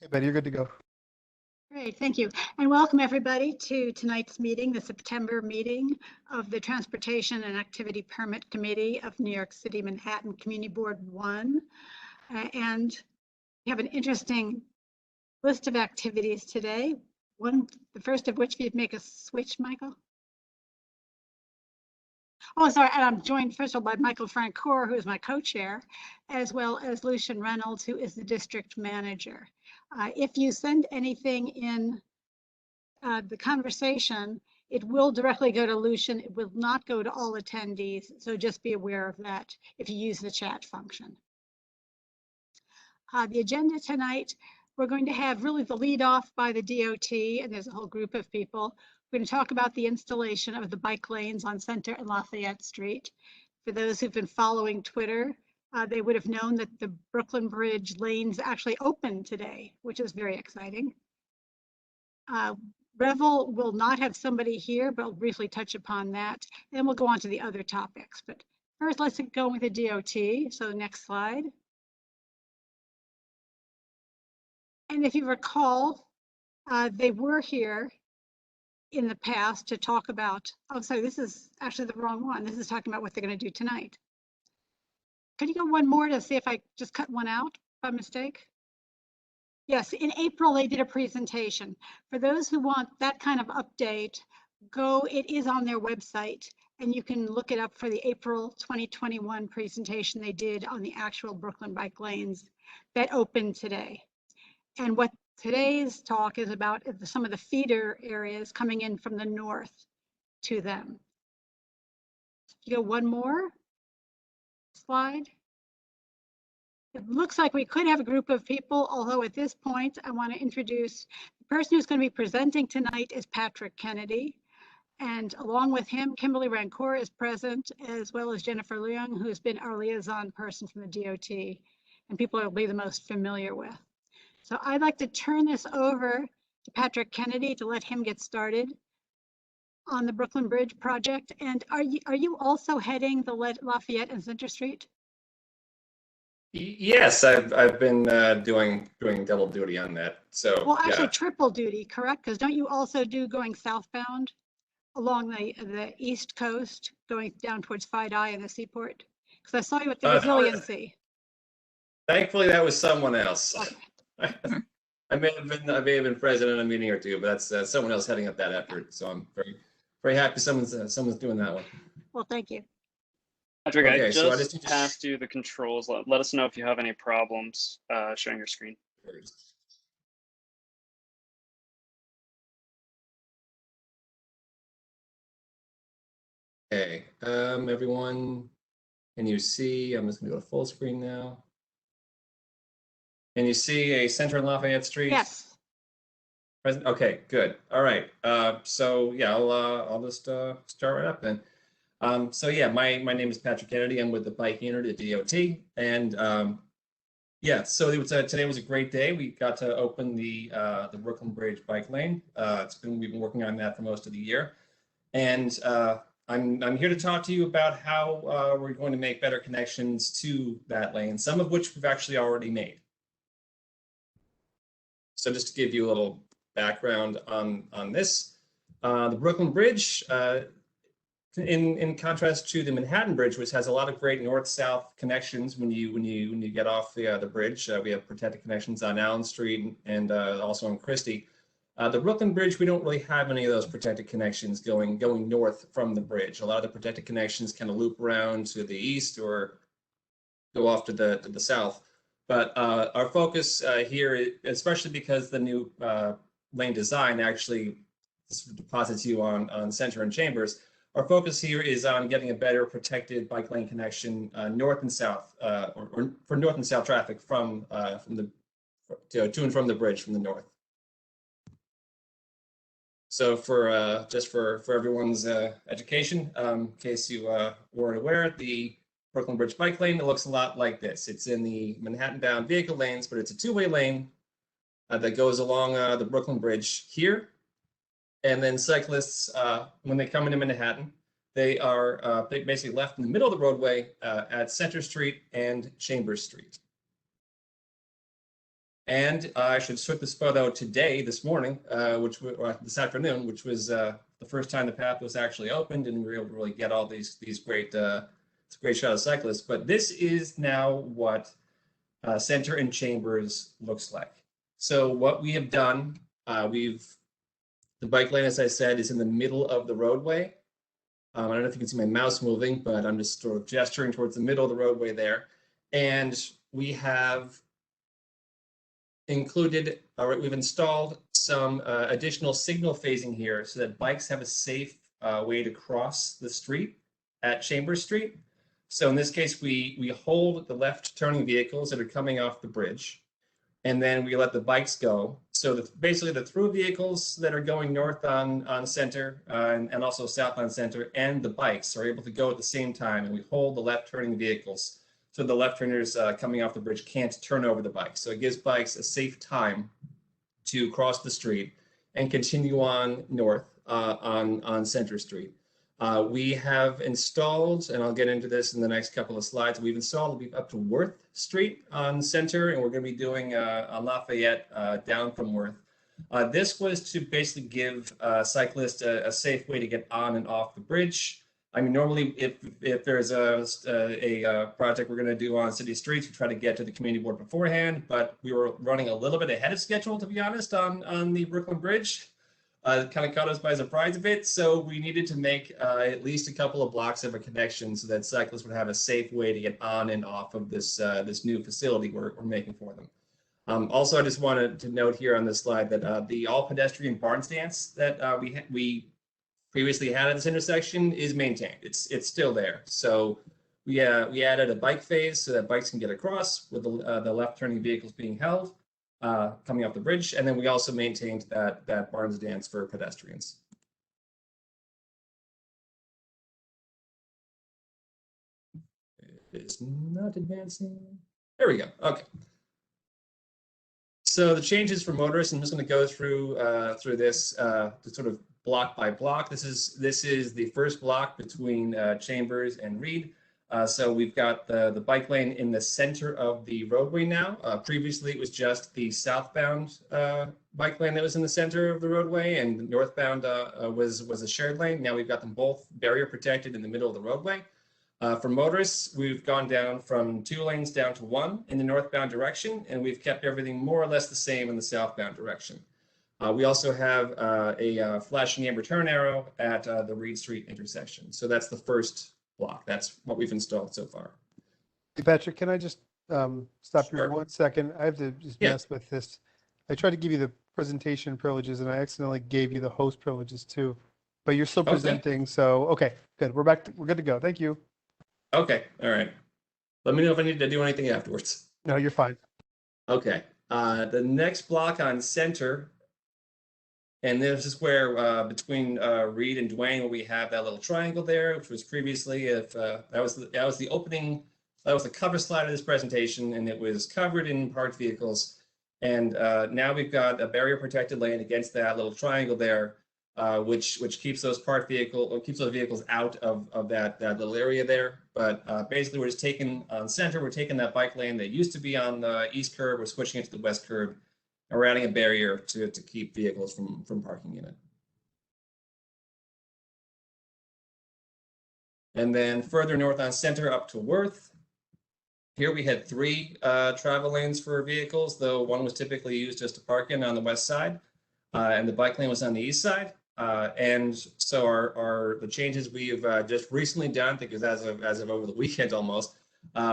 Hey, Betty, you're good to go. Great, thank you. And welcome everybody to tonight's meeting, the September meeting of the Transportation and Activity Permit Committee of New York City Manhattan Community Board 1. And we have an interesting list of activities today. The first of which, if you'd make a switch, Michael. Oh, sorry, and I'm joined first of all by Michael Francoeur, who is my co-chair, as well as Lucian Reynolds, who is the district manager. If you send anything in the conversation, it will directly go to Lucian. It will not go to all attendees, so just be aware of that if you use the chat function. The agenda tonight, we're going to have really the lead off by the DOT, and there's a whole group of people. We're going to talk about the installation of the bike lanes on Center and Lafayette Street. For those who've been following Twitter, they would have known that the Brooklyn Bridge lanes actually opened today, which is very exciting. Revel will not have somebody here, but I'll briefly touch upon that. Then we'll go on to the other topics. But first, let's go with the DOT. So next slide. And if you recall, they were here in the past to talk about, oh, sorry, this is actually the wrong one. This is talking about what they're going to do tonight. Could you go one more to see if I just cut one out by mistake? Yes, in April, they did a presentation. For those who want that kind of update, it is on their website, and you can look it up for the April 2021 presentation they did on the actual Brooklyn bike lanes that opened today. And what today's talk is about is some of the feeder areas coming in from the north to them. You go one more slide. It looks like we could have a group of people, although at this point, I want to introduce the person who's going to be presenting tonight is Patrick Kennedy. And along with him, Kimberly Rancour is present, as well as Jennifer Leung, who's been our liaison person from the DOT, and people will be the most familiar with. So I'd like to turn this over to Patrick Kennedy to let him get started on the Brooklyn Bridge project. And are you also heading the Lafayette and Center Street? Yes, I've been doing double duty on that. So well, actually, triple duty, correct? Because don't you also do going southbound along the East Coast, going down towards Fide and the Seaport? Because I saw you at the Resiliency. Thankfully, that was someone else. Okay. I may have been present in a meeting or two, but that's someone else heading up that effort. So I'm very happy someone's doing that one. Well, thank you. Patrick, okay, I just passed you the controls. Let us know if you have any problems showing your screen. Okay, everyone, can you see? I'm just gonna go to full screen now. Can you see a Center and Lafayette Street? Yes. Present. Okay, good. All right. So yeah, I'll just start right up then. So yeah, my name is Patrick Kennedy. I'm with the bike unit at DOT, and yeah, so today was a great day. We got to open the Brooklyn Bridge bike lane. We've been working on that for most of the year, and I'm here to talk to you about how we're going to make better connections to that lane, some of which we've actually already made. So just to give you a little background on this, the Brooklyn Bridge, in contrast to the Manhattan Bridge, which has a lot of great north-south connections when you get off the bridge. We have protected connections on Allen Street and also on Christie. The Brooklyn Bridge, we don't really have any of those protected connections going north from the bridge. A lot of the protected connections kind of loop around to the east or go off to the south. But our focus here, especially because the new lane design actually deposits you on Center and Chambers, our focus here is on getting a better protected bike lane connection north and south, or for north and south traffic to and from the bridge from the north. So just for everyone's education, in case you weren't aware, the Brooklyn Bridge bike lane, it looks a lot like this. It's in the Manhattan-bound vehicle lanes, but it's a two-way lane that goes along the Brooklyn Bridge here. And then cyclists, when they come into Manhattan, they are basically left in the middle of the roadway at Center Street and Chambers Street. And I should shoot this photo today, this morning, or this afternoon, which was the first time the path was actually opened, and we were able to really get all these great shot of cyclists. But this is now what Center and Chambers looks like. So what we have done, the bike lane, as I said, is in the middle of the roadway. I don't know if you can see my mouse moving, but I'm just sort of gesturing towards the middle of the roadway there. And we have we've installed some additional signal phasing here so that bikes have a safe way to cross the street at Chambers Street. So in this case, we hold the left turning vehicles that are coming off the bridge, and then we let the bikes go. So basically the through vehicles that are going north on Center and also south on Center, and the bikes are able to go at the same time, and we hold the left turning vehicles so the left turners coming off the bridge can't turn over the bikes. So it gives bikes a safe time to cross the street and continue on north on Center Street. We have installed, and I'll get into this in the next couple of slides, we've installed up to Worth Street on Center, and we're going to be doing on Lafayette down from Worth. This was to basically give cyclists a safe way to get on and off the bridge. I mean, normally if there's a project we're going to do on city streets, we try to get to the community board beforehand, but we were running a little bit ahead of schedule, to be honest, on the Brooklyn Bridge. It kind of caught us by surprise a bit, so we needed to make at least a couple of blocks of a connection so that cyclists would have a safe way to get on and off of this new facility we're making for them. Also, I just wanted to note here on this slide that the all pedestrian barn stance that we previously had at this intersection is maintained. It's still there. So we added a bike phase so that bikes can get across with the left turning vehicles being held coming off the bridge, and then we also maintained that barn stance for pedestrians. It's not advancing. There we go. Okay. So the changes for motorists, I'm just going to go through this sort of block by block. This is the first block between Chambers and Reed. So we've got the bike lane in the center of the roadway now. Previously, it was just the southbound bike lane that was in the center of the roadway, and the northbound was a shared lane. Now we've got them both barrier protected in the middle of the roadway. For motorists, we've gone down from 2 lanes down to 1 in the northbound direction, and we've kept everything more or less the same in the southbound direction. We also have a flashing amber turn arrow at the Reed Street intersection. So that's the first block. That's what we've installed so far. Hey, Patrick, can I just stop Sure. you 1 second? I have to just mess with this. I tried to give you the presentation privileges, and I accidentally gave you the host privileges too. But you're still presenting, so okay, good. We're back. We're good to go. Thank you. Okay, all right. Let me know if I need to do anything afterwards. No, you're fine. Okay, the next block on Center, and this is where between Reed and Dwayne, where we have that little triangle there, which was previously, that was the opening, that was the cover slide of this presentation, and it was covered in parked vehicles. And now we've got a barrier protected lane against that little triangle there, which keeps those parked vehicles out of that little area there. But basically, we're just taking on Center, we're taking that bike lane that used to be on the east curb, we're switching it to the west curb, and we're adding a barrier to keep vehicles from parking in it. And then further north on Center up to Worth. Here we had 3 travel lanes for vehicles, though one was typically used just to park in on the west side, and the bike lane was on the east side. And so the changes we've just recently done, I think it was as of over the weekend almost,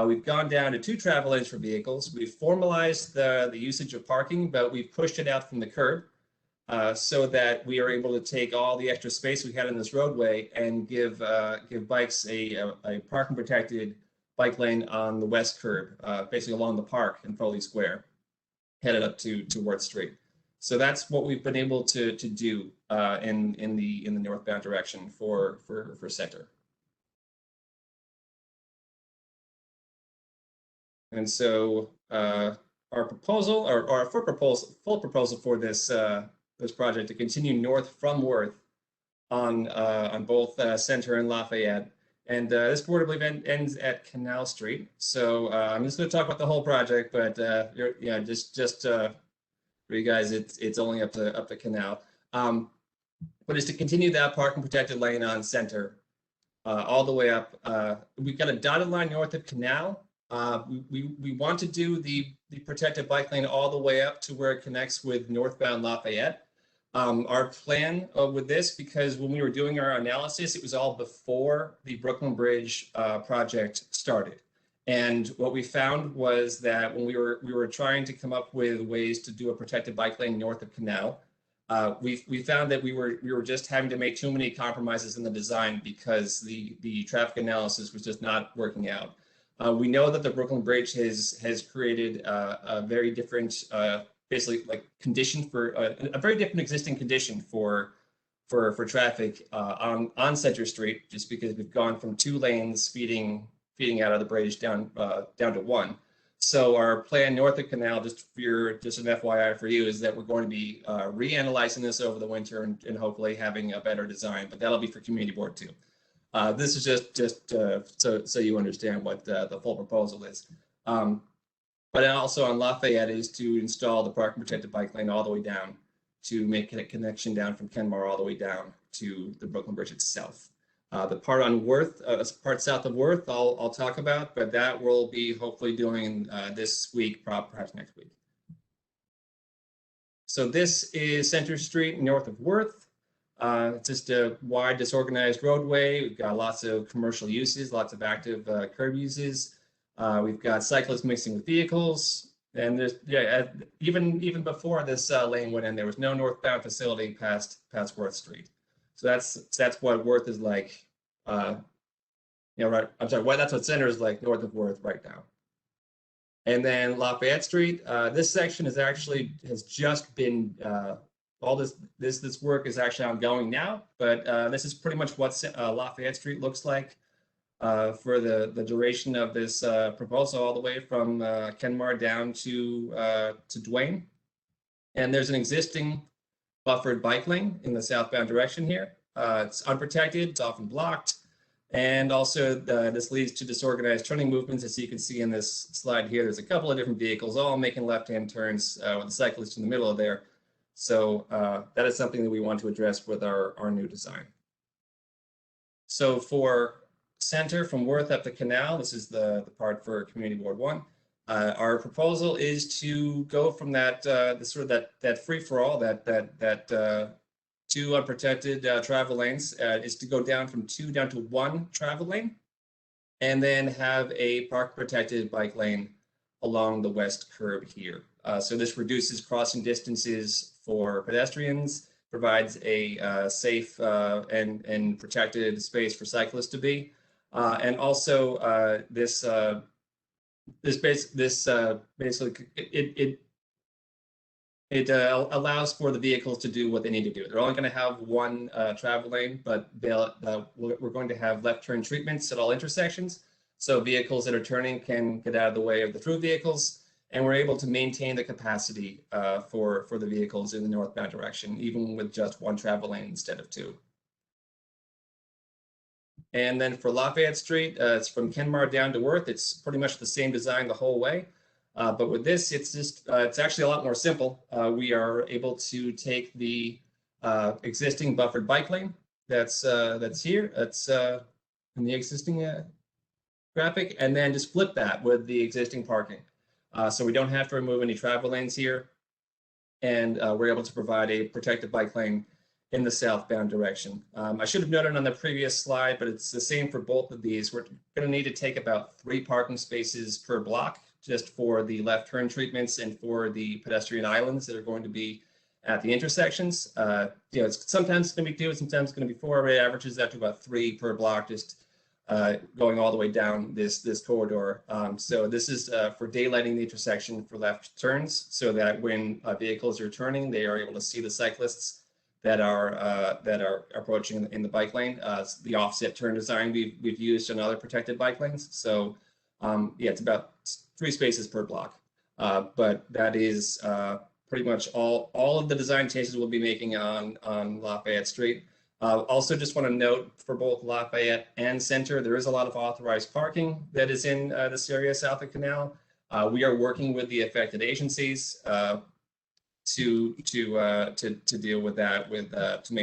we've gone down to 2 travel lanes for vehicles. We've formalized the usage of parking, but we've pushed it out from the curb so that we are able to take all the extra space we had in this roadway and give bikes a parking protected bike lane on the west curb, basically along the park in Foley Square, headed up to Worth Street. So that's what we've been able to do in the northbound direction for Center. And so our proposal, or our full proposal for this project to continue north from Worth on both Center and Lafayette And this board, I believe, ends at Canal Street. So I'm just going to talk about the whole project, but just for you guys, it's only up to Canal. But it's to continue that parking protected lane on Center all the way up. We've got a dotted line north of Canal. We want to do the protected bike lane all the way up to where it connects with northbound Lafayette. Our plan with this, because when we were doing our analysis, it was all before the Brooklyn Bridge project started. And what we found was that when we were trying to come up with ways to do a protected bike lane north of Canal, we found that we were just having to make too many compromises in the design because the traffic analysis was just not working out. We know that the Brooklyn Bridge has created a very different, basically like condition for a very different existing condition for traffic on Center Street, just because we've gone from 2 lanes feeding out of the bridge down to 1. So our plan north of Canal, just an FYI for you, is that we're going to be reanalyzing this over the winter and hopefully having a better design, but that'll be for community board too. This is just so you understand what the full proposal is. But also on Lafayette is to install the parking protected bike lane all the way down to make a connection down from Kenmore all the way down to the Brooklyn Bridge itself. The part on Worth, part south of Worth, I'll talk about, but that we'll be hopefully doing this week, perhaps next week. So this is Center Street north of Worth. It's just a wide, disorganized roadway. We've got lots of commercial uses, lots of active curb uses. We've got cyclists mixing with vehicles, and there's even before this lane went in, there was no northbound facility past Worth Street. So that's what Worth is like. Right. I'm sorry. That's what Center is like north of Worth right now. And then Lafayette Street. This section has just been all this work is actually ongoing now, but this is pretty much what Lafayette Street looks like for the duration of this proposal, all the way from Kenmore down to Duane. And there's an existing buffered bike lane in the southbound direction here. It's unprotected, it's often blocked. And also this leads to disorganized turning movements. As you can see in this slide here, there's a couple of different vehicles all making left-hand turns with the cyclist in the middle of there. So that is something that we want to address with our new design. So for Center from Worth up to Canal, this is the part for Community Board 1. Our proposal is to go from that that free-for-all, that 2 unprotected travel lanes, is to go down from 2 down to 1 travel lane, and then have a park protected bike lane along the west curb here. So this reduces crossing distances for pedestrians, provides a safe and protected space for cyclists to be, and also this basically it allows for the vehicles to do what they need to do. They're only going to have 1 travel lane, but we're going to have left turn treatments at all intersections. So vehicles that are turning can get out of the way of the through vehicles, and we're able to maintain the capacity for the vehicles in the northbound direction, even with just 1 travel lane instead of 2. And then for Lafayette Street, it's from Kenmore down to Worth. It's pretty much the same design the whole way. But with this, it's actually a lot more simple. We are able to take the existing buffered bike lane that's here, that's in the existing graphic, and then just flip that with the existing parking. So we don't have to remove any travel lanes here, and we're able to provide a protected bike lane in the southbound direction. I should have noted on the previous slide, but it's the same for both of these. We're going to need to take about 3 parking spaces per block, just for the left turn treatments and for the pedestrian islands that are going to be at the intersections. It's sometimes going to be 2, sometimes it's going to be 4. It averages out to about 3 per block, just going all the way down this corridor. So this is for daylighting the intersection for left turns, so that when vehicles are turning, they are able to see the cyclists that are approaching in the bike lane. The offset turn design we've used on other protected bike lanes. So it's about 3 spaces per block, but that is pretty much all of the design changes we'll be making on Lafayette Street. Also, just want to note for both Lafayette and Center, there is a lot of authorized parking that is in this area south of Canal. We are working with the affected agencies to deal with that, to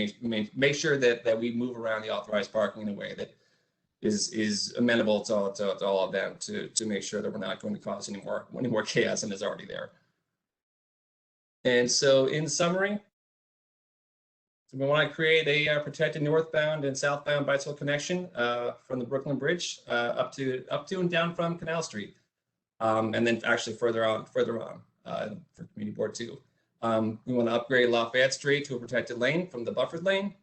make sure that we move around the authorized parking in a way that is amenable to all of them, to make sure that we're not going to cause any more chaos than is already there. And so, in summary, we want to create a protected northbound and southbound bicycle connection from the Brooklyn Bridge up to and down from Canal Street, and then actually further on for Community Board 2. We want to upgrade Lafayette Street to a protected lane from the buffered lane.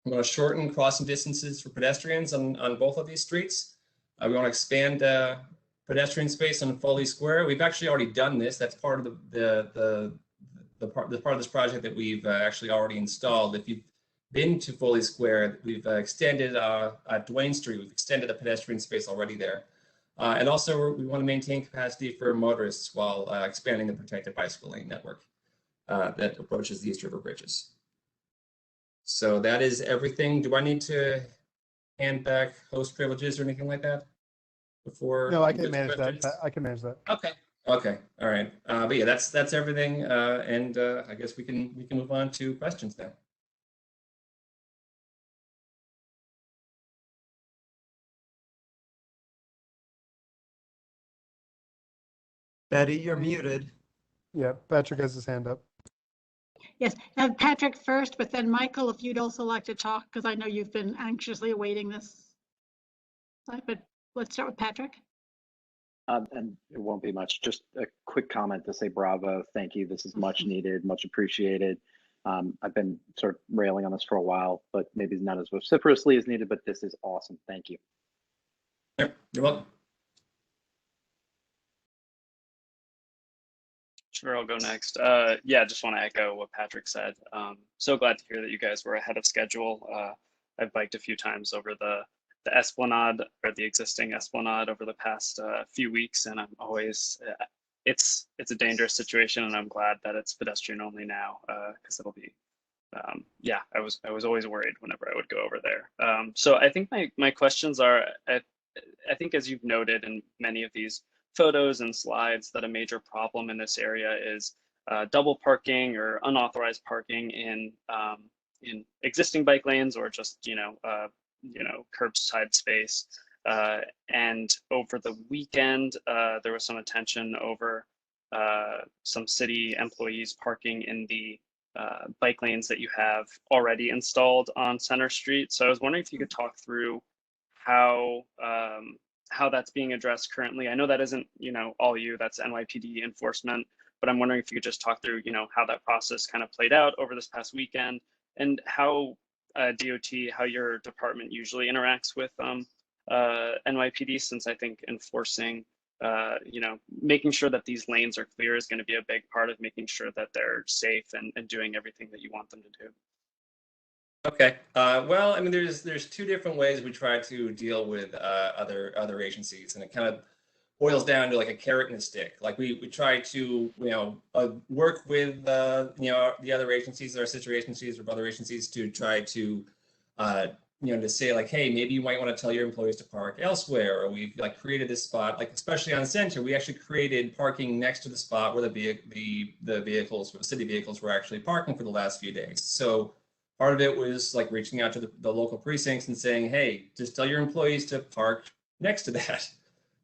We want to shorten crossing distances for pedestrians on both of these streets. We want to expand pedestrian space on Foley Square. We've actually already done this. That's part of the part of this project that we've actually already installed. If you've been to Foley Square, we've extended at Duane Street, we've extended the pedestrian space already there. And also we want to maintain capacity for motorists while expanding the protected bicycle lane network that approaches the East River bridges. So that is everything. Do I need to hand back host privileges or anything like that before? No, I can manage that. I can manage that. Okay. Okay. All right. But yeah, that's everything. And I guess we can move on to questions now. Betty, you're muted. Yeah, Patrick has his hand up. Yes, have Patrick first, but then Michael, if you'd also like to talk, because I know you've been anxiously awaiting this. But let's start with Patrick. And it won't be much, just a quick comment to say bravo, thank you. This is much needed, much appreciated. I've been sort of railing on this for a while, but maybe not as vociferously as needed, but this is awesome. Thank you. Yep, you're welcome. Sure, I'll go next. Yeah, just want to echo what Patrick said. So glad to hear that you guys were ahead of schedule. I've biked a few times over the Esplanade, or the existing Esplanade, over the past few weeks, and I'm always it's a dangerous situation, and I'm glad that it's pedestrian only now, because it'll be yeah, I was always worried whenever I would go over there. So I think my questions are, I think, as you've noted in many of these photos and slides, that a major problem in this area is double parking or unauthorized parking in existing bike lanes, or just curbside space. And over the weekend, there was some attention over some city employees parking in the bike lanes that you have already installed on Center Street. So I was wondering if you could talk through how that's being addressed currently. I know that isn't, all you, that's NYPD enforcement, but I'm wondering if you could just talk through, how that process kind of played out over this past weekend, and how DOT, how your department usually interacts with NYPD, since I think enforcing, making sure that these lanes are clear is going to be a big part of making sure that they're safe and doing everything that you want them to do. Okay. Well, I mean, there's two different ways we try to deal with other agencies, and it kind of boils down to like a carrot and a stick. Like we try to work with the other agencies, our sister agencies or other agencies, to try to to say like, hey, maybe you might want to tell your employees to park elsewhere, or we've like created this spot, like especially on Center, we actually created parking next to the spot where the vehicles, city vehicles, were actually parking for the last few days. So part of it was like reaching out to the local precincts and saying, hey, just tell your employees to park next to that.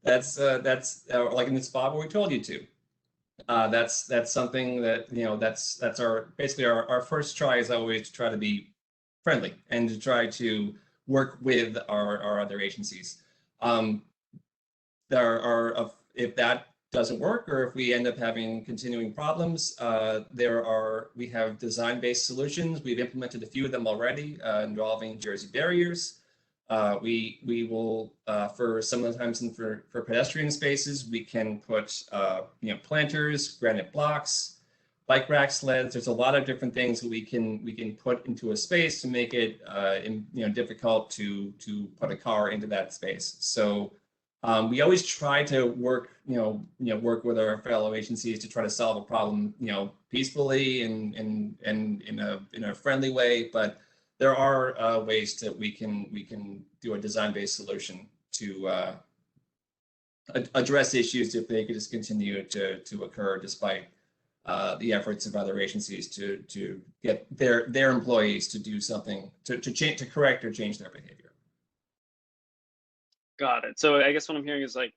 That's like in the spot where we told you to. That's something that, that's our, basically our first try is always to try to be friendly and to try to work with our other agencies. If that doesn't work, or if we end up having continuing problems, we have design-based solutions. We've implemented a few of them already, involving Jersey barriers. We will, for some of the times for pedestrian spaces, we can put planters, granite blocks, bike rack sleds. There's a lot of different things that we can put into a space to make it difficult to put a car into that space. So we always try to work with our fellow agencies to try to solve a problem peacefully and in a friendly way. But there are ways that we can do a design-based solution to address issues if they could just continue to occur despite the efforts of other agencies to get their employees to do something to correct or change their behavior. Got it. So I guess what I'm hearing is like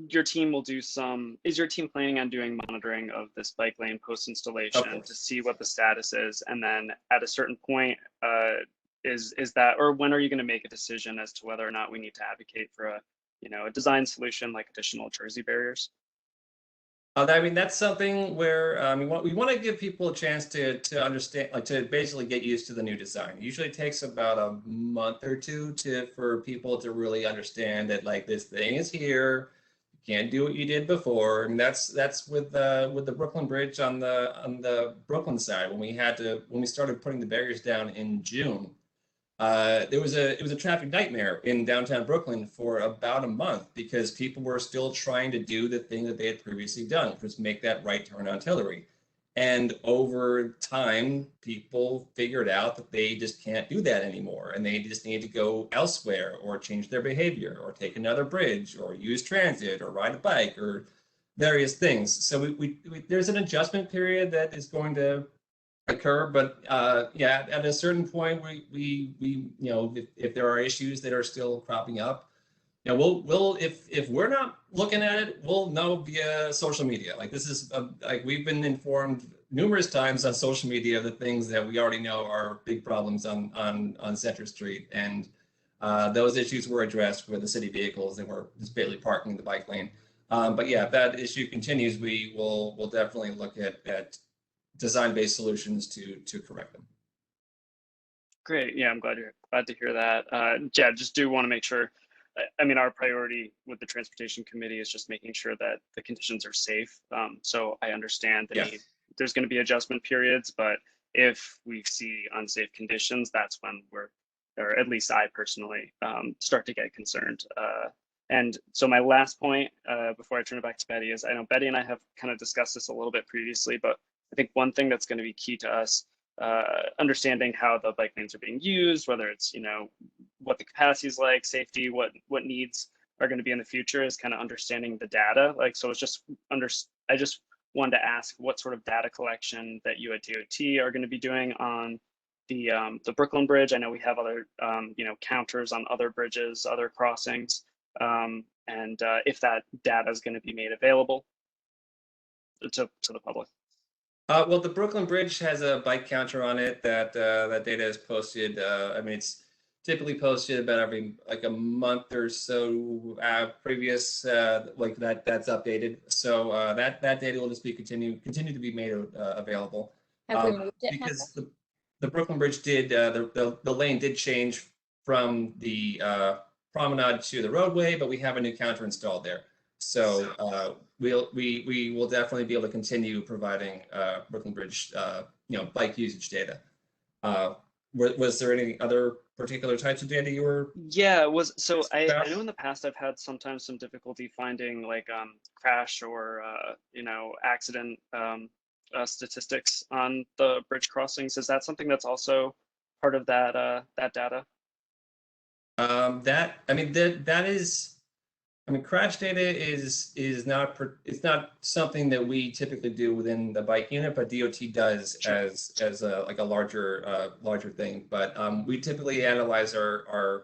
your team will do some, is your team planning on doing monitoring of this bike lane post installation to see what the status is? And then at a certain point, is that, or when are you going to make a decision as to whether or not we need to advocate for a design solution like additional Jersey barriers? I mean, that's something where we want to give people a chance to understand, like to basically get used to the new design. It usually takes about a month or two for people to really understand that like this thing is here. You can't do what you did before, and that's with the Brooklyn Bridge on the Brooklyn side when we started putting the barriers down in June. It was a traffic nightmare in downtown Brooklyn for about a month because people were still trying to do the thing that they had previously done, which was make that right turn on Tillery. And over time, people figured out that they just can't do that anymore, and they just need to go elsewhere or change their behavior or take another bridge or use transit or ride a bike or various things. So there's an adjustment period that is going to occur, but yeah, at a certain point, we if there are issues that are still cropping up, we'll if we're not looking at it, we'll know via social media. Like this is like we've been informed numerous times on social media of the things that we already know are big problems on Center Street, and those issues were addressed with the city vehicles that were just barely parking in the bike lane. But yeah, if that issue continues, we'll definitely look at design-based solutions to correct them. Great. Yeah, I'm glad to hear that. Yeah, just do want to make sure. I mean, our priority with the transportation committee is just making sure that the conditions are safe. So I understand the need. There's going to be adjustment periods, but if we see unsafe conditions, that's when or at least I personally, start to get concerned. And so my last point before I turn it back to Betty is I know Betty and I have kind of discussed this a little bit previously, but I think one thing that's going to be key to us understanding how the bike lanes are being used, whether it's what the capacity is like, safety, what needs are going to be in the future, is kind of understanding the data. Like, so it's just I just wanted to ask what sort of data collection that you at DOT are going to be doing on the Brooklyn Bridge. I know we have other counters on other bridges, other crossings, and if that data is going to be made available to the public. Well, the Brooklyn Bridge has a bike counter on it that data is posted. I mean, it's typically posted about every like a month or so previous, like that's updated. So that data will just be continue to be made available. Have we moved it? Because the Brooklyn Bridge did the lane did change from the promenade to the roadway, but we have a new counter installed there. So we will definitely be able to continue providing Brooklyn Bridge bike usage data. Was there any other particular types of data you were? Yeah, I know in the past I've had sometimes some difficulty finding like crash or accident statistics on the bridge crossings. Is that something that's also part of that data? Crash data is not it's not something that we typically do within the bike unit, but DOT does as a larger thing. But we typically analyze the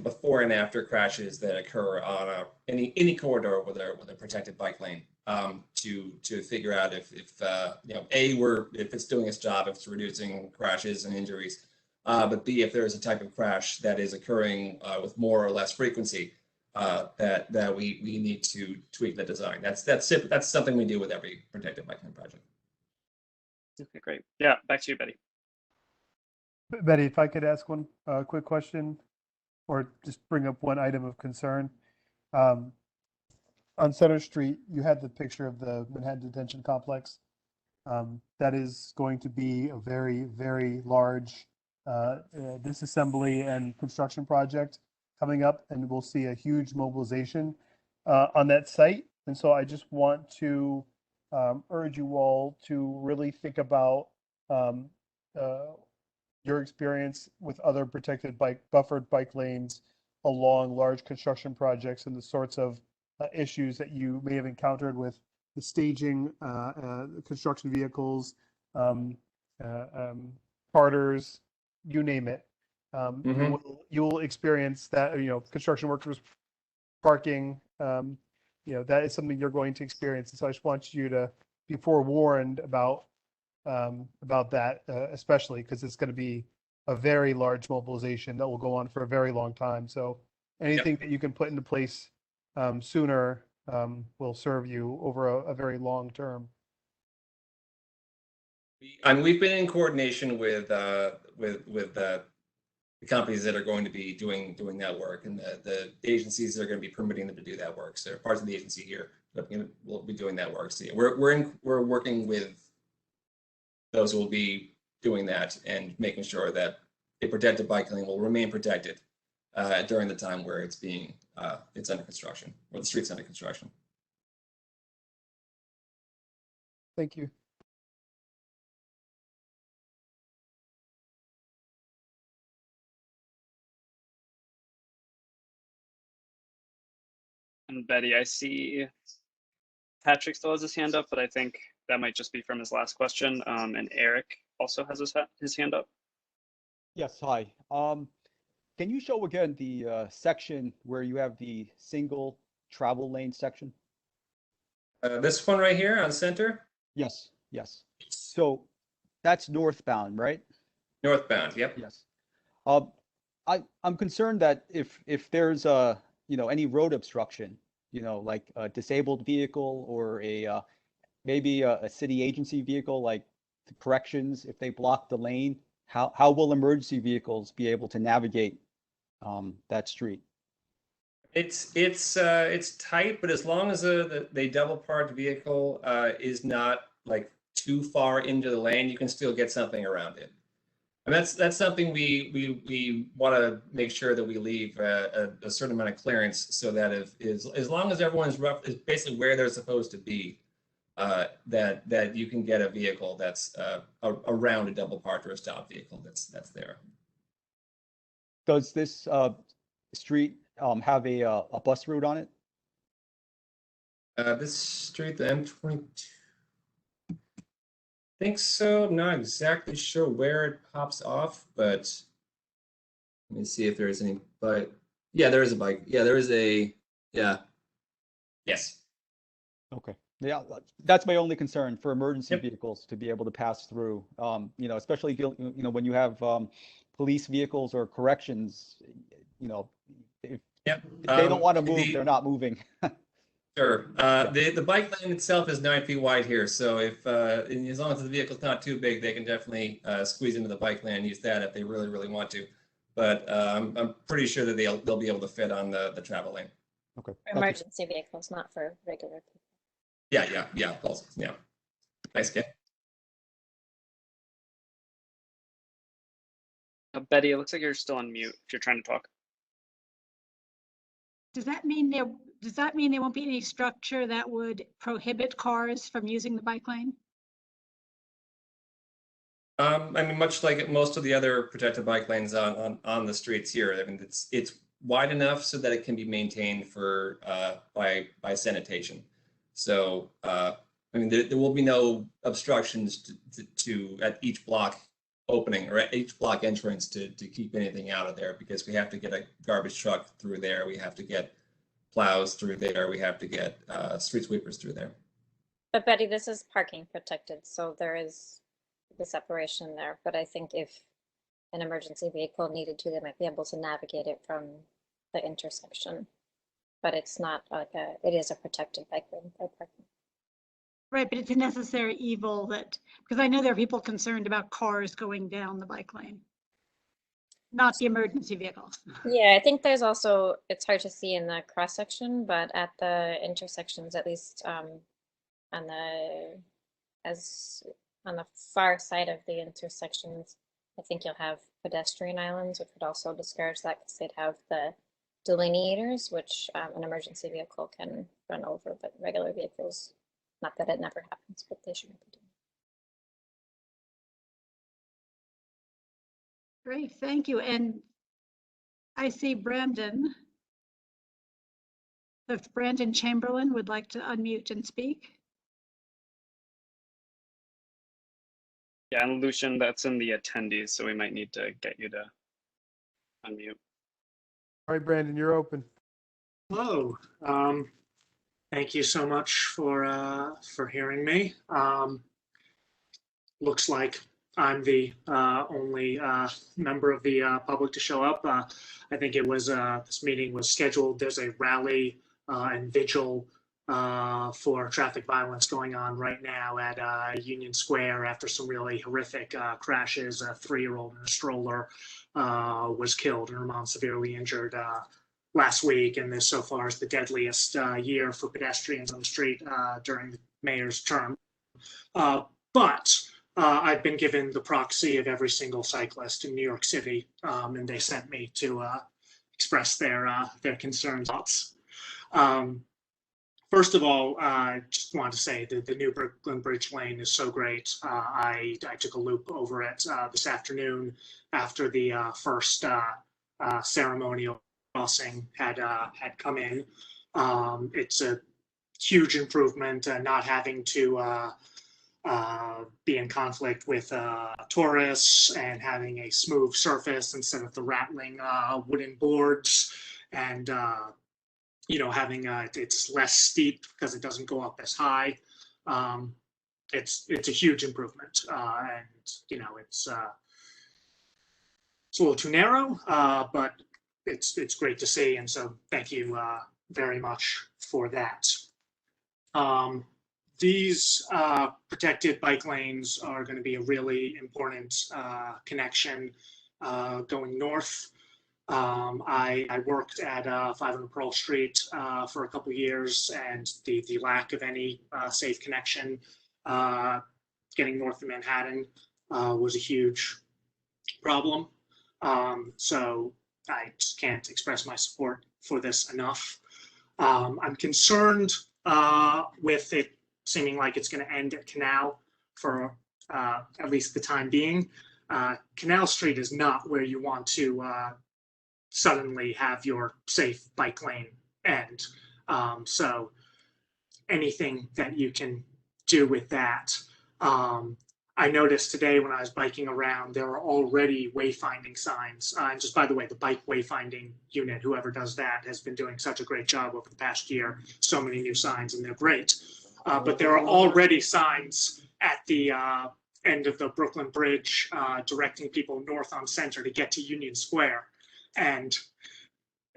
before and after crashes that occur on any corridor with a protected bike lane to figure out if it's doing its job, if it's reducing crashes and injuries, but B, if there is a type of crash that is occurring with more or less frequency. That we need to tweak the design. That's something we do with every protected bike lane project. Okay, great. Yeah, back to you, Betty. Betty, if I could ask one quick question, or just bring up one item of concern. On Center Street, you had the picture of the Manhattan Detention Complex. That is going to be a very, very large disassembly and construction project coming up, and we'll see a huge mobilization on that site. And so I just want to urge you all to really think about your experience with other protected buffered bike lanes along large construction projects and the sorts of issues that you may have encountered with the staging, construction vehicles, um, carters, you name it. Mhm. You will experience that, construction workers parking, that is something you're going to experience. And so I just want you to be forewarned about that, especially because it's going to be a very large mobilization that will go on for a very long time. So anything that you can put into place sooner will serve you over a very long term. And we've been in coordination with the companies that are going to be doing that work, and the agencies that are going to be permitting them to do that work. So parts of the agency here will be doing that work. So yeah, we're working with those who will be doing that and making sure that a protected bike lane will remain protected during the time where it's under construction, or the street's under construction. Thank you. And Betty, I see Patrick still has his hand up, but I think that might just be from his last question. And Eric also has his hand up. Yes, hi. Can you show again the section where you have the single travel lane section? This one right here on center? Yes, yes. So that's northbound, right? Northbound, yep. Yes. I'm concerned that if there's any road obstruction, like a disabled vehicle or maybe a city agency vehicle like the corrections, if they block the lane, how will emergency vehicles be able to navigate that street? It's tight, but as long as the double parked vehicle is not like too far into the lane, you can still get something around it. And that's something we want to make sure that we leave a certain amount of clearance, so that as long as everyone's is basically where they're supposed to be, that you can get a vehicle that's around a double parked or a stopped vehicle that's there. Does this street have a bus route on it? This street, the M22. I think so. I'm not exactly sure where it pops off, but let me see if there's any. But yeah, there is a bike. Yeah, there is a. Yeah. Yes. Okay. Yeah, that's my only concern for emergency Yep. vehicles to be able to pass through. Especially when you have police vehicles or corrections. If Yep. they don't want to move, they're not moving. Sure. The bike lane itself is 9 feet wide here, so as long as the vehicle's not too big, they can definitely squeeze into the bike lane and use that if they really, really want to. But I'm pretty sure that they'll be able to fit on the travel lane. Okay. For emergency vehicles, not for regular people. Yeah. Also, yeah. Nice, Kay. Betty, it looks like you're still on mute if you're trying to talk. Does that mean there won't be any structure that would prohibit cars from using the bike lane? Much like most of the other protected bike lanes on the streets here, it's wide enough so that it can be maintained for by sanitation. So there will be no obstructions to at each block opening or at each block entrance to keep anything out of there, because we have to get a garbage truck through there, we have to get plows through there, we have to get street sweepers through there. But Betty, this is parking protected, so there is the separation there. But I think if an emergency vehicle needed to, they might be able to navigate it from the intersection. But it's not like it is a protected bike lane by parking. Right, but it's a necessary evil because I know there are people concerned about cars going down the bike lane, not the emergency vehicles. Yeah, I think there's also, it's hard to see in the cross section, but at the intersections, at least on the far side of the intersections, I think you'll have pedestrian islands, which would also discourage that because they'd have the delineators, which an emergency vehicle can run over, but regular vehicles, not that it never happens, but they shouldn't be doing. Great, thank you. And I see Brandon. If Brandon Chamberlain would like to unmute and speak. Yeah, and Lucian, that's in the attendees, so we might need to get you to unmute. All right, Brandon, you're open. Hello. Thank you so much for hearing me. Looks like I'm the only member of the public to show up. I think it was this meeting was scheduled. There's a rally and vigil for traffic violence going on right now at Union Square after some really horrific crashes. A 3-year-old in a stroller was killed and her mom severely injured last week, and this so far is the deadliest year for pedestrians on the street during the mayor's term. But I've been given the proxy of every single cyclist in New York City, and they sent me to express their concerns. First of all, I just want to say that the new Brooklyn Bridge lane is so great. I took a loop over it this afternoon after the first ceremonial crossing had come in. It's a huge improvement, not having to be in conflict with tourists and having a smooth surface instead of the rattling wooden boards, and having it's less steep because it doesn't go up as high. It's a huge improvement, and it's a little too narrow, but it's great to see, and so thank you very much for that. These protected bike lanes are going to be a really important connection going north. I worked at 500 Pearl Street for a couple of years, and the lack of any safe connection getting north of Manhattan was a huge problem. So I just can't express my support for this enough. I'm concerned with it seeming like it's going to end at Canal for at least the time being. Canal Street is not where you want to suddenly have your safe bike lane end. So anything that you can do with that. I noticed today when I was biking around, there are already wayfinding signs. And just by the way, the bike wayfinding unit, whoever does that, has been doing such a great job over the past year. So many new signs, and they're great. But there are already signs at the end of the Brooklyn Bridge directing people north on Center to get to Union Square. And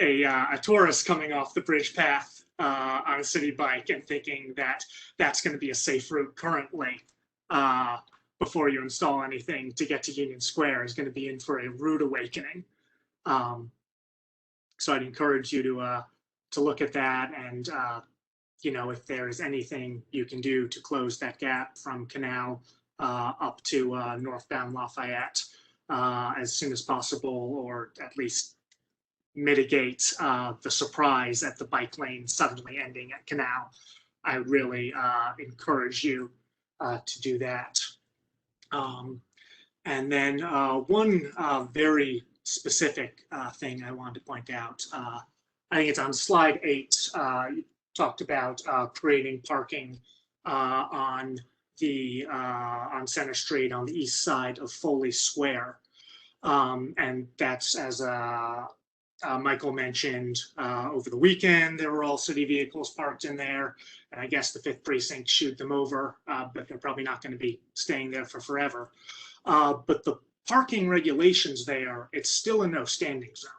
a tourist coming off the bridge path on a city bike and thinking that that's going to be a safe route currently before you install anything to get to Union Square is going to be in for a rude awakening. So I'd encourage you to look at that, and if there is anything you can do to close that gap from Canal up to northbound Lafayette as soon as possible, or at least mitigate the surprise at the bike lane suddenly ending at Canal. I really encourage you to do that. And then one very specific thing I wanted to point out, I think it's on slide 8, you talked about creating parking on Center Street on the east side of Foley Square. And that's, as Michael mentioned, over the weekend, there were all city vehicles parked in there. And I guess the 5th Precinct shooed them over, but they're probably not going to be staying there for forever. But the parking regulations there, it's still a no standing zone.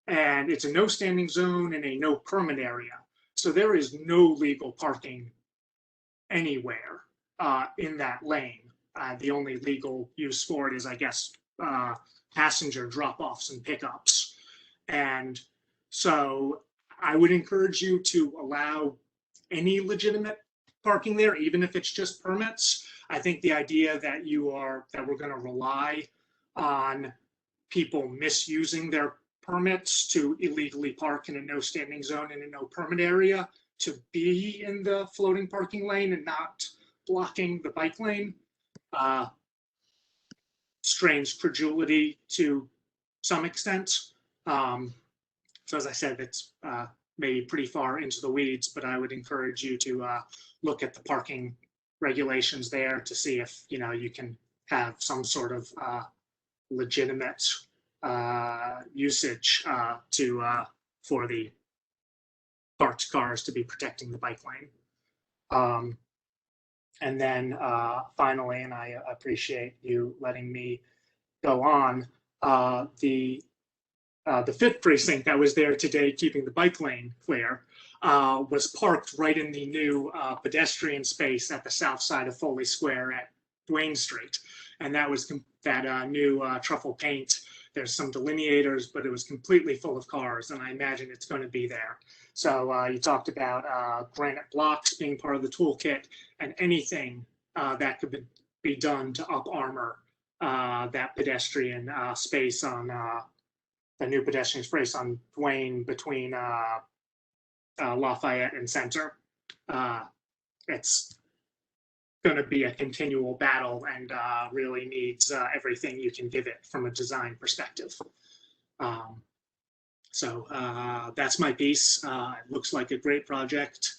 And it's a no standing zone in a no permit area. So there is no legal parking anywhere in that lane. The only legal use for it is, I guess, passenger drop-offs and pickups. And so I would encourage you to allow any legitimate parking there, even if it's just permits. I think the idea that we're going to rely on people misusing their permits to illegally park in a no standing zone in a no permit area to be in the floating parking lane and not blocking the bike lane strains credulity to some extent. So as I said, it's maybe pretty far into the weeds, but I would encourage you to look at the parking regulations there to see if, you know, you can have some sort of legitimate usage for the parked cars to be protecting the bike lane. And then finally, and I appreciate you letting me go on, the 5th precinct that was there today keeping the bike lane clear was parked right in the new pedestrian space at the south side of Foley Square at Duane Street. And that was that new truffle paint. There's some delineators, but it was completely full of cars, and I imagine it's going to be there. So you talked about granite blocks being part of the toolkit, and anything that could be done to up armor that pedestrian space on the new pedestrian space on Duane between Lafayette and Center. It's going to be a continual battle and really needs everything you can give it from a design perspective. So that's my piece. It looks like a great project,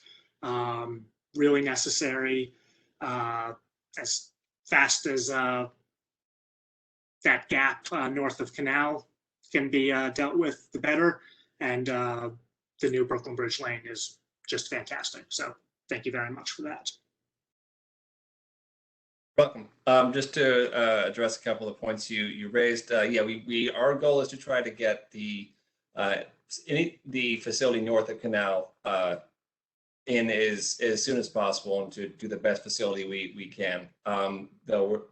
really necessary. As fast as that gap north of Canal can be dealt with, the better. And the new Brooklyn Bridge Lane is just fantastic. So thank you very much for that. Welcome. Just to address a couple of points you raised. Yeah, our goal is to try to get the facility north of Canal in as soon as possible and to do the best facility we can. Though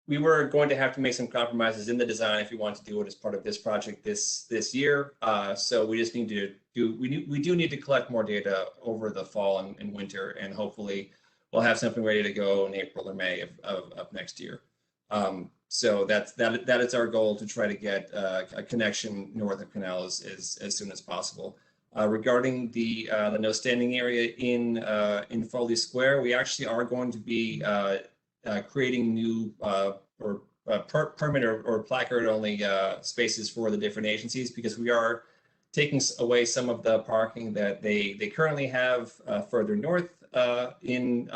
we were going to have to make some compromises in the design if we want to do it as part of this project this year. So we just need to we do need to collect more data over the fall and winter, and hopefully we'll have something ready to go in April or May of next year. So that is our goal, to try to get a connection north of Canal as soon as possible. Regarding the no standing area in Foley Square, we actually are going to be creating new permit or placard only spaces for the different agencies, because we are taking away some of the parking that they currently have further north in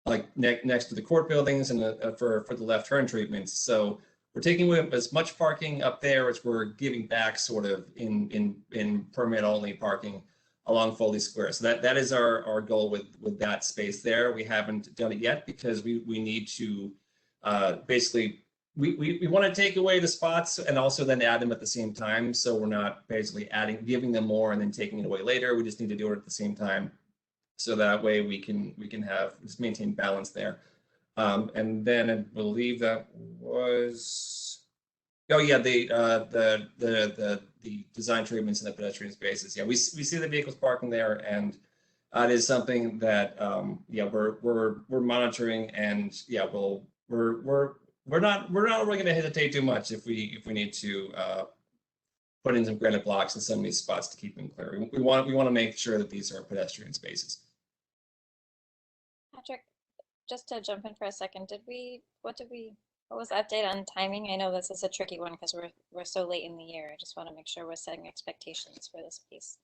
like next to the court buildings and for the left turn treatments. So we're taking away as much parking up there as we're giving back sort of in permit only parking along Foley Square. So that is our goal with that space there. We haven't done it yet because we need to basically we want to take away the spots and also then add them at the same time. So we're not basically giving them more and then taking it away later. We just need to do it at the same time. So that way we can just maintain balance there. And then I believe that was, oh yeah, the design treatments in the pedestrian spaces. Yeah, we see the vehicles parking there, and it is something that yeah, we're monitoring, and yeah, we're not really going to hesitate too much if we need to put in some granite blocks in some of these spots to keep them clear. We want to make sure that these are pedestrian spaces. Patrick, just to jump in for a second, what was the update on timing? I know this is a tricky one because we're so late in the year. I just want to make sure we're setting expectations for this piece.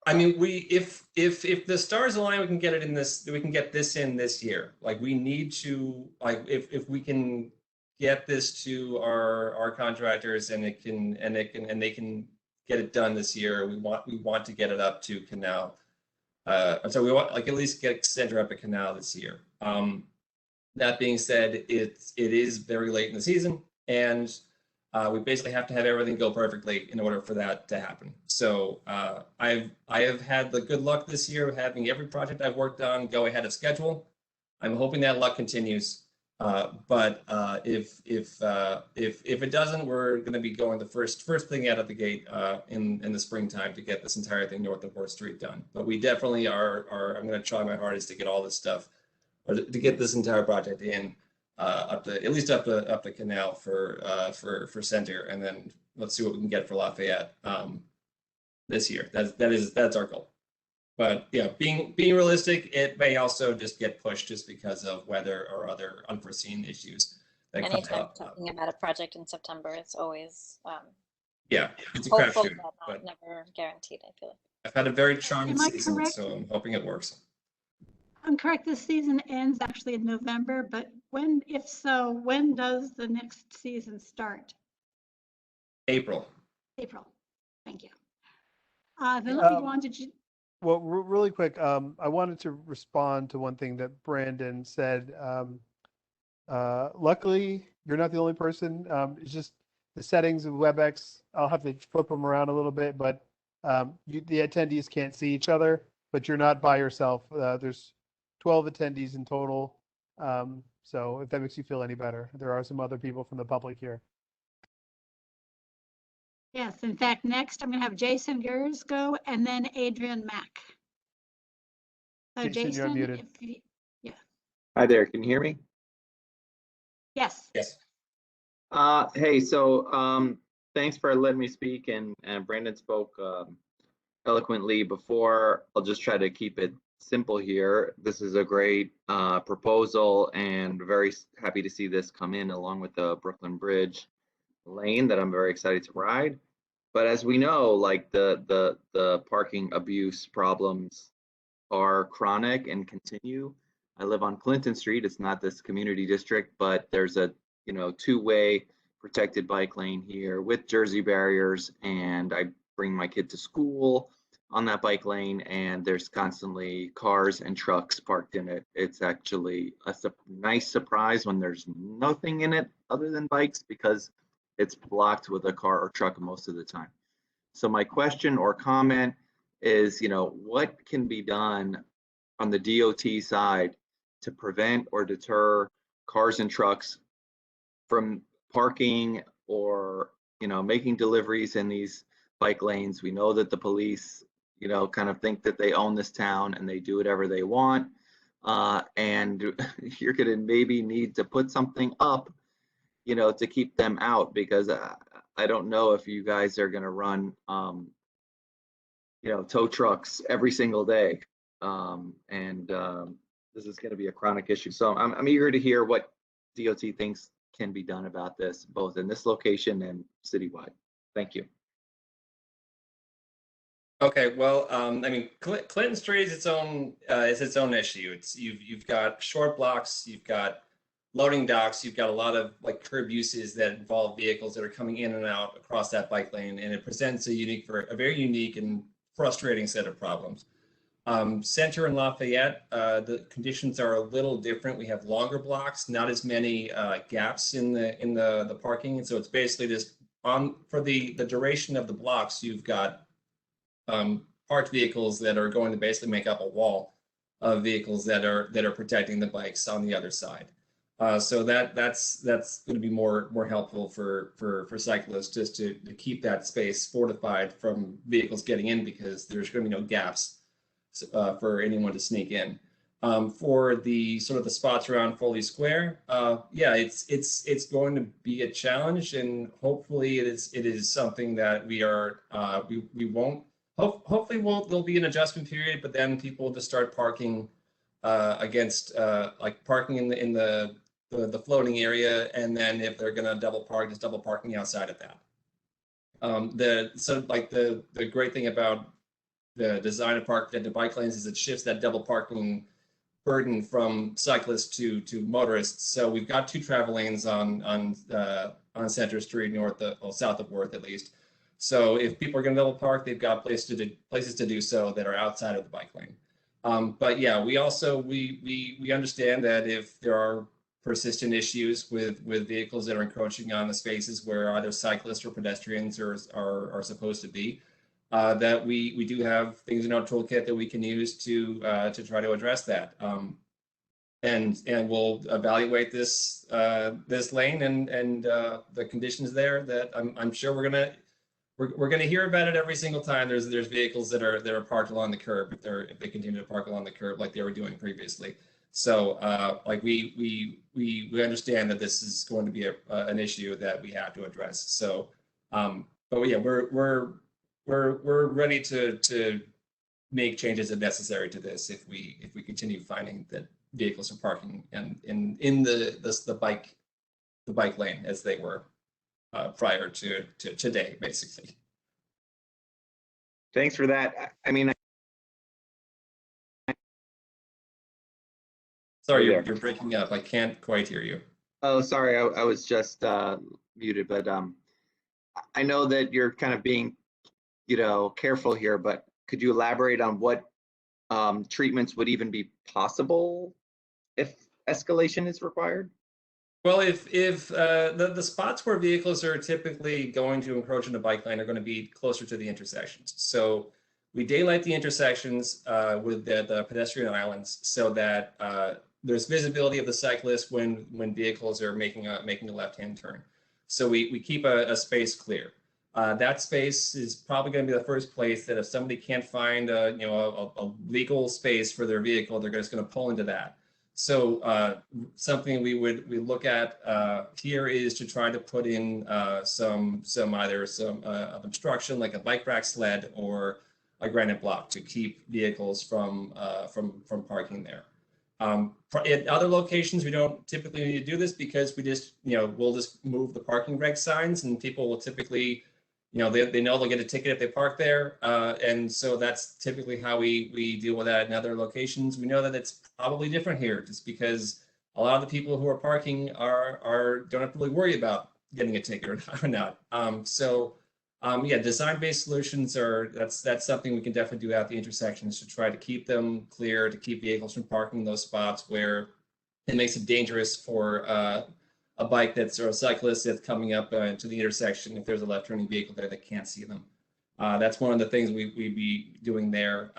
I mean, if the stars align, we can get it in this. We can get this in this year. Like, we need to, like, if we can get this to our contractors and they can get it done this year. We want to get it up to Canal. So we want, like, at least get Center up at Canal this year. That being said, it is very late in the season, and we basically have to have everything go perfectly in order for that to happen. So I have had the good luck this year of having every project I've worked on go ahead of schedule. I'm hoping that luck continues. But if it doesn't, we're going to be going the first thing out of the gate in the springtime to get this entire thing north of 4th Street done. But we definitely are. I'm going to try my hardest to get all this stuff, or to get this entire project in at least up the Canal for Center, and then let's see what we can get for Lafayette this year. That's our goal. But yeah, being realistic, it may also just get pushed just because of weather or other unforeseen issues that comes Anytime up. talking about a project in September, it's always Yeah, it's a hopeful, crapshoot, but but never guaranteed, I feel like. I've had a very charming Am I season, correct? so I'm hoping it works. I'm correct, this season ends actually in November, but when, if so, when does the next season start? April. April. Thank you. Then let me go Um, on to, Well, really quick, I wanted to respond to one thing that Brandon said. Luckily, you're not the only person. It's just the settings of WebEx. I'll have to flip them around a little bit, but the attendees can't see each other, but you're not by yourself. There's 12 attendees in total. So if that makes you feel any better, there are some other people from the public here. yes, in fact, next I'm going to have Jason Gers go and then Adrian Mack. So Jason, you're Jason, unmuted. if you, yeah, Hi there, can you hear me? yes. Yes. Hey, so thanks for letting me speak, and Brandon spoke eloquently before. I'll just try to keep it simple here. This is a great proposal, and very happy to see this come in along with the Brooklyn Bridge lane that I'm very excited to ride. But as we know, like the parking abuse problems are chronic and continue. I live on Clinton Street. It's not this community district, but there's a two-way protected bike lane here with Jersey barriers, and I bring my kid to school on that bike lane, and there's constantly cars and trucks parked in it. It's actually a nice surprise when there's nothing in it other than bikes, because it's blocked with a car or truck most of the time. So my question or comment is, what can be done on the DOT side to prevent or deter cars and trucks from parking or, making deliveries in these bike lanes? We know that the police, kind of think that they own this town and they do whatever they want. And you're going to maybe need to put something up, to keep them out, because I don't know if you guys are going to run, tow trucks every single day. This is going to be a chronic issue. So I'm eager to hear what DOT thinks can be done about this, both in this location and citywide. Thank you. Okay, well, I mean, Clinton Street is its own issue. You've got short blocks, you've got loading docks, you've got a lot of like curb uses that involve vehicles that are coming in and out across that bike lane, and it presents a very unique and frustrating set of problems. Center and Lafayette, the conditions are a little different. We have longer blocks, not as many gaps in the parking, and so it's basically just for the duration of the blocks, you've got parked vehicles that are going to basically make up a wall of vehicles that are protecting the bikes on the other side. So that's going to be more helpful for cyclists, just to keep that space fortified from vehicles getting in, because there's going to be no gaps for anyone to sneak in. For the sort of the spots around Foley Square, yeah, it's going to be a challenge, and hopefully it is something that we won't. Hopefully there'll be an adjustment period, but then people will just start parking against like parking in the floating area, and then if they're going to double park, just double parking outside of that. The great thing about the design of protected bike lanes is it shifts that double parking burden from cyclists to motorists. So we've got two travel lanes on Center Street, south of Worth at least. So if people are going to double park, they've got places to do so that are outside of the bike lane. But yeah, we understand that if there are persistent issues with vehicles that are encroaching on the spaces where either cyclists or pedestrians are supposed to be, that we do have things in our toolkit that we can use to try to address that. And we'll evaluate this lane and the conditions there. That I'm sure we're gonna hear about it every single time there's vehicles that are parked along the curb, if they continue to park along the curb like they were doing previously. So like we understand that this is going to be an issue that we have to address. So but yeah, we're ready to make changes if necessary to this if we continue finding that vehicles are parking in the bike the bike lane as they were prior to today, basically. Thanks for that. I mean, Sorry, Hey there. you're breaking up. I can't quite hear you. oh, sorry, I was just muted, but I know that you're kind of being, careful here, but could you elaborate on what treatments would even be possible if escalation is required? Well, if the spots where vehicles are typically going to encroach into bike lane are going to be closer to the intersections. So we daylight the intersections with the pedestrian islands so that there's visibility of the cyclist when vehicles are making a left-hand turn. So we keep a space clear. That space is probably going to be the first place that if somebody can't find a legal space for their vehicle, they're just going to pull into that. So something we look at here is to try to put in some obstruction like a bike rack sled or a granite block to keep vehicles from parking there. At other locations, we don't typically need to do this because we just we'll just move the parking reg signs and people will typically they know they'll get a ticket if they park there. And so that's typically how we deal with that in other locations. We know that it's probably different here just because a lot of the people who are parking don't have to really worry about getting a ticket or not. Yeah, design-based solutions that's something we can definitely do at the intersections to try to keep them clear, to keep vehicles from parking in those spots where it makes it dangerous for a bike that's or a cyclist that's coming up to the intersection if there's a left-turning vehicle there that can't see them. That's one of the things we'd be doing there.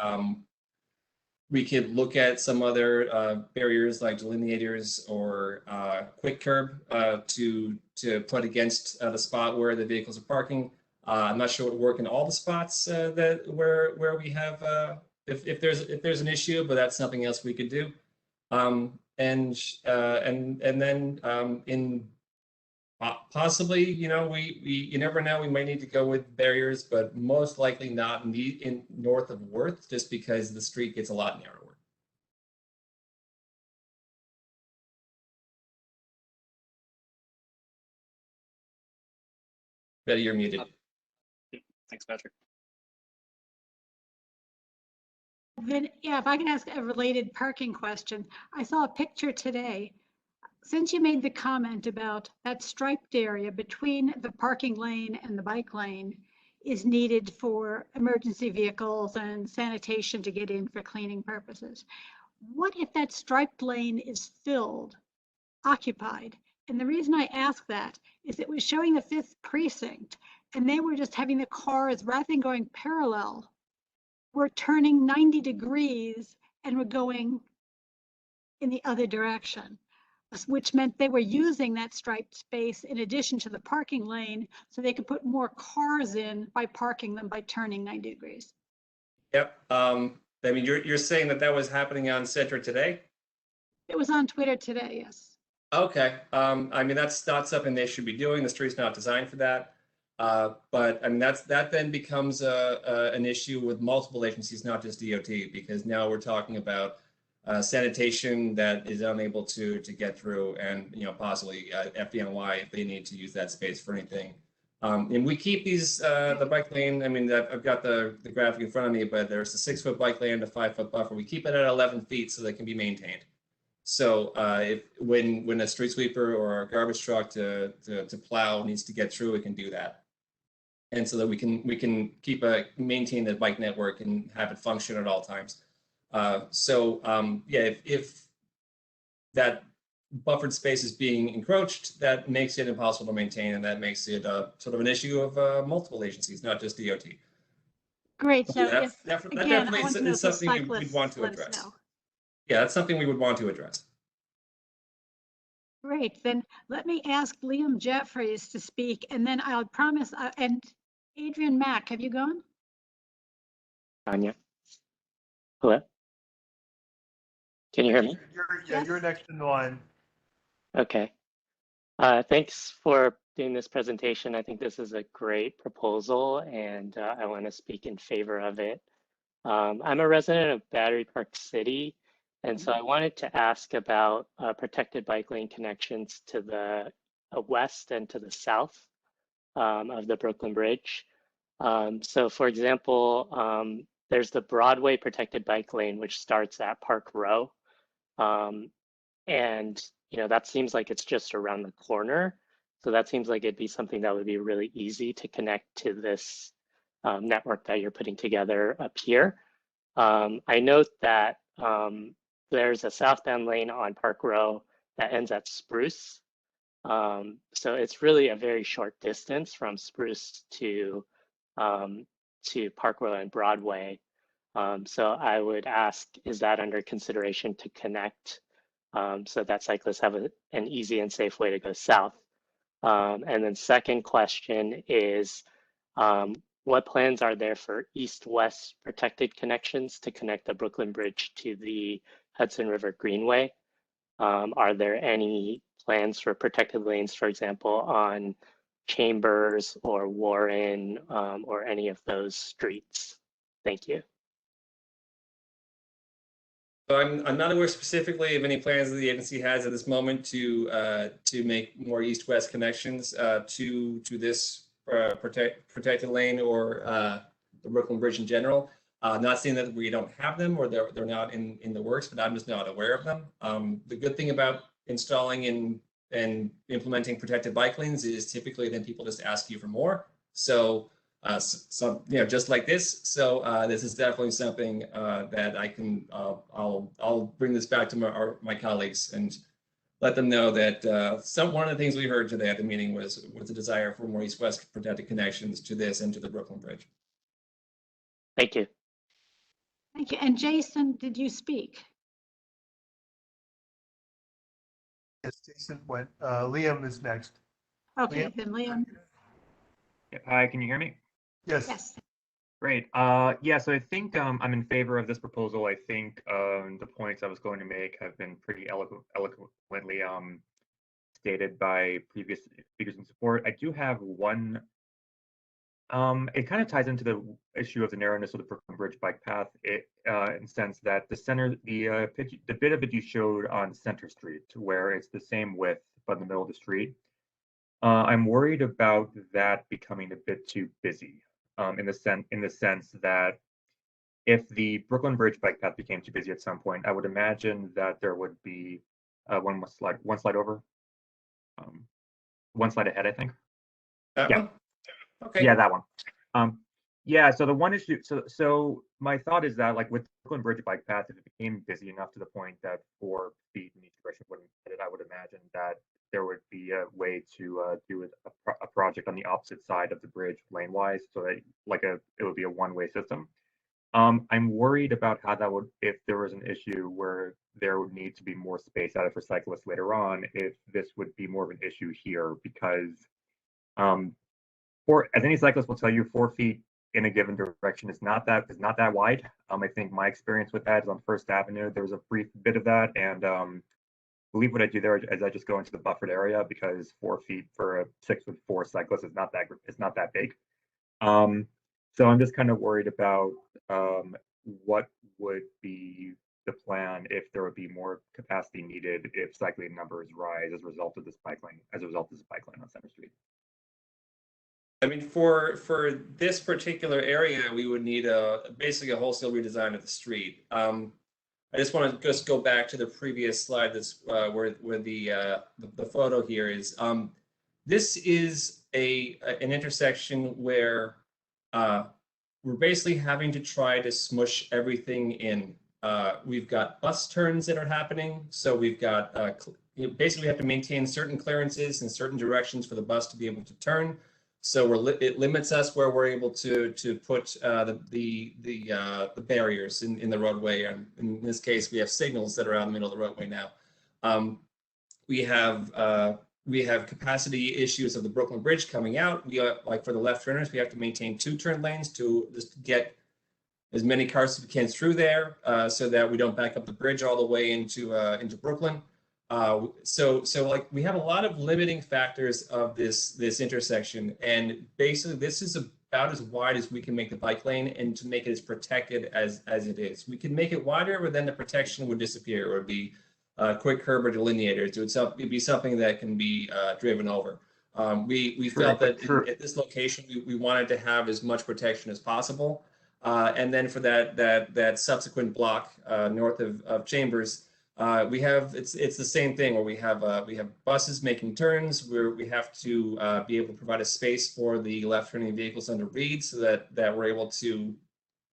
We could look at some other barriers like delineators or quick curb to put against the spot where the vehicles are parking. I'm not sure it would work in all the spots where we have if there's an issue, but that's something else we could do. And then in possibly, you never know, we might need to go with barriers, but most likely not in north of Worth, just because the street gets a lot narrower. Betty, you're muted. Thanks, Patrick. Then, yeah, if I can ask a related parking question. I saw a picture today. Since you made the comment about that striped area between the parking lane and the bike lane is needed for emergency vehicles and sanitation to get in for cleaning purposes. What if that striped lane is filled, occupied? And the reason I ask that is it was showing the 5th precinct and they were just having the cars, rather than going parallel, were turning 90 degrees and were going in the other direction, which meant they were using that striped space in addition to the parking lane so they could put more cars in by parking them by turning 90 degrees. Yep. I mean, you're saying that was happening on Center today? It was on Twitter today, yes. Okay. I mean, that's not something they should be doing. The street's not designed for that. But I mean, that then becomes an issue with multiple agencies, not just DOT, because now we're talking about sanitation that is unable to get through, and possibly FDNY if they need to use that space for anything. And we keep these the bike lane. I mean, I've got the graphic in front of me, but there's a 6-foot bike lane and a 5-foot buffer. We keep it at 11 feet so they can be maintained. So when a street sweeper or a garbage truck to plow needs to get through, it can do that. And so that we can maintain the bike network and have it function at all times. Yeah, if that buffered space is being encroached, that makes it impossible to maintain, and that makes it sort of an issue of multiple agencies, not just DOT. Great. So that if, definitely again, I want to know is if the something we'd want to cyclists let us address. know. Yeah, that's something we would want to address. Great. Then let me ask Liam Jeffries to speak, and then I'll promise. And Adrian Mack, have you gone? Anya. Hello? Can you hear me? You're next in line. Okay. Thanks for doing this presentation. I think this is a great proposal, and I want to speak in favor of it. I'm a resident of Battery Park City, and so I wanted to ask about protected bike lane connections to the west and to the south of the Brooklyn Bridge. So for example, there's the Broadway protected bike lane, which starts at Park Row. And that seems like it's just around the corner. So that seems like it'd be something that would be really easy to connect to this network that you're putting together up here. I note that there's a southbound lane on Park Row that ends at Spruce. So it's really a very short distance from Spruce to Park Row and Broadway. So I would ask, is that under consideration to connect so that cyclists have an easy and safe way to go south? And then second question is, what plans are there for east-west protected connections to connect the Brooklyn Bridge to the Hudson River Greenway? Are there any plans for protected lanes, for example, on Chambers or Warren or any of those streets? Thank you. So I'm not aware specifically of any plans that the agency has at this moment to make more east-west connections to this protected lane or the Brooklyn Bridge in general. Not saying that we don't have them or they're not in the works, but I'm just not aware of them. The good thing about installing and implementing protected bike lanes is typically then people just ask you for more. So just like this. So this is definitely something that I can. I'll bring this back to my colleagues and let them know that one of the things we heard today at the meeting was the desire for more east-west protected connections to this and to the Brooklyn Bridge. Thank you. Thank you. And Jason, did you speak? Yes, Jason went. Liam is next. Okay, Liam? then Liam. Hi, can you hear me? Yes. Yes. Great. Yeah, so I think I'm in favor of this proposal. I think the points I was going to make have been pretty eloquently stated by previous speakers in support. I do have one. It kind of ties into the issue of the narrowness of the Brooklyn Bridge bike path, in the sense that the bit of it you showed on Center Street, where it's the same width but in the middle of the street. I'm worried about that becoming a bit too busy, in the sense that if the Brooklyn Bridge bike path became too busy at some point, I would imagine that there would be one slide over, one slide ahead, I think. That one? Okay. Yeah, that one. Yeah, so the one issue, so my thought is that like with Brooklyn Bridge bike path, if it became busy enough to the point that 4 feet in each direction wouldn't hit it, I would imagine that there would be a way to do a project on the opposite side of the bridge lane-wise, so that it would be a one-way system. I'm worried about how that would, if there was an issue where there would need to be more space added for cyclists later on, if this would be more of an issue here, because as any cyclist will tell you, 4 feet in a given direction is not that wide. I think my experience with that is on First Avenue. There was a brief bit of that, and believe what I do there is I just go into the buffered area, because 4 feet for a 6'4" cyclist is not that big. So I'm just kind of worried about what would be the plan if there would be more capacity needed if cycling numbers rise as a result of this bike lane on Center Street. I mean, for this particular area, we would need basically a wholesale redesign of the street. I just want to go back to the previous slide. That's where the photo here is. This is an intersection where we're basically having to try to smush everything in. We've got bus turns that are happening, so we've got basically we have to maintain certain clearances in certain directions for the bus to be able to turn. So it limits us where we're able to put the barriers in the roadway. And in this case, we have signals that are out in the middle of the roadway now. We have capacity issues of the Brooklyn Bridge coming out. Like for the left turners, we have to maintain 2 turn lanes to just get as many cars as we can through there, so that we don't back up the bridge all the way into Brooklyn. So like we have a lot of limiting factors of this intersection, and basically this is about as wide as we can make the bike lane and to make it as protected as it is. We can make it wider, but then the protection would disappear. It would be quick curb or delineators. It'd be something that can be driven over. We Sure, felt but that at this location, we wanted to have as much protection as possible. And then for that subsequent block north of Chambers, it's the same thing where we have buses making turns where we have to be able to provide a space for the left turning vehicles under Reed so that we're able to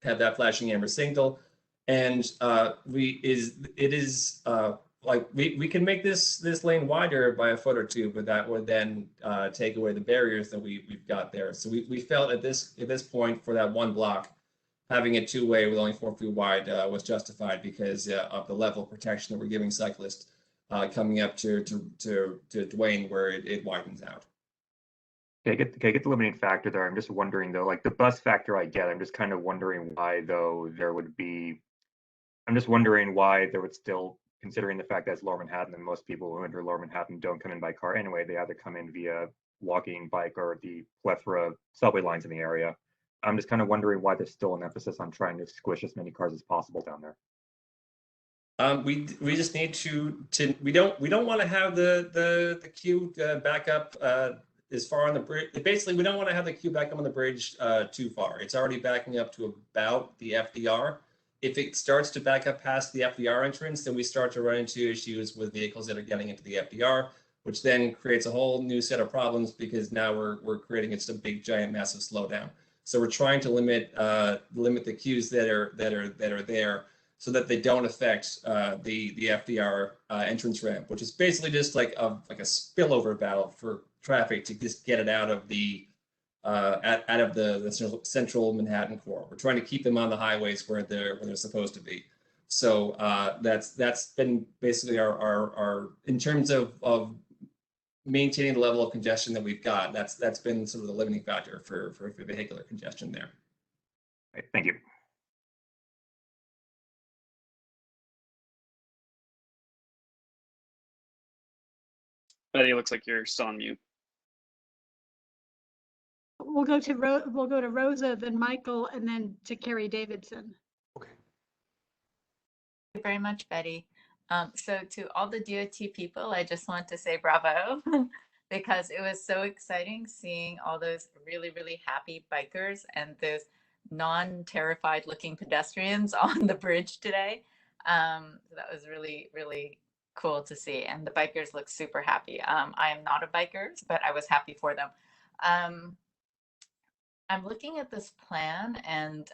have that flashing amber signal. And we can make this lane wider by a foot or two, but that would then take away the barriers that we've got there. So we felt at this point for that one block, having it two-way with only 4 feet wide was justified because of the level of protection that we're giving cyclists coming up to Duane where it widens out. Okay, I get the limiting factor there. I'm just wondering though, like the bus factor I get, I'm just kind of wondering why though I'm just wondering why there would still, considering the fact that it's Lower Manhattan and most people who enter Lower Manhattan don't come in by car anyway, they either come in via walking, bike, or the plethora of subway lines in the area. I'm just kind of wondering why there's still an emphasis on trying to squish as many cars as possible down there. We just need to we don't want to have the queue back up as far on the bridge. Basically, we don't want to have the queue back up on the bridge too far. It's already backing up to about the FDR. If it starts to back up past the FDR entrance, then we start to run into issues with vehicles that are getting into the FDR, which then creates a whole new set of problems because now we're creating just a big, giant, massive slowdown. So we're trying to limit the queues that are there so that they don't affect the FDR entrance ramp, which is basically just like a spillover battle for traffic to just get it out of the central Manhattan core. We're trying to keep them on the highways where they're supposed to be. So that's been basically our in terms of maintaining the level of congestion that we've got. That's been sort of the limiting factor for vehicular congestion there. Right, thank you. Betty, it looks like you're still on mute. We'll go to Rosa, then Michael, and then to Carrie Davidson. Thank you very much, Betty. So to all the DOT people, I just want to say bravo because it was so exciting seeing all those really, really happy bikers and those non-terrified looking pedestrians on the bridge today. So that was really, really cool to see. And the bikers look super happy. I am not a biker, but I was happy for them. I'm looking at this plan and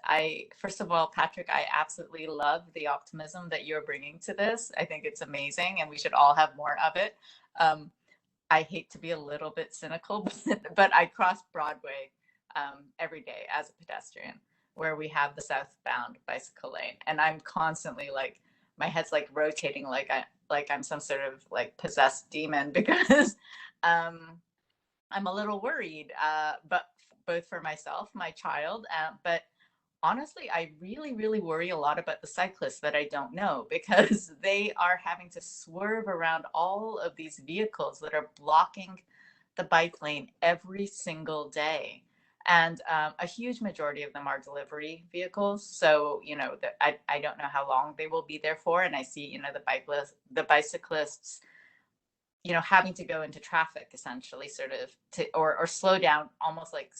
first of all, Patrick, I absolutely love the optimism that you're bringing to this. I think it's amazing and we should all have more of it. I hate to be a little bit cynical, but I cross Broadway every day as a pedestrian where we have the southbound bicycle lane. And I'm constantly like, my head's like rotating like I'm some sort of like possessed demon because I'm a little worried, but both for myself, my child, but honestly, I really, really worry a lot about the cyclists that I don't know because they are having to swerve around all of these vehicles that are blocking the bike lane every single day. And a huge majority of them are delivery vehicles. So, you know, I don't know how long they will be there for. And I see, you know, the bicyclists, you know, having to go into traffic essentially sort of or slow down, almost like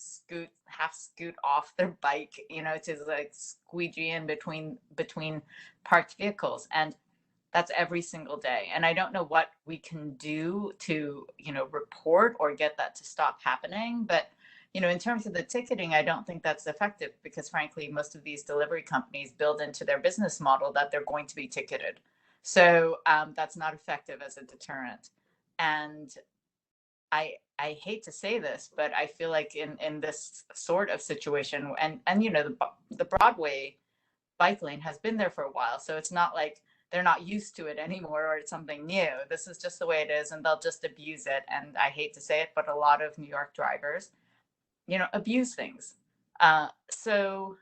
half scoot off their bike, you know, to like squeegee in between parked vehicles. And that's every single day. And I don't know what we can do to, you know, report or get that to stop happening. But, you know, in terms of the ticketing, I don't think that's effective because frankly, most of these delivery companies build into their business model that they're going to be ticketed. So that's not effective as a deterrent. And I hate to say this, but I feel like in this sort of situation, and you know, the Broadway bike lane has been there for a while, so it's not like they're not used to it anymore or it's something new. This is just the way it is, and they'll just abuse it. And I hate to say it, but a lot of New York drivers, you know, abuse things. So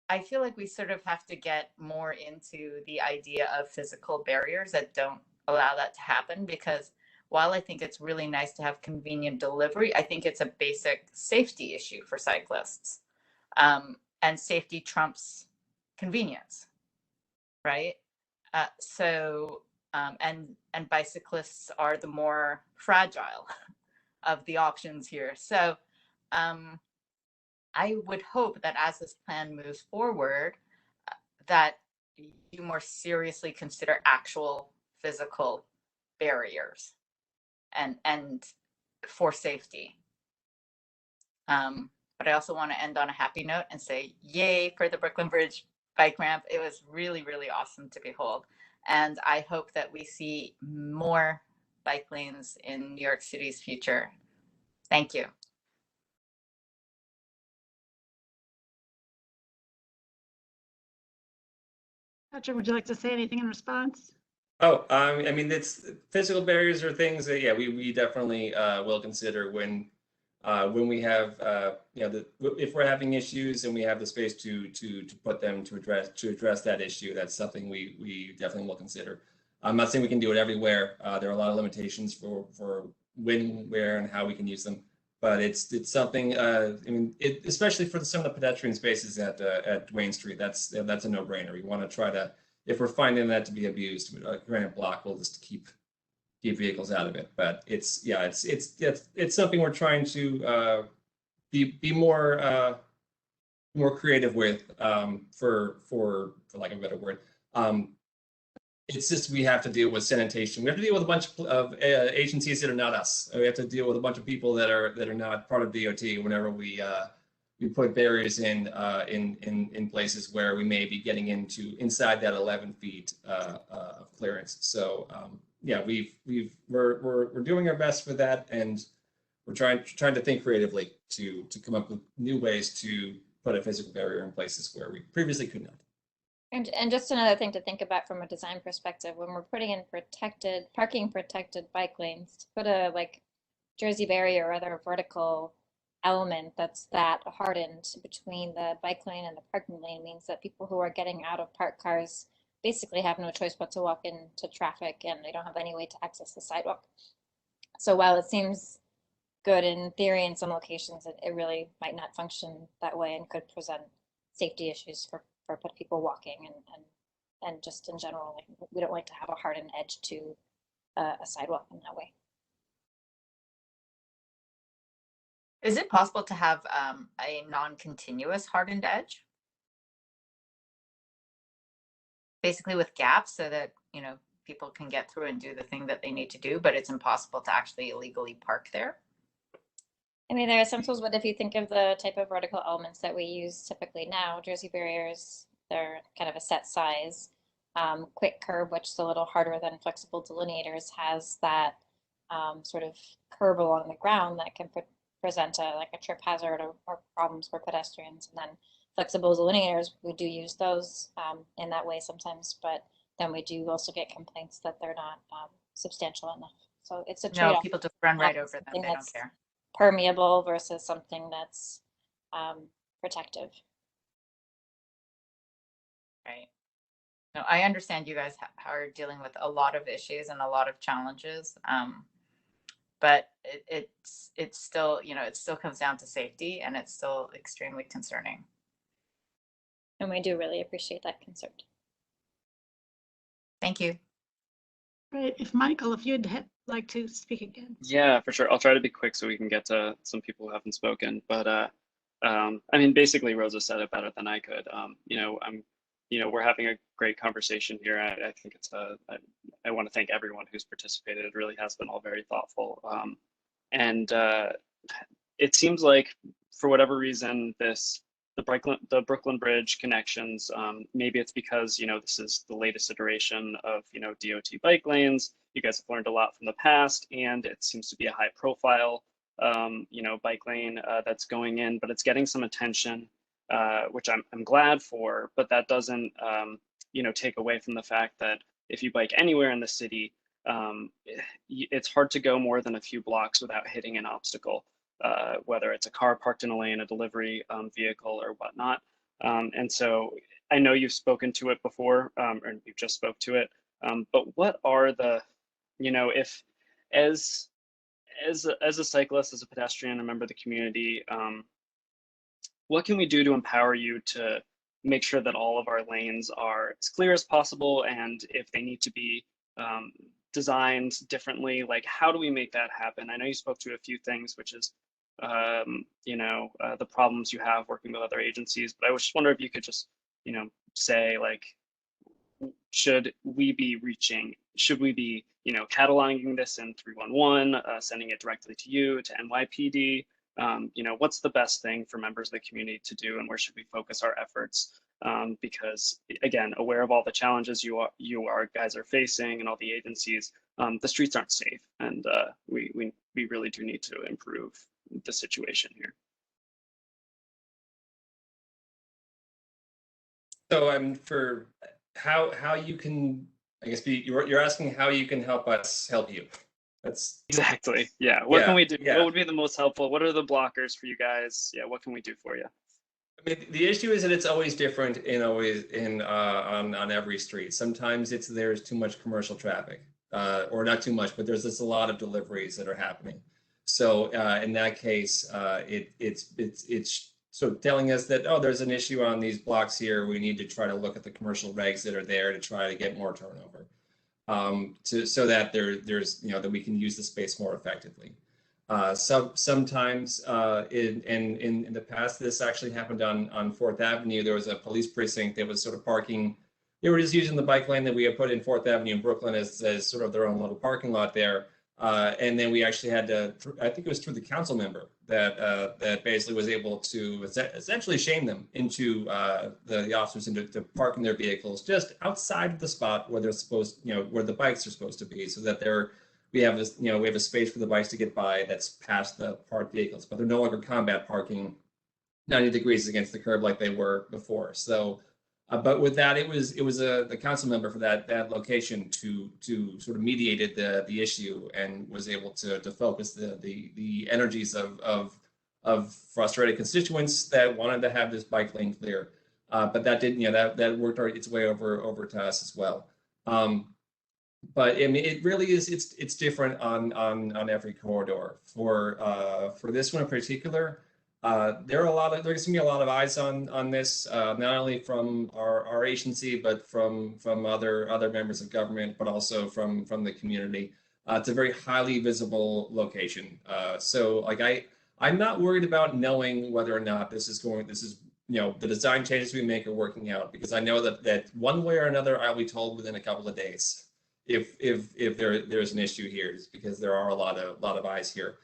I feel like we sort of have to get more into the idea of physical barriers that don't allow that to happen, because while I think it's really nice to have convenient delivery, I think it's a basic safety issue for cyclists. And safety trumps convenience, right? So and bicyclists are the more fragile of the options here. So I would hope that as this plan moves forward, that you more seriously consider actual physical barriers and for safety. But I also want to end on a happy note and say, yay for the Brooklyn Bridge bike ramp. It was really, really awesome to behold. And I hope that we see more bike lanes in New York City's future. Thank you. Patrick, would you like to say anything in response? Oh, I mean, it's physical barriers are things that, yeah, we definitely will consider when we have if we're having issues and we have the space to put them to address that issue. That's something we definitely will consider. I'm not saying we can do it everywhere. There are a lot of limitations for when, where, and how we can use them. But it's something. I mean, especially for some of the pedestrian spaces at Wayne Street. That's a no-brainer. We want to try to, if we're finding that to be abused, a granite block will just keep vehicles out of it. But it's something we're trying to be more creative with, for lack of a better word. It's just we have to deal with sanitation. We have to deal with a bunch of agencies that are not us. We have to deal with a bunch of people that are not part of DOT. Whenever we put barriers in places where we may be getting inside that 11 feet of clearance. So yeah, we're doing our best for that, and we're trying to think creatively to come up with new ways to put a physical barrier in places where we previously could not. And just another thing to think about from a design perspective, when we're putting in parking protected bike lanes, to put a like Jersey barrier or other vertical element that's that hardened between the bike lane and the parking lane means that people who are getting out of parked cars basically have no choice but to walk into traffic, and they don't have any way to access the sidewalk. So while it seems good in theory in some locations, it really might not function that way and could present safety issues for people walking and just in general. Like, we don't like to have a hardened edge to a sidewalk in that way. Is it possible to have a non-continuous hardened edge? Basically with gaps so that, people can get through and do the thing that they need to do, but it's impossible to actually illegally park there? I mean, there are some tools, but if you think of the type of vertical elements that we use typically now, Jersey barriers, they're kind of a set size. Quick curb, which is a little harder than flexible delineators, has that sort of curb along the ground that can present a trip hazard or problems for pedestrians. And then flexible delineators, we do use those in that way sometimes, but then we do also get complaints that they're not substantial enough. So it's a trade-off. No, people just run right over them. They don't care. Permeable versus something that's protective. Right. No, I understand you guys are dealing with a lot of issues and a lot of challenges, but it's still, it still comes down to safety, and it's still extremely concerning. And we do really appreciate that concern. Thank you. Right. If you'd like to speak again. Yeah, for sure. I'll try to be quick so we can get to some people who haven't spoken. But I mean, basically, Rosa said it better than I could. We're having a great conversation here. I think I want to thank everyone who's participated. It really has been all very thoughtful. And it seems like, for whatever reason, the Brooklyn Bridge connections, maybe it's because, this is the latest iteration of, DOT bike lanes. You guys have learned a lot from the past, and it seems to be a high profile, bike lane that's going in, but it's getting some attention, which I'm glad for, but that doesn't, take away from the fact that if you bike anywhere in the city, it's hard to go more than a few blocks without hitting an obstacle. Whether it's a car parked in a lane, a delivery vehicle, or whatnot. And so I know you've spoken to it before, or you just spoke to it, but what are the, if as a cyclist, as a pedestrian, a member of the community, what can we do to empower you to make sure that all of our lanes are as clear as possible, and if they need to be designed differently? Like, how do we make that happen? I know you spoke to a few things, which is, the problems you have working with other agencies, but I was just wondering if you could just, say like, should we be, cataloging this in 311, sending it directly to you, to NYPD? What's the best thing for members of the community to do, and where should we focus our efforts? Because again, aware of all the challenges you guys are facing and all the agencies, the streets aren't safe, and we really do need to improve the situation here. So for how you can, I guess you're asking how you can help us help you. That's exactly, yeah. What can we do? Yeah. What would be the most helpful? What are the blockers for you guys? Yeah, what can we do for you? I mean, the issue is that it's always different on every street. Sometimes there's too much commercial traffic, or not too much, but there's just a lot of deliveries that are happening. So in that case, it's sort of telling us that, oh, there's an issue on these blocks here. We need to try to look at the commercial regs that are there to try to get more turnover, so that that we can use the space more effectively. Sometimes in the past, this actually happened on 4th Avenue. There was a police precinct that was sort of parking. They were just using the bike lane that we had put in 4th Avenue in Brooklyn as sort of their own little parking lot there. And then we actually had to, I think it was through the council member that basically was able to essentially shame them into the officers into parking their vehicles just outside of the spot where they're supposed, where the bikes are supposed to be, so that we have this, we have a space for the bikes to get by that's past the parked vehicles, but they're no longer combat parking 90 degrees against the curb like they were before. So, but with that, it was the council member for that location to sort of mediated the issue and was able to focus the energies of frustrated constituents that wanted to have this bike lane clear. But that didn't, that worked its way over to us as well. But I mean, it really is. It's different on every corridor. For this one in particular, there's going to be a lot of eyes on this, not only from our agency, but from other members of government, but also from the community. It's a very highly visible location. So like I'm not worried about knowing whether or not this is the design changes we make are working out, because I know that one way or another I'll be told within a couple of days if there's an issue here, just because there are a lot of eyes here.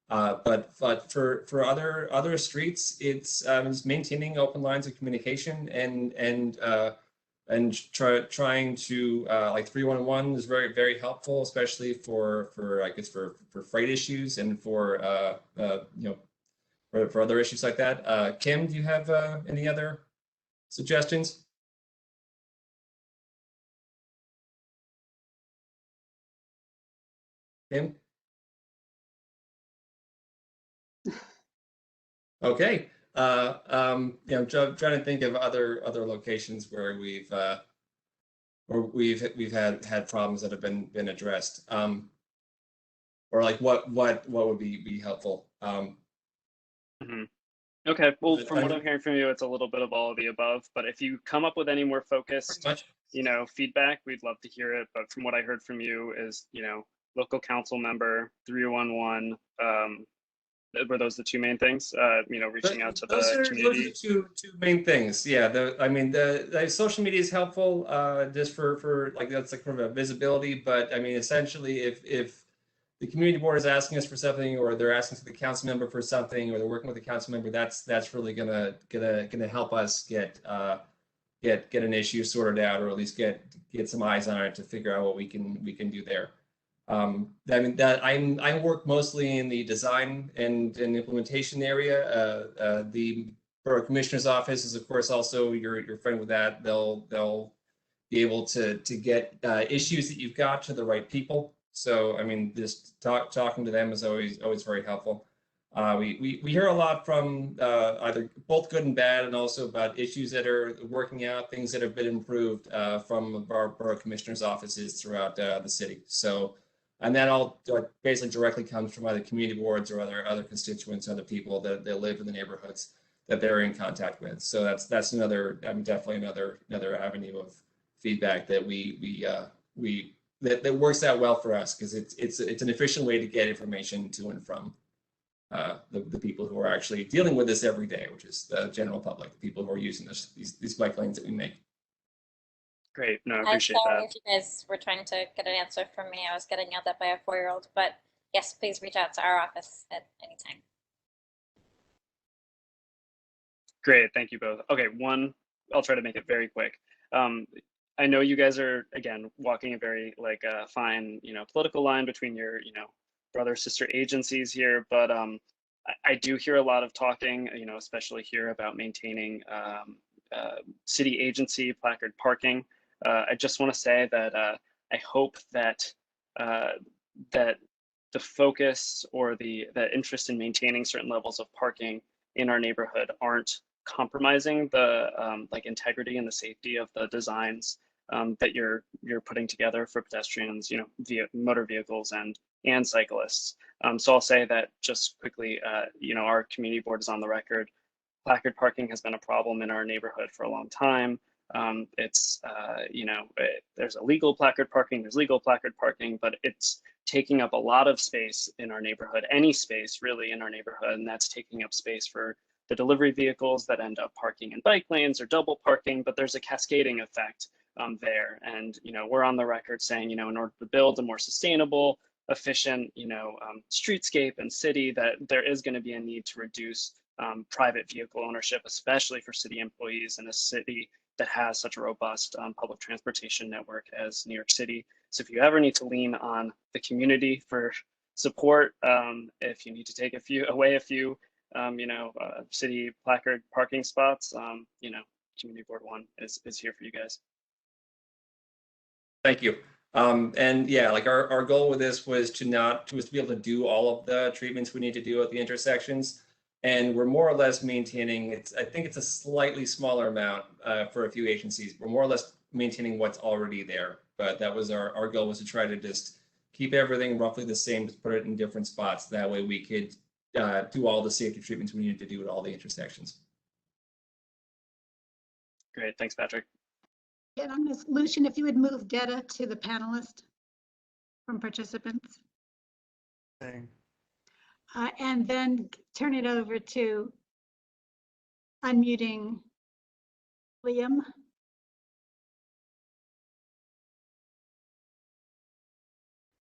But for other streets, it's maintaining open lines of communication and trying to like 311 is very, very helpful, especially for I guess for freight issues and for other issues like that. Kim, do you have any other suggestions? Kim? Okay. Trying to think of other locations where we've had problems that have been addressed, or like what would be helpful. Okay, well, from what I'm hearing from you, it's a little bit of all of the above. But if you come up with any more focused, feedback, we'd love to hear it. But from what I heard from you is, local council member, 311. Were those the two main things? Reaching out to the community. Those are two main things. Yeah, the social media is helpful just for like that's like kind of a visibility. But I mean, essentially, if the community board is asking us for something, or they're asking the council member for something, or they're working with the council member, that's really gonna help us get an issue sorted out, or at least get some eyes on it to figure out what we can do there. I mean, that I work mostly in the design and implementation area. The Borough Commissioner's Office is, of course, also your friend with that. They'll be able to get issues that you've got to the right people. So I mean, just talking to them is always very helpful. We hear a lot from either both good and bad, and also about issues that are working out, things that have been improved from our Borough Commissioner's offices throughout the city. So. And that all basically directly comes from either community boards or other constituents, other people that live in the neighborhoods that they're in contact with. So that's another, definitely another avenue of feedback that we that works out well for us because it's an efficient way to get information to and from the people who are actually dealing with this every day, which is the general public, the people who are using these bike lanes that we make. Great. No, I I'm appreciate sorry that. if you guys were trying to get an answer from me. I was getting yelled at by a 4-year-old, but yes, please reach out to our office at any time. Great. Thank you both. Okay, I'll try to make it very quick. I know you guys are, again, walking a very fine, political line between your, brother sister agencies here, but I do hear a lot of talking, especially here about maintaining city agency placard parking. I just want to say that I hope that that the focus or the interest in maintaining certain levels of parking in our neighborhood aren't compromising the integrity and the safety of the designs that you're putting together for pedestrians, via motor vehicles and cyclists. So I'll say that just quickly, our community board is on the record. Placard parking has been a problem in our neighborhood for a long time. There's illegal placard parking, there's legal placard parking, but it's taking up a lot of space in our neighborhood, any space really in our neighborhood, and that's taking up space for the delivery vehicles that end up parking in bike lanes or double parking, but there's a cascading effect there. And, we're on the record saying, in order to build a more sustainable, efficient, streetscape and city, that there is going to be a need to reduce private vehicle ownership, especially for city employees in a city that has such a robust public transportation network as New York City. So if you ever need to lean on the community for support, if you need to take away a few city placard parking spots, Community Board 1 is here for you guys. Thank you. And yeah, our goal with this was to be able to do all of the treatments we need to do at the intersections. And we're more or less maintaining, I think it's a slightly smaller amount for a few agencies. We're more or less maintaining what's already there. But that was our goal, was to try to just keep everything roughly the same, just put it in different spots. That way we could do all the safety treatments we needed to do at all the intersections. Great, thanks, Patrick. And on this, Lucian, if you would move data to the panelist from participants. Thing. And then turn it over to unmuting Liam.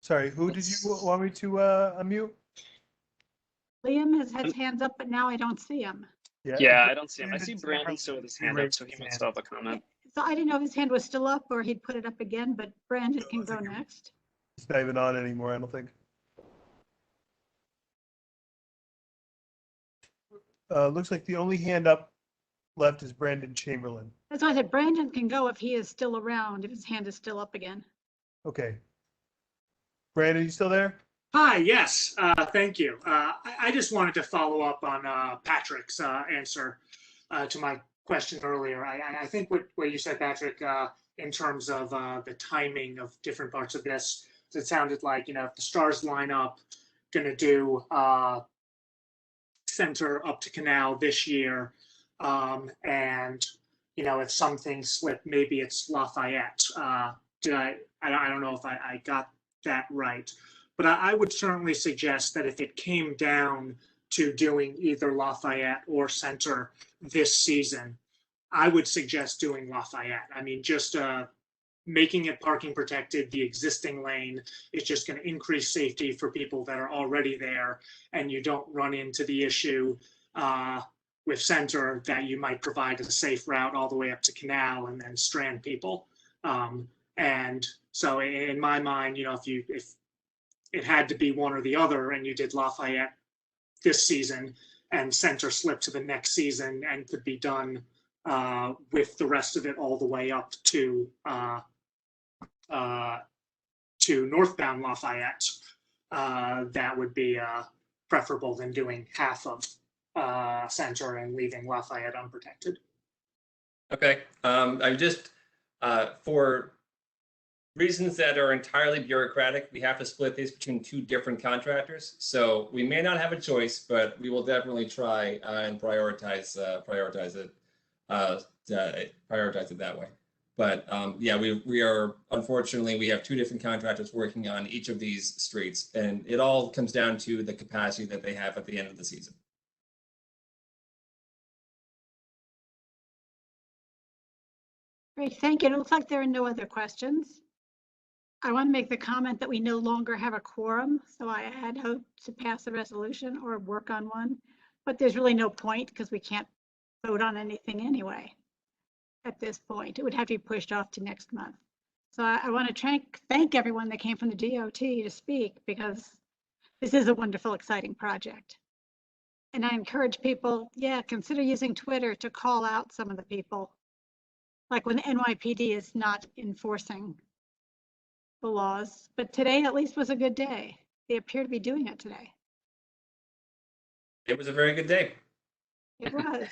Sorry, who did you want me to unmute? Liam has his hands up, but now I don't see him. Yeah, I don't see him. I see Brandon still with his hand up, so he might still have a comment. So I didn't know if his hand was still up or he'd put it up again, but Brandon can go next. It's not even on anymore, I don't think. Looks like the only hand up left is Brandon Chamberlain. That's why I said Brandon can go if he is still around, if his hand is still up again. Okay. Brandon, you still there? Hi, yes, thank you. I just wanted to follow up on Patrick's answer to my question earlier. I think what you said, Patrick, in terms of the timing of different parts of this, it sounded like, if the stars line up, going to do Center up to Canal this year, and if some things slip, maybe it's Lafayette. I don't know if I got that right, but I would certainly suggest that if it came down to doing either Lafayette or Center this season, I would suggest doing Lafayette. I mean, just making it parking protected, the existing lane is just going to increase safety for people that are already there, and you don't run into the issue with Center that you might provide a safe route all the way up to Canal and then strand people. And so in my mind, if it had to be one or the other and you did Lafayette this season and Center slipped to the next season and could be done with the rest of it all the way up to northbound Lafayette, that would be preferable than doing half of Center and leaving Lafayette unprotected. Okay, I just, for reasons that are entirely bureaucratic, we have to split these between two different contractors. So we may not have a choice, but we will definitely try and prioritize it that way. But yeah, we are, unfortunately, we have two different contractors working on each of these streets, and it all comes down to the capacity that they have at the end of the season. Great, thank you. It looks like there are no other questions. I want to make the comment that we no longer have a quorum, so I had hoped to pass a resolution or work on one, but there's really no point because we can't vote on anything anyway at this point. It would have to be pushed off to next month. So I want to thank everyone that came from the DOT to speak, because this is a wonderful, exciting project. And I encourage people, yeah, consider using Twitter to call out some of the people, like when the NYPD is not enforcing the laws. But today at least was a good day. They appear to be doing it today. It was a very good day. It was.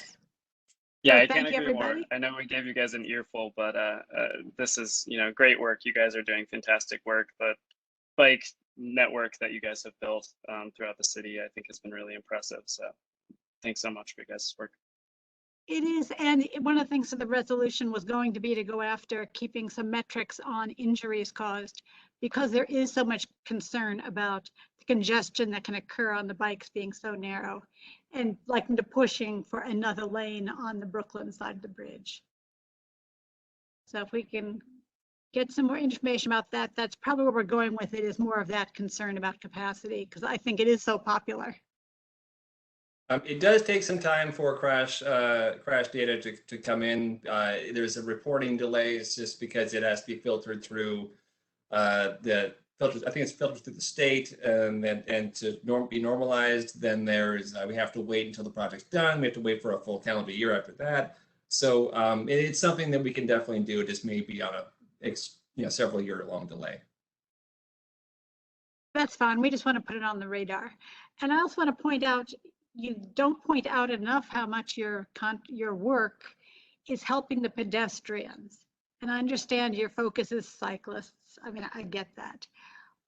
Yeah, So I can't thank you, agree more. everybody. I know we gave you guys an earful, but this is, great work. You guys are doing fantastic work. The bike network that you guys have built throughout the city, I think, has been really impressive. So thanks so much for your guys' work. It is, and one of the things of the resolution was going to be to go after keeping some metrics on injuries caused, because there is so much concern about the congestion that can occur on the bikes being so narrow, and like the pushing for another lane on the Brooklyn side of the bridge. So if we can get some more information about that, that's probably where we're going with it, is more of that concern about capacity, because I think it is so popular. It does take some time for crash data to come in. There's a reporting delay. It's just because it has to be filtered through the filters. I think it's filtered through the state, and to be normalized. Then there's we have to wait until the project's done. We have to wait for a full calendar year after that. So it's something that we can definitely do. It just may be on a several year long delay. That's fine. We just want to put it on the radar. And I also want to point out, you don't point out enough how much your work is helping the pedestrians. And I understand your focus is cyclists. I mean, I get that.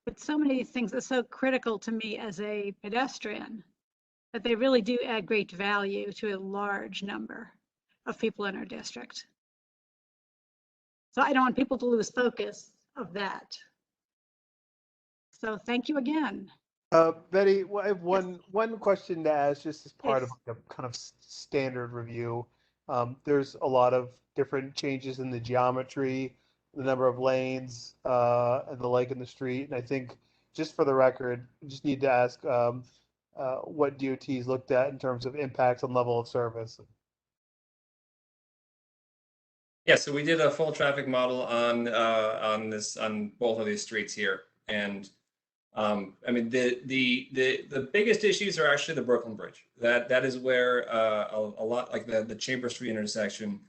But so many of these things are so critical to me as a pedestrian that they really do add great value to a large number of people in our district. So I don't want people to lose focus of that. So thank you again. Betty, I have one question to ask, just as part Yes. of the kind of standard review. There's a lot of different changes in the geometry, the number of lanes, and the like in the street. And I think, just for the record, I just need to ask what DOT's looked at in terms of impacts on level of service. Yeah, so we did a full traffic model on both of these streets here, and I mean the biggest issues are actually the Brooklyn Bridge. That is where a lot, like the Chamber Street intersection.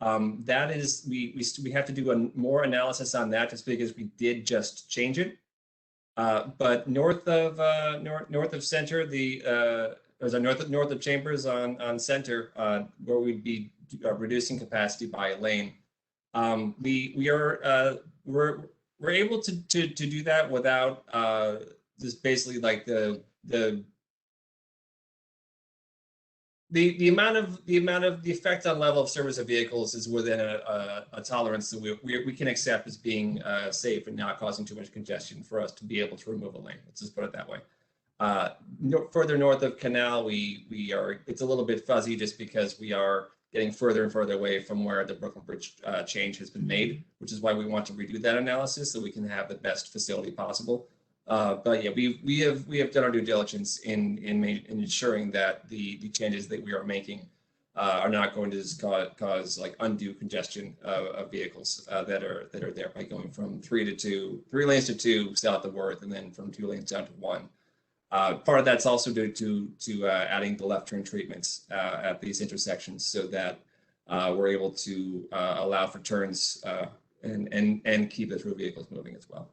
That is we have to do more analysis on that, just because we did just change it. But north of Center, north of Chambers on Center, where we'd be reducing capacity by a lane. We're able to do that without just basically like the amount of the effect on level of service of vehicles is within a tolerance that we can accept as being safe and not causing too much congestion for us to be able to remove a lane. Let's just put it that way. Further north of Canal, it's a little bit fuzzy, just because we are getting further and further away from where the Brooklyn Bridge change has been made, which is why we want to redo that analysis so we can have the best facility possible. But yeah, we have done our due diligence in ensuring that the changes that we are making are not going to just cause like undue congestion of vehicles that are there by going from 3 lanes to 2 south of Worth, and then from 2 lanes down to 1. Part of that's also due to adding the left turn treatments at these intersections, so that we're able to allow for turns and keep the through vehicles moving as well.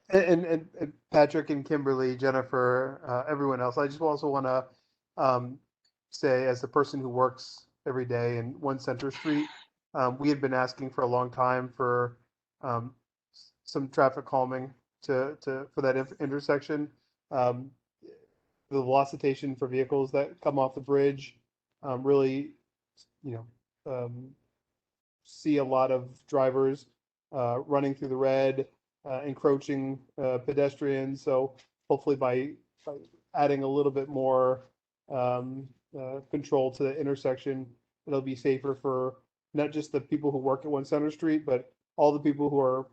And Patrick and Kimberly, Jennifer, everyone else, I just also want to say, as a person who works every day in 1 Center Street, we had been asking for a long time for some traffic calming for that intersection. The velocitation for vehicles that come off the bridge really, see a lot of drivers running through the red, encroaching pedestrians. So hopefully by adding a little bit more control to the intersection, it'll be safer for not just the people who work at 1 Center Street, but all the people who are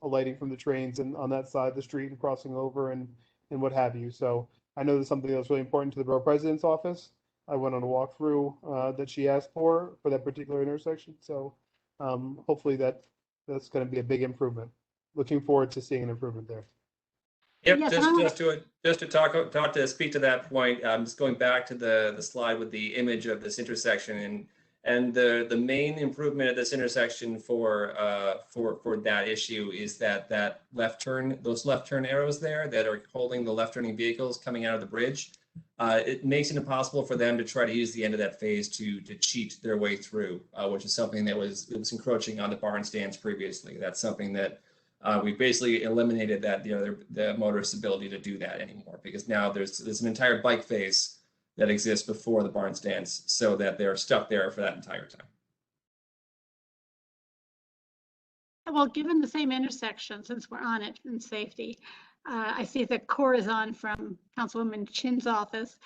alighting from the trains and on that side of the street and crossing over and what have you. So I know there's something that's really important to the borough president's office. I went on a walkthrough that she asked for that particular intersection. So hopefully that's going to be a big improvement. Looking forward to seeing an improvement there. Yep, Yes, just to speak to that point, just going back to the slide with the image of this intersection and the main improvement at this intersection for that issue is that left turn, those left turn arrows there that are holding the left turning vehicles coming out of the bridge. It makes it impossible for them to try to use the end of that phase to cheat their way through, which is something that was encroaching on the barn stands previously. That's something that we basically eliminated that the motorist's ability to do that anymore, because now there's an entire bike phase that exists before the barn stands, so that they're stuck there for that entire time. Well, given the same intersection, since we're on it in safety, I see that Cora is on from Councilwoman Chin's office.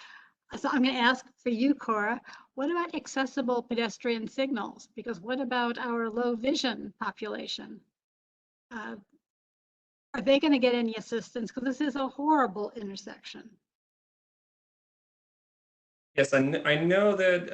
So I'm going to ask for you, Cora, what about accessible pedestrian signals? Because what about our low vision population? Are they going to get any assistance? Because this is a horrible intersection. Yes, I know that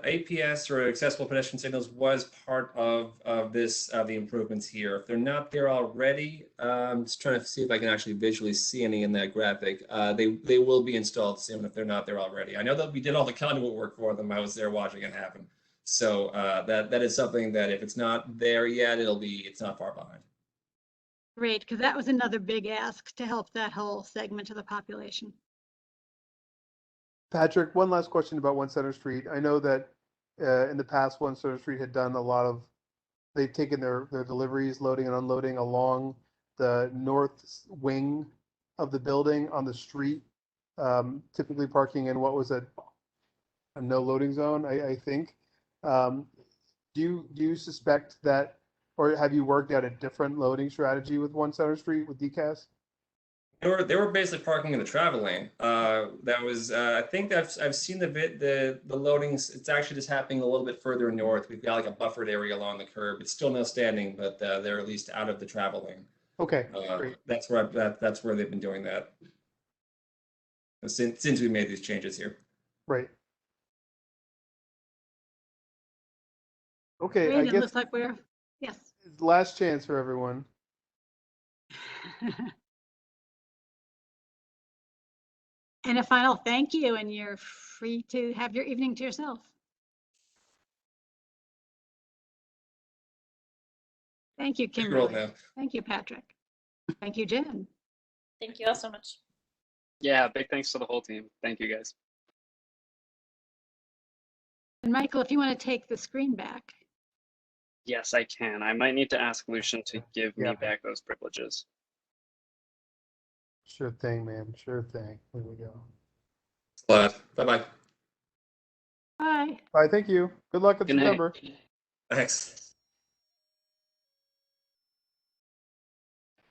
APS or accessible pedestrian signals was part of the improvements here. If they're not there already, I'm just trying to see if I can actually visually see any in that graphic. They will be installed soon if they're not there already. I know that we did all the conduit work for them. I was there watching it happen. So that is something that if it's not there yet, it's not far behind. Great, because that was another big ask to help that whole segment of the population. Patrick, one last question about 1 Center Street. I know that in the past, 1 Center Street had done they've taken their deliveries, loading and unloading along the north wing of the building on the street, typically parking in what was a no loading zone, I think. Do you suspect that, or have you worked out a different loading strategy with 1 Center Street with DCAS? They were basically parking in the travel lane. That was I think I've seen the loadings. It's actually just happening a little bit further north. We've got like a buffered area along the curb. It's still no standing, but they're at least out of the travel lane. Okay, great. That's where they've been doing that since we made these changes here. Right. Okay, Great, I it guess looks like we're, yes. last chance for everyone. And a final thank you, and you're free to have your evening to yourself. Thank you, Kimberly. Thank you, Patrick. Thank you, Jen. Thank you all so much. Yeah, big thanks to the whole team. Thank you guys. And Michael, if you want to take the screen back. Yes, I can. I might need to ask Lucian to give me back those privileges. Sure thing, man. Sure thing. There we go. Glad. Bye-bye. Bye. Bye. Thank you. Good luck in September. Thanks.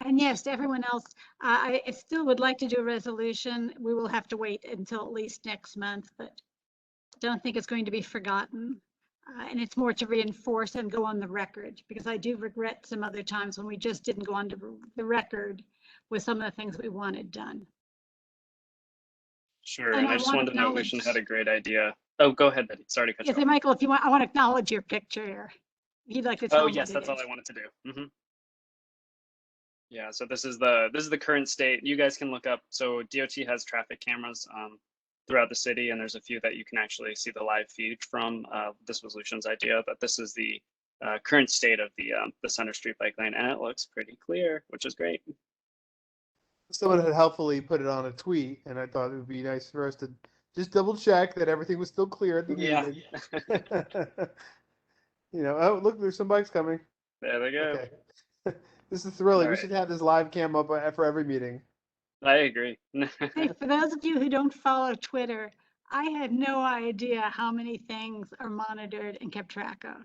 And yes, to everyone else, I still would like to do a resolution. We will have to wait until at least next month, but don't think it's going to be forgotten. And it's more to reinforce and go on the record, because I do regret some other times when we just didn't go on to the record with some of the things we wanted done. Sure, and I just wanted to know Lucian had a great idea. Oh, go ahead, Betty. Sorry to cut you off. Michael, if you want, I want to acknowledge your picture here. If you'd like to tell Oh me yes, that's all I wanted to do. Yeah, so this is the current state. You guys can look up. So DOT has traffic cameras throughout the city, and there's a few that you can actually see the live feed from. This was Lucian's idea, but this is the current state of the Center Street bike lane, and it looks pretty clear, which is great. Someone had helpfully put it on a tweet, and I thought it would be nice for us to just double check that everything was still clear at the meeting. Oh, look, there's some bikes coming. There they go. Okay. This is thrilling. All We right. should have this live cam up for every meeting. I agree. Hey, for those of you who don't follow Twitter, I had no idea how many things are monitored and kept track of.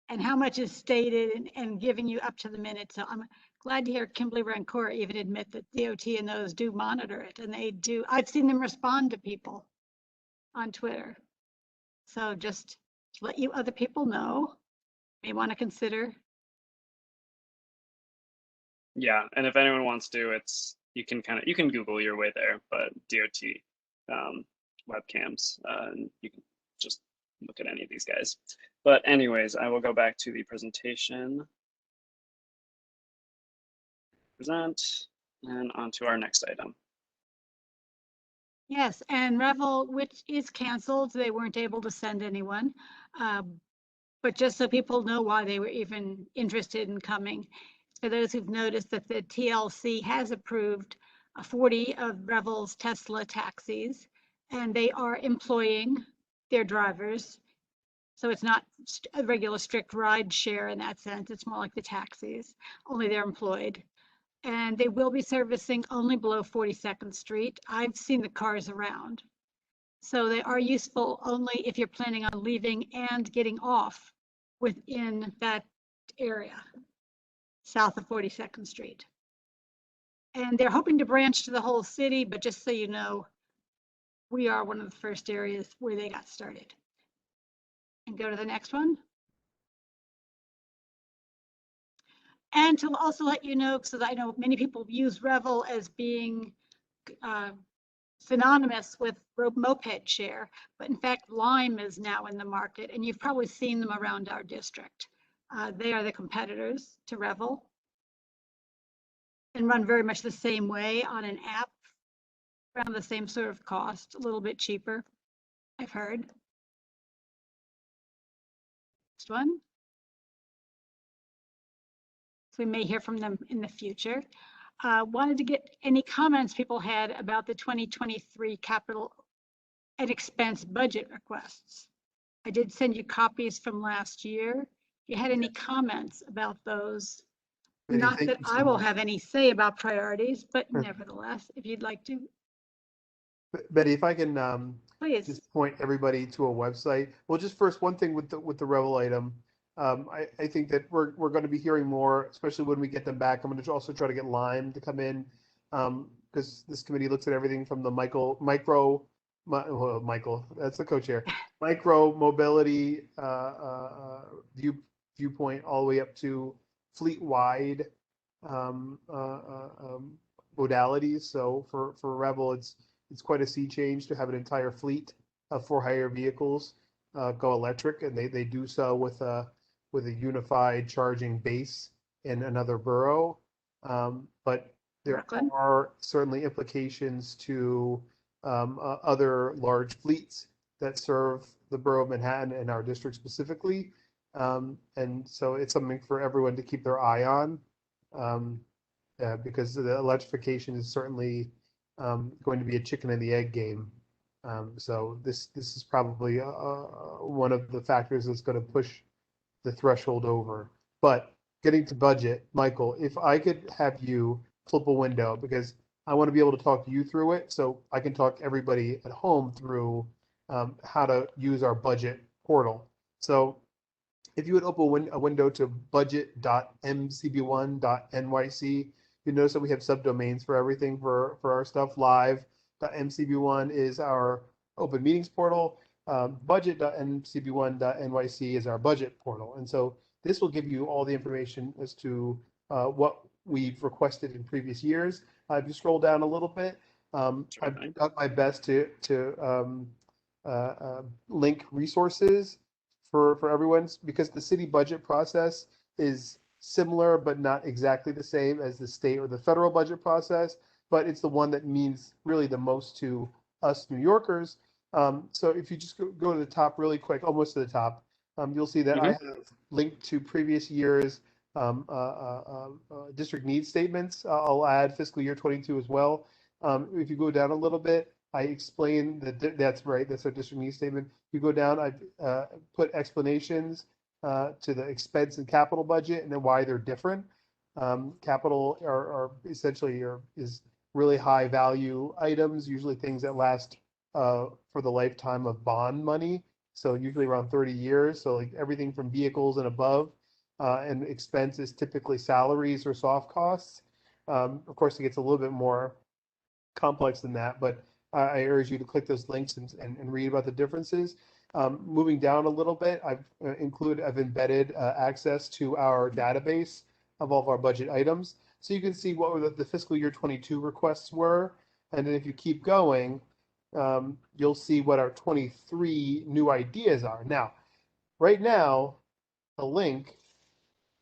and how much is stated and giving you up to the minute. So I'm glad to hear Kimberly Rancor even admit that DOT and those do monitor it, and they do. I've seen them respond to people on Twitter. So just to let you other people know, may want to consider. Yeah, and if anyone wants to, you can Google your way there, but DOT webcams, and you can just look at any of these guys. But anyways, I will go back to the presentation. Present, and on to our next item. Yes, and Revel, which is canceled, they weren't able to send anyone. But just so people know why they were even interested in coming, for those who've noticed that the TLC has approved 40 of Revel's Tesla taxis, and they are employing their drivers. So it's not a regular strict ride share in that sense. It's more like the taxis, only they're employed. And they will be servicing only below 42nd Street. I've seen the cars around. So they are useful only if you're planning on leaving and getting off within that area, south of 42nd Street. And they're hoping to branch to the whole city, but just so you know, we are one of the first areas where they got started. And go to the next one. And to also let you know, so that I know many people use Revel as being synonymous with moped share, but in fact, Lime is now in the market, and you've probably seen them around our district. They are the competitors to Revel and run very much the same way on an app, around the same sort of cost, a little bit cheaper, I've heard. Next one. So we may hear from them in the future. Wanted to get any comments people had about the 2023 capital and expense budget requests. I did send you copies from last year. If you had any comments about those, Betty, not thank that you so I will much. have any say about priorities, but Sure. nevertheless, if you'd like to, Betty, if I can please. just point everybody to a website. Well, just first, one thing with the Revel item. I think that we're going to be hearing more, especially when we get them back. I'm going to also try to get Lime to come in, because this committee looks at everything from the Michael, that's the co-chair, micro mobility viewpoint all the way up to fleet-wide modalities. So for Revel, it's quite a sea change to have an entire fleet of for-hire vehicles go electric, and they do so with a unified charging base in another borough. But there Brooklyn. are certainly implications to other large fleets that serve the borough of Manhattan and our district specifically. And so it's something for everyone to keep their eye on, because the electrification is certainly going to be a chicken and the egg game. So this is probably one of the factors that's going to push the threshold over. But getting to budget, Michael, if I could have you flip a window, because I want to be able to talk you through it, so I can talk everybody at home through how to use our budget portal. So if you would open a window to budget.mcb1.nyc, you notice that we have subdomains for everything for our stuff. Live.mcb1 is our open meetings portal. Budget.mcb1.nyc is our budget portal. And so this will give you all the information as to what we've requested in previous years. If you scroll down a little bit, I've done my best to link resources for everyone, because the city budget process is similar but not exactly the same as the state or the federal budget process, but it's the one that means really the most to us New Yorkers. So if you just go to the top really quick, almost to the top, you'll see that I have linked to previous years district needs statements. I'll add fiscal year 22 as well. If you go down a little bit, I explain that that's right. That's our district needs statement. You go down, I've put explanations to the expense and capital budget and then why they're different. Capital are essentially is really high value items, usually things that last for the lifetime of bond money. So usually around 30 years. So like everything from vehicles and above, and expense is typically salaries or soft costs. Of course, it gets a little bit more complex than that, but I urge you to click those links and read about the differences. Moving down a little bit, I've embedded access to our database of all of our budget items. So you can see what were the fiscal year 22 requests were. And then if you keep going, you'll see what our 23 new ideas are. Now, right now, the link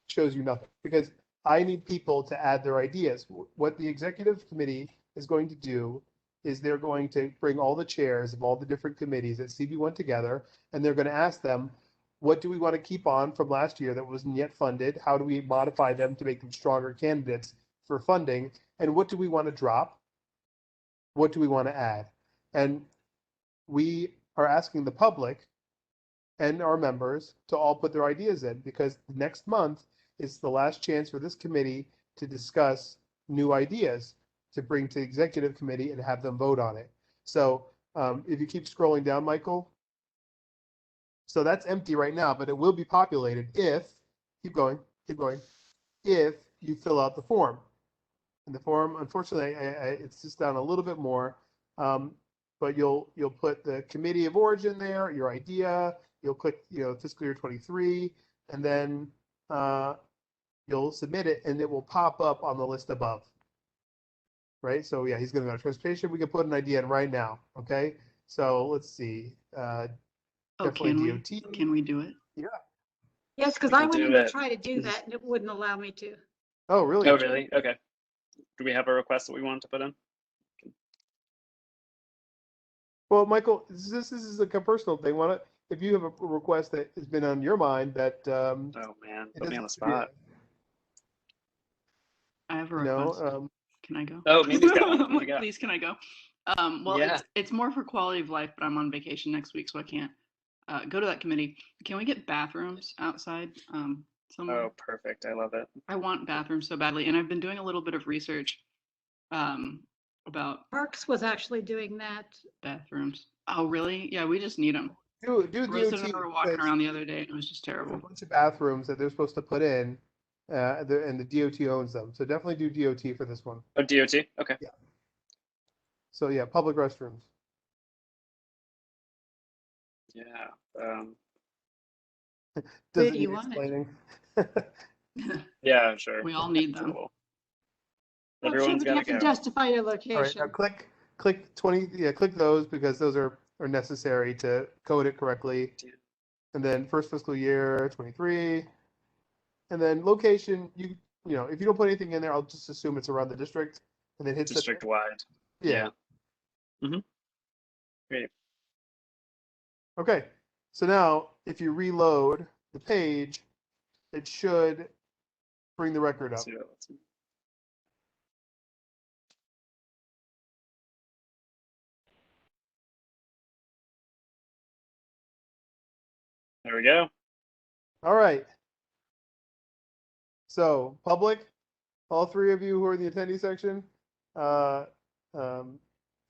shows you nothing because I need people to add their ideas. What the executive committee is going to do is they're going to bring all the chairs of all the different committees at CB1 together, and they're going to ask them, what do we want to keep on from last year that wasn't yet funded? How do we modify them to make them stronger candidates for funding? And what do we want to drop? What do we want to add? And we are asking the public and our members to all put their ideas in because next month is the last chance for this committee to discuss new ideas to bring to the executive committee and have them vote on it. So if you keep scrolling down, Michael, so that's empty right now, but it will be populated if, keep going, if you fill out the form. And the form, unfortunately, it's just down a little bit more, but you'll put the committee of origin there, your idea, you'll click, fiscal year 23, and then you'll submit it, and it will pop up on the list above. Right, so yeah, he's going to go to transportation. We can put an idea in right now. Okay, so let's see. Definitely DOT. Can we do it? Yeah. Yes, because We I can went do in to it. try to do that and it wouldn't allow me to. Oh, really? Oh, really? Okay. Do we have a request that we want to put in? Well, Michael, this is a personal thing. If you have a request that has been on your mind that Oh man, put me on the spot. I have a request. Can I go? Oh, Mindy's got one. What do you got? Please, can I go? Well, Yeah. it's more for quality of life, but I'm on vacation next week, so I can't go to that committee. Can we get bathrooms outside somewhere? Oh, perfect. I love it. I want bathrooms so badly, and I've been doing a little bit of research about Parks was actually doing that. bathrooms. Oh, really? Yeah, we just need them. do Rosa and DOT I were walking because around the other day, and it was just there's terrible. a bunch of bathrooms that they're supposed to put in, and the DOT owns them. So definitely do DOT for this one. Oh, DOT? Okay. Yeah. So yeah, public restrooms. Yeah. Doesn't do you need want it? explaining. Yeah, sure. We all need them. Cool. Well, Everyone's you got have to to go. justify your All right, location. now click 20. Yeah, click those because those are necessary to code it correctly. And then first fiscal year 23, and then location. If you don't put anything in there, I'll just assume it's around the district, and then hit submit. District wide. Yeah. Mm-hmm. Great. Okay. So now, if you reload the page, it should bring the record up. Let's see. Let's see. There we go. All right. So, public, all three of you who are in the attendee section,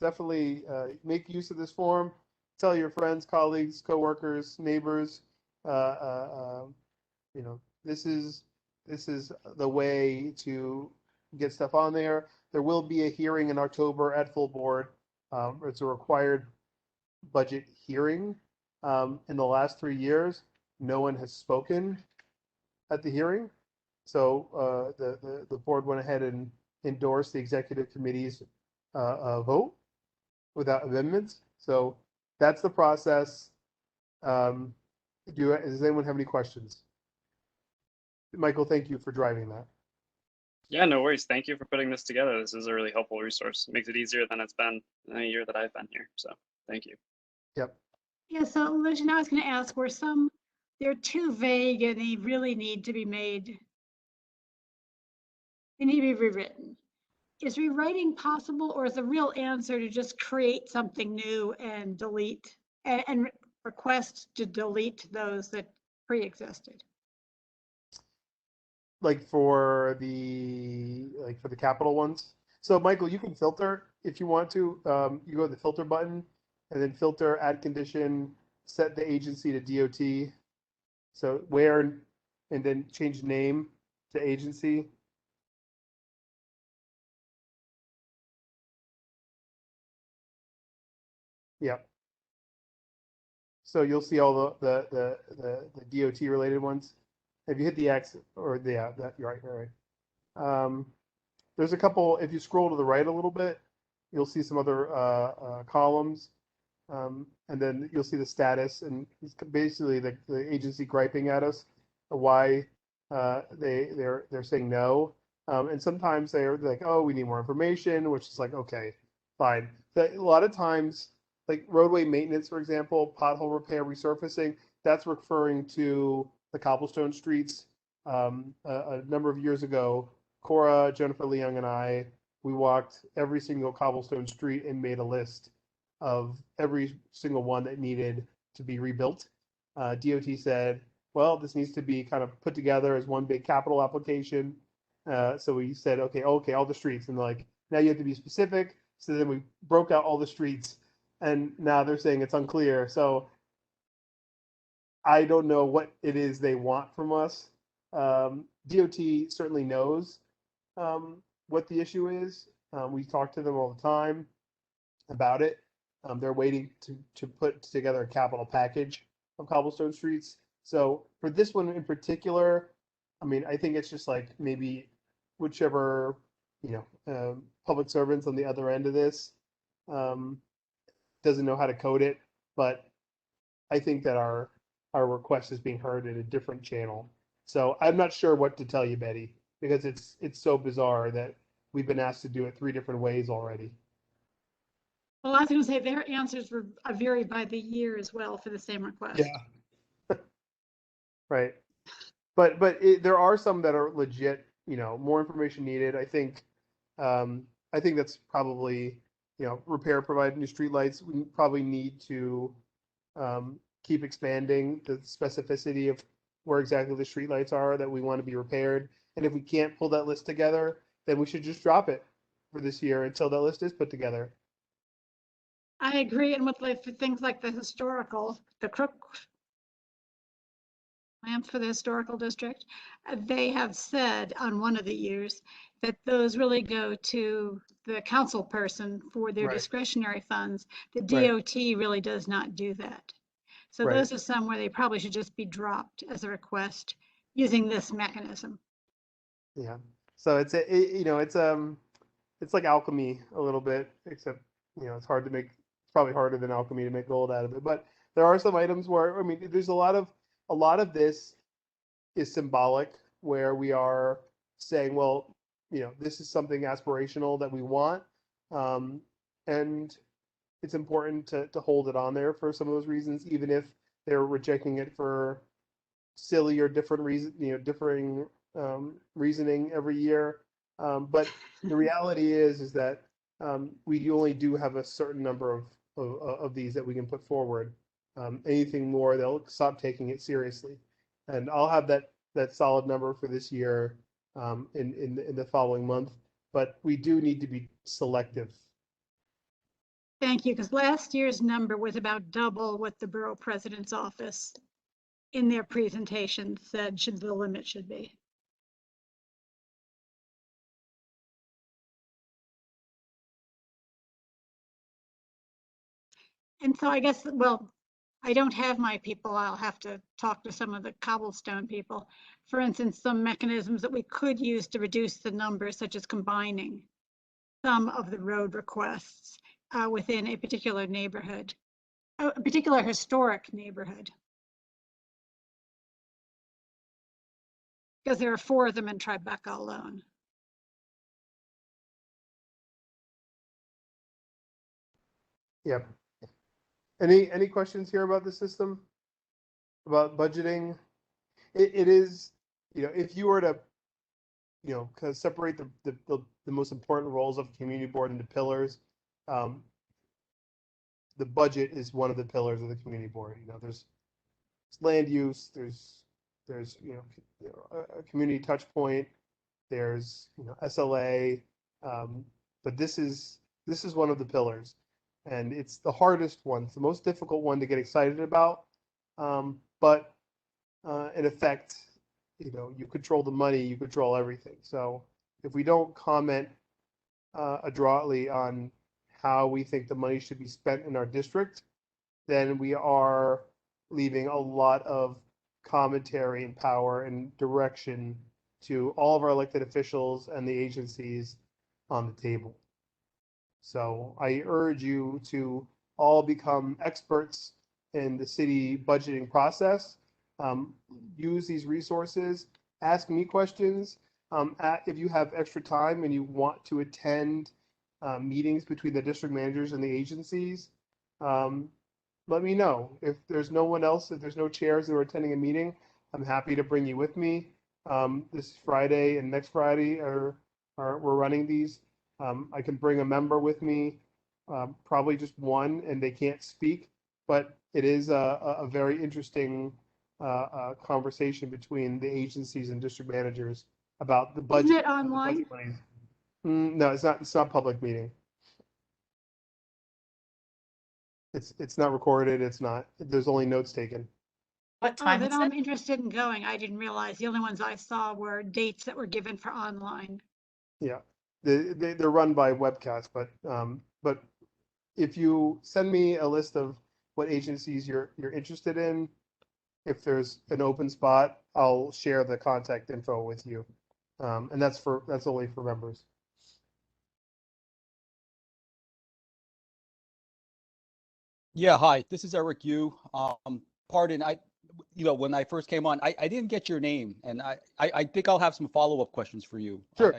definitely make use of this form. Tell your friends, colleagues, coworkers, neighbors. This is the way to get stuff on there. There will be a hearing in October at full board. It's a required budget hearing. In the last 3 years, no one has spoken at the hearing. So the board went ahead and endorsed the executive committee's vote without amendments. So that's the process. Does anyone have any questions? Michael, thank you for driving that. Yeah, no worries. Thank you for putting this together. This is a really helpful resource. It makes it easier than it's been in a year that I've been here. So thank you. Yep. Yeah, so Lucian, I was going to ask, they're too vague and they really need to be made, they need to be rewritten. Is rewriting possible, or is the real answer to just create something new and delete and request to delete those that pre-existed? Like for the capital ones. So Michael, you can filter if you want to. You go to the filter button and then filter, add condition, set the agency to DOT. So where, and then change name to agency. Yep. So you'll see all the DOT related ones. If you hit the X or yeah, that you're right, you're right. There's a couple, if you scroll to the right a little bit, you'll see some other columns. And then you'll see the status, and it's basically the agency griping at us why they're saying no. And sometimes they're like, oh, we need more information, which is like, okay, fine. But a lot of times, like roadway maintenance, for example, pothole repair, resurfacing, that's referring to the cobblestone streets. A number of years ago, Cora, Jennifer Leung, and I, we walked every single cobblestone street and made a list of every single one that needed to be rebuilt. DOT said, well, this needs to be kind of put together as one big capital application. So we said, okay, all the streets. And like, now you have to be specific. So then we broke out all the streets, and now they're saying it's unclear. So I don't know what it is they want from us. DOT certainly knows what the issue is. We talk to them all the time about it. They're waiting to put together a capital package of cobblestone streets. So for this one in particular, I mean, I think it's just like maybe whichever, public servants on the other end of this doesn't know how to code it, but I think that our request is being heard in a different channel. So I'm not sure what to tell you, Betty, because it's so bizarre that we've been asked to do it 3 different ways already. Well, I was going to say their answers were varied by the year as well for the same request. Yeah. Right. But there are some that are legit, more information needed. I think that's probably, repair, provide new streetlights. We probably need to keep expanding the specificity of where exactly the streetlights are that we want to be repaired. And if we can't pull that list together, then we should just drop it for this year until that list is put together. I agree. And with things like the crook lamps for the historical district, they have said on one of the years that those really go to the council person for their Right. discretionary funds. The Right. DOT really does not do that. So Right. those are some where they probably should just be dropped as a request using this mechanism. Yeah. So it's like alchemy a little bit, except it's hard to make. It's probably harder than alchemy to make gold out of it. But there are some items where, I mean, there's a lot of this is symbolic, where we are saying, well, this is something aspirational that we want, and it's important to hold it on there for some of those reasons, even if they're rejecting it for silly or different reason, differing reasoning every year. But the reality is that we only do have a certain number of these that we can put forward. Anything more, they'll stop taking it seriously. And I'll have that solid number for this year in the following month. But we do need to be selective. Thank you, because last year's number was about double what the borough president's office in their presentation said the limit should be. And so I guess, well, I don't have my people. I'll have to talk to some of the cobblestone people. For instance, some mechanisms that we could use to reduce the numbers, such as combining some of the road requests within a particular neighborhood, a particular historic neighborhood. Because there are 4 of them in Tribeca alone. Yep. Any questions here about the system? About budgeting? It is, if you were to, kind of separate the most important roles of the community board into pillars, the budget is one of the pillars of the community board. There's land use, there's a community touch point, there's SLA, but this is one of the pillars. And it's the hardest one. It's the most difficult one to get excited about. But in effect, you control the money, you control everything. So if we don't comment adroitly on how we think the money should be spent in our district, then we are leaving a lot of commentary and power and direction to all of our elected officials and the agencies on the table. So I urge you to all become experts in the city budgeting process. Use these resources, ask me questions. If you have extra time and you want to attend meetings between the district managers and the agencies, let me know. If there's no one else, if there's no chairs who are attending a meeting, I'm happy to bring you with me. This Friday and next Friday we're running these. I can bring a member with me, probably just one, and they can't speak, but it is a very interesting conversation between the agencies and district managers about the budget. Isn't it online? No, it's not. It's not a public meeting. It's not recorded. It's not. There's only notes taken. What Oh, time then is I'm it? interested in going. I didn't realize the only ones I saw were dates that were given for online. Yeah, they're run by webcast, but if you send me a list of what agencies you're interested in, if there's an open spot, I'll share the contact info with you, and that's only for members. Yeah, hi, this is Eric Yu. Pardon, when I first came on, I didn't get your name, and I think I'll have some follow-up questions for you. Sure.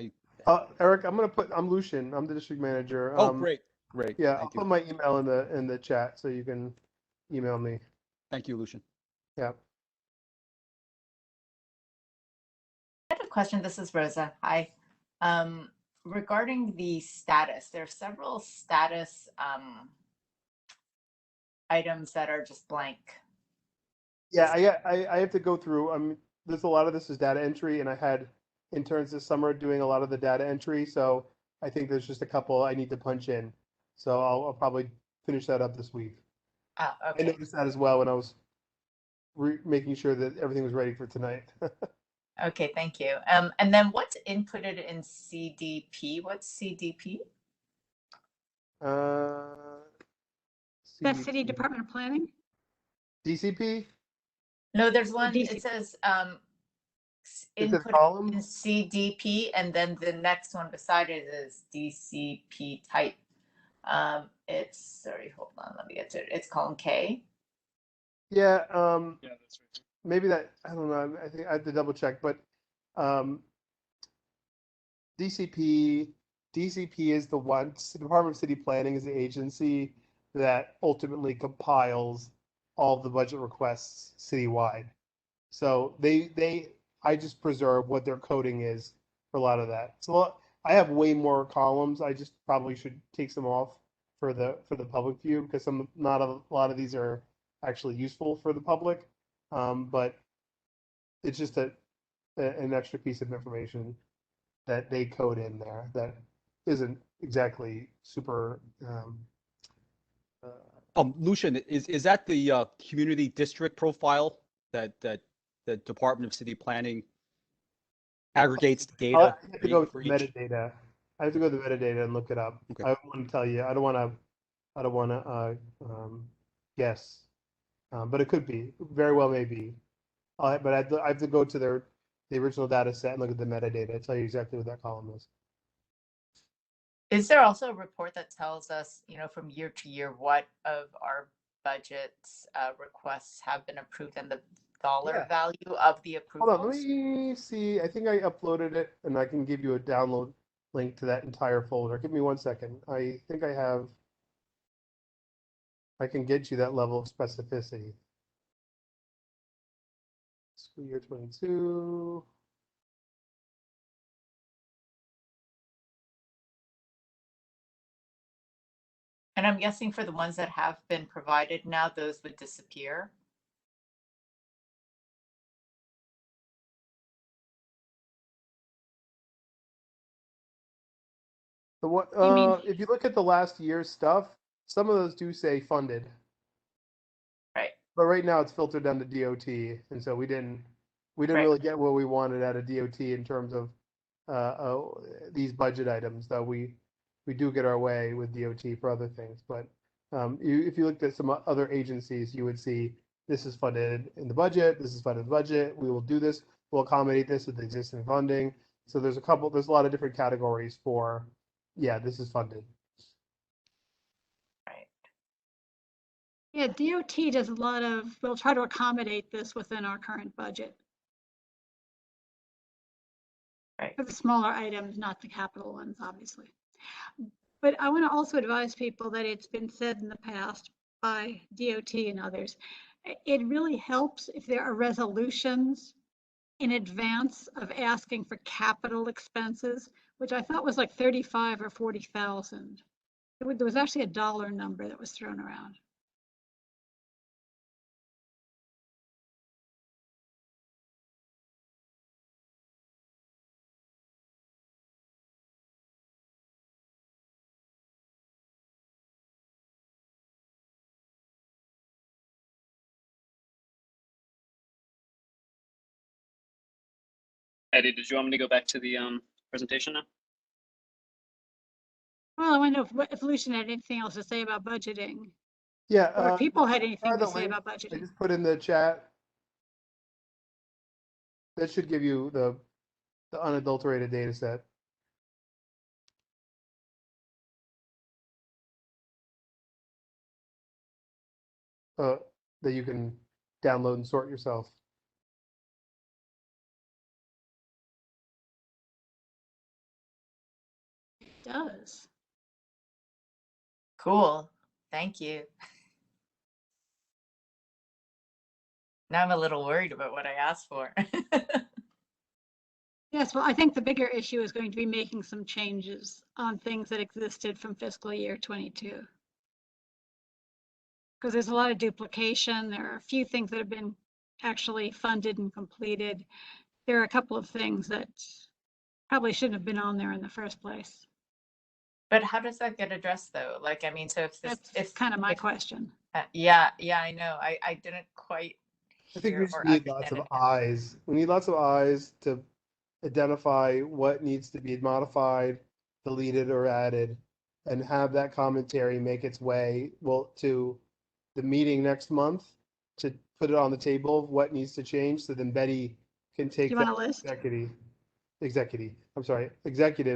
Eric, I'm Lucian. I'm the district manager. Oh, great. Yeah, I'll Thank you. put my email in the chat so you can email me. Thank you, Lucian. Yeah. I have a question. This is Rosa. Hi. Regarding the status, there are several status items that are just blank. Yeah, I have to go through. There's a lot of this is data entry, and I had interns this summer doing a lot of the data entry. So I think there's just a couple I need to punch in. So I'll probably finish that up this week. Ah, I okay. noticed that as well when I was making sure that everything was ready for tonight. Okay, thank you. And then what's inputted in CDP? What's CDP? That's City Department of Planning? DCP? No, there's Oh, one, DC. it says Is it input column? in CDP, and then the next one beside it is DCP type. Sorry, hold on, let me get to it. It's column K. Yeah, Yeah, that's right. maybe that, I don't know. I think I have to double check, but DCP is the one. The Department of City Planning is the agency that ultimately compiles all of the budget requests citywide. So I just preserve what their coding is for a lot of that. So I have way more columns. I just probably should take some off for the public view because not a lot of these are actually useful for the public. But it's just an extra piece of information that they code in there that isn't exactly super. Lucian, is that the community district profile that the Department of City Planning aggregates the I data have to go to for each? metadata. I have to go to metadata and look it up. Okay. I don't want to tell you. I don't want to guess. But it could be. Very well may be. But I have to go to the original data set and look at the metadata to tell you exactly what that column is. Is there also a report that tells us, from year to year, what of our budgets requests have been approved and the dollar value of the Hold on, approvals? let me see. I think I uploaded it and I can give you a download link to that entire folder. Give me 1 second. I think I can get you that level of specificity. School year 22. And I'm guessing for the ones that have been provided now, those would disappear. So what, You mean- if you look at the last year's stuff, some of those do say funded. Right. But right now it's filtered down to DOT, and so we didn't Right. really get what we wanted out of DOT in terms of these budget items. Though we do get our way with DOT for other things. But if you looked at some other agencies, you would see this is funded in the budget. This is funded in the budget. We will do this. We'll accommodate this with existing funding. So there's a lot of different categories for, yeah, this is funded. Right. Yeah, DOT does a lot of, we'll try to accommodate this within our current budget. Right. For the smaller items, not the capital ones, obviously. But I want to also advise people that it's been said in the past by DOT and others, it really helps if there are resolutions in advance of asking for capital expenses, which I thought was like 35 or 40,000. There was actually a dollar number that was thrown around. Eddie, did you want me to go back to the presentation now? Well, I wonder if Lucian had anything else to say about budgeting. Yeah. Or if people had try anything the to say link about I budgeting. just put in the chat. That should give you the unadulterated data set. That you can download and sort yourself. It does. Cool. Thank you. Now I'm a little worried about what I asked for. Yes, well, I think the bigger issue is going to be making some changes on things that existed from fiscal year 22. Because there's a lot of duplication. There are a few things that have been actually funded and completed. There are a couple of things that probably shouldn't have been on there in the first place. But how does that get addressed though? Like, I mean, so if this, That's kind of my question. yeah, I know. I didn't quite I think we hear just or need lots of understand it. eyes. We need lots of eyes to identify what needs to be modified, deleted, or added, and have that commentary make its way, well, to the meeting next month to put it on the table of what needs to change. So then Betty can take You want that a list? executive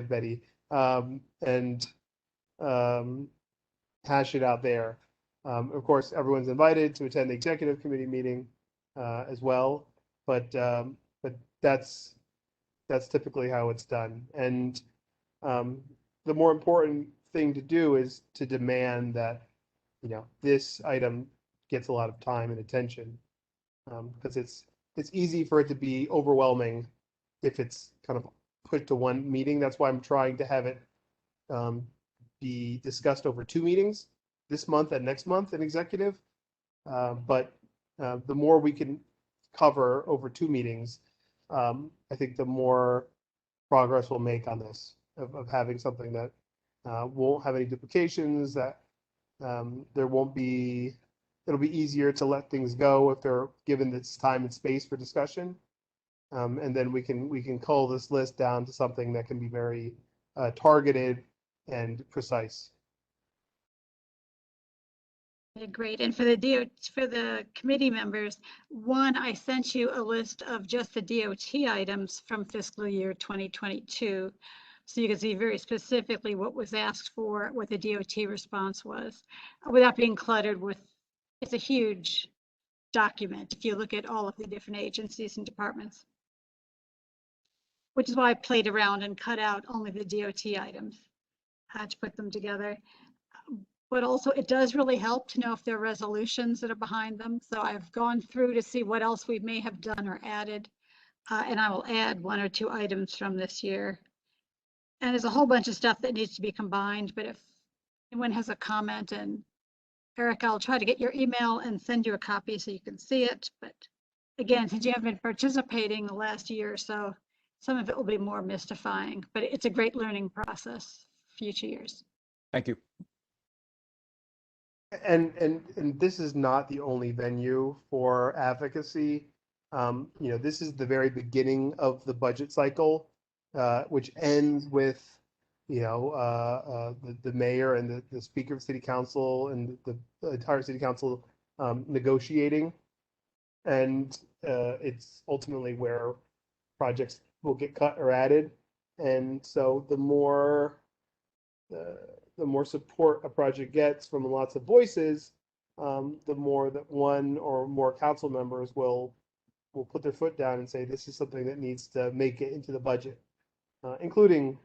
Betty, and hash it out there. Of course, everyone's invited to attend the executive committee meeting as well, but that's typically how it's done. And the more important thing to do is to demand that, you know, this item gets a lot of time and attention, because it's easy for it to be overwhelming if it's kind of put to one meeting. That's why I'm trying to have it be discussed over 2 meetings, this month and next month in executive. But the more we can cover over 2 meetings, I think the more progress we'll make on this, of having something that won't have any duplications, that there won't be, it'll be easier to let things go if they're given this time and space for discussion. And then we can cull this list down to something that can be very targeted and precise. Great. And for the committee members, one, I sent you a list of just the DOT items from fiscal year 2022. So you can see very specifically what was asked for, what the DOT response was, without being cluttered with, it's a huge document if you look at all of the different agencies and departments. Which is why I played around and cut out only the DOT items to put them together. But also it does really help to know if there are resolutions that are behind them. So I've gone through to see what else we may have done or added. And I will add 1 or 2 items from this year. And there's a whole bunch of stuff that needs to be combined, but if anyone has a comment, and Eric, I'll try to get your email and send you a copy so you can see it. But again, since you haven't been participating the last year or so, some of it will be more mystifying, but it's a great learning process for future years. Thank you. And this is not the only venue for advocacy. This is the very beginning of the budget cycle, which ends with, the mayor and the speaker of city council and the entire city council negotiating. And it's ultimately where projects will get cut or added. And so the more support a project gets from lots of voices, the more that one or more council members will put their foot down and say this is something that needs to make it into the budget, including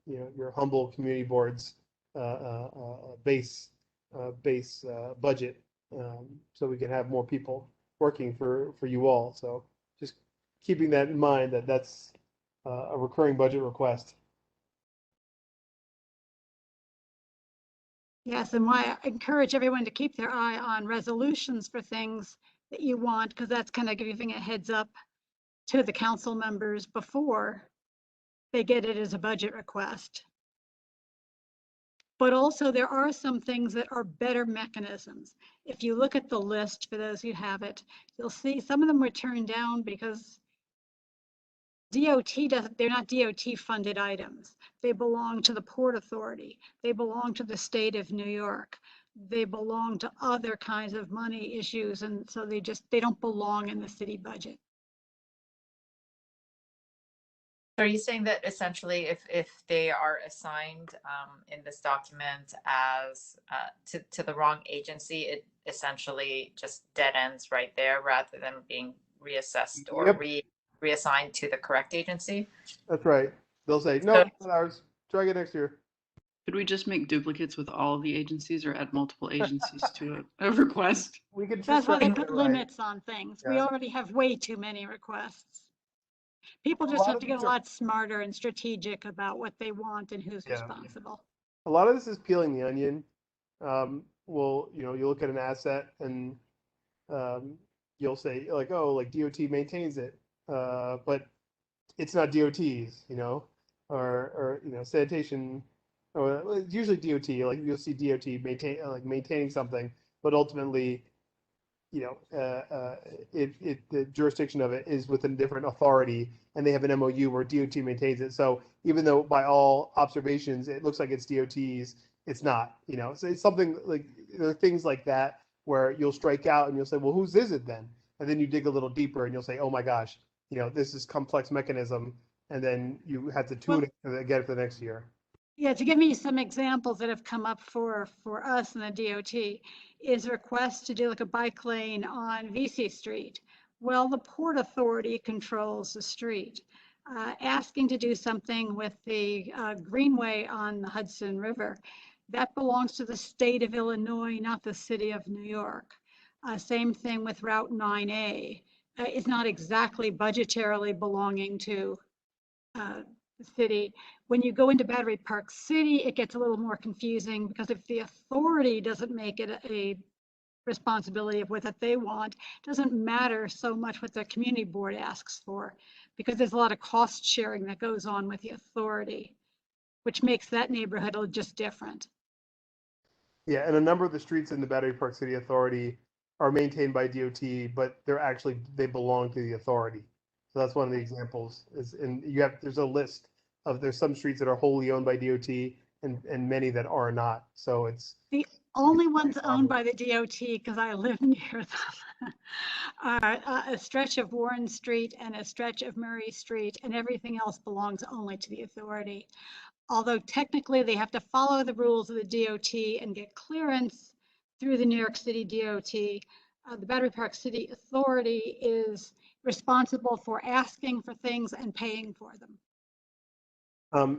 your humble community boards base budget, so we can have more people working for you all. So just keeping that in mind, that's a recurring budget request. Yes, and why I encourage everyone to keep their eye on resolutions for things that you want, because that's kind of giving a heads up to the council members before they get it as a budget request. But also there are some things that are better mechanisms. If you look at the list, for those who have it, you'll see some of them were turned down because they're not DOT funded items. They belong to the Port Authority. They belong to the state of New York. They belong to other kinds of money issues. And so they don't belong in the city budget. So are you saying that essentially if they are assigned in this document as to the wrong agency, it essentially just dead ends right there rather than being reassessed or reassigned to the correct agency? That's right. They'll say, no, not ours. Try again next year. Could we just make duplicates with all the agencies or add multiple agencies to a request? We could just That's why try they to put get it right. limits on things. We Yeah. already have way too many requests. People A just lot have of to get these a are- lot smarter and strategic about what they want and who's Yeah. responsible. A lot of this is peeling the onion. Well, you look at an asset and you'll say like, oh, like DOT maintains it, but it's not DOT's, or sanitation, or it's usually DOT. Like you'll see DOT maintaining something, but ultimately, the jurisdiction of it is with a different authority, and they have an MOU where DOT maintains it. So even though by all observations it looks like it's DOT's, it's not. So it's something like there are things like that where you'll strike out and you'll say, well, whose is it then? And then you dig a little deeper and you'll say, oh my gosh, this is complex mechanism, and then you have to tune it again for the next year. Yeah, to give me some examples that have come up for us in the DOT is a request to do like a bike lane on VC Street. Well, the Port Authority controls the street. Asking to do something with the Greenway on the Hudson River, that belongs to the state of Illinois, not the city of New York. Same thing with Route 9A. It's not exactly budgetarily belonging to the city. When you go into Battery Park City, it gets a little more confusing because if the authority doesn't make it a responsibility of what they want, it doesn't matter so much what the community board asks for, because there's a lot of cost sharing that goes on with the authority, which makes that neighborhood just different. Yeah, and a number of the streets in the Battery Park City Authority are maintained by DOT, but they belong to the authority. So that's one of the examples. There's a list there's some streets that are wholly owned by DOT and many that are not. So it's the only ones owned by the DOT, because I live near them, are a stretch of Warren Street and a stretch of Murray Street, and everything else belongs only to the authority. Although technically they have to follow the rules of the DOT and get clearance through the New York City DOT, the Battery Park City Authority is responsible for asking for things and paying for them.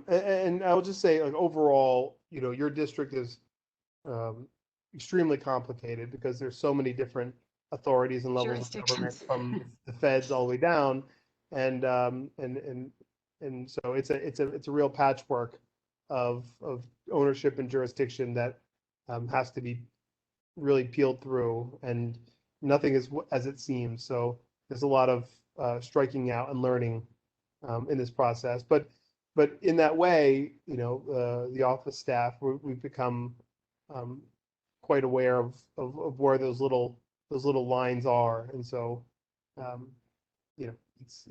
And I will just say, like, overall, your district is extremely complicated because there's so many different authorities and levels of government, from the feds all the way down, and so it's a real patchwork of ownership and jurisdiction that has to be really peeled through, and nothing is as it seems. So there's a lot of striking out and learning in this process, but in that way, the office staff, we've become quite aware of where those little lines are, and so you know,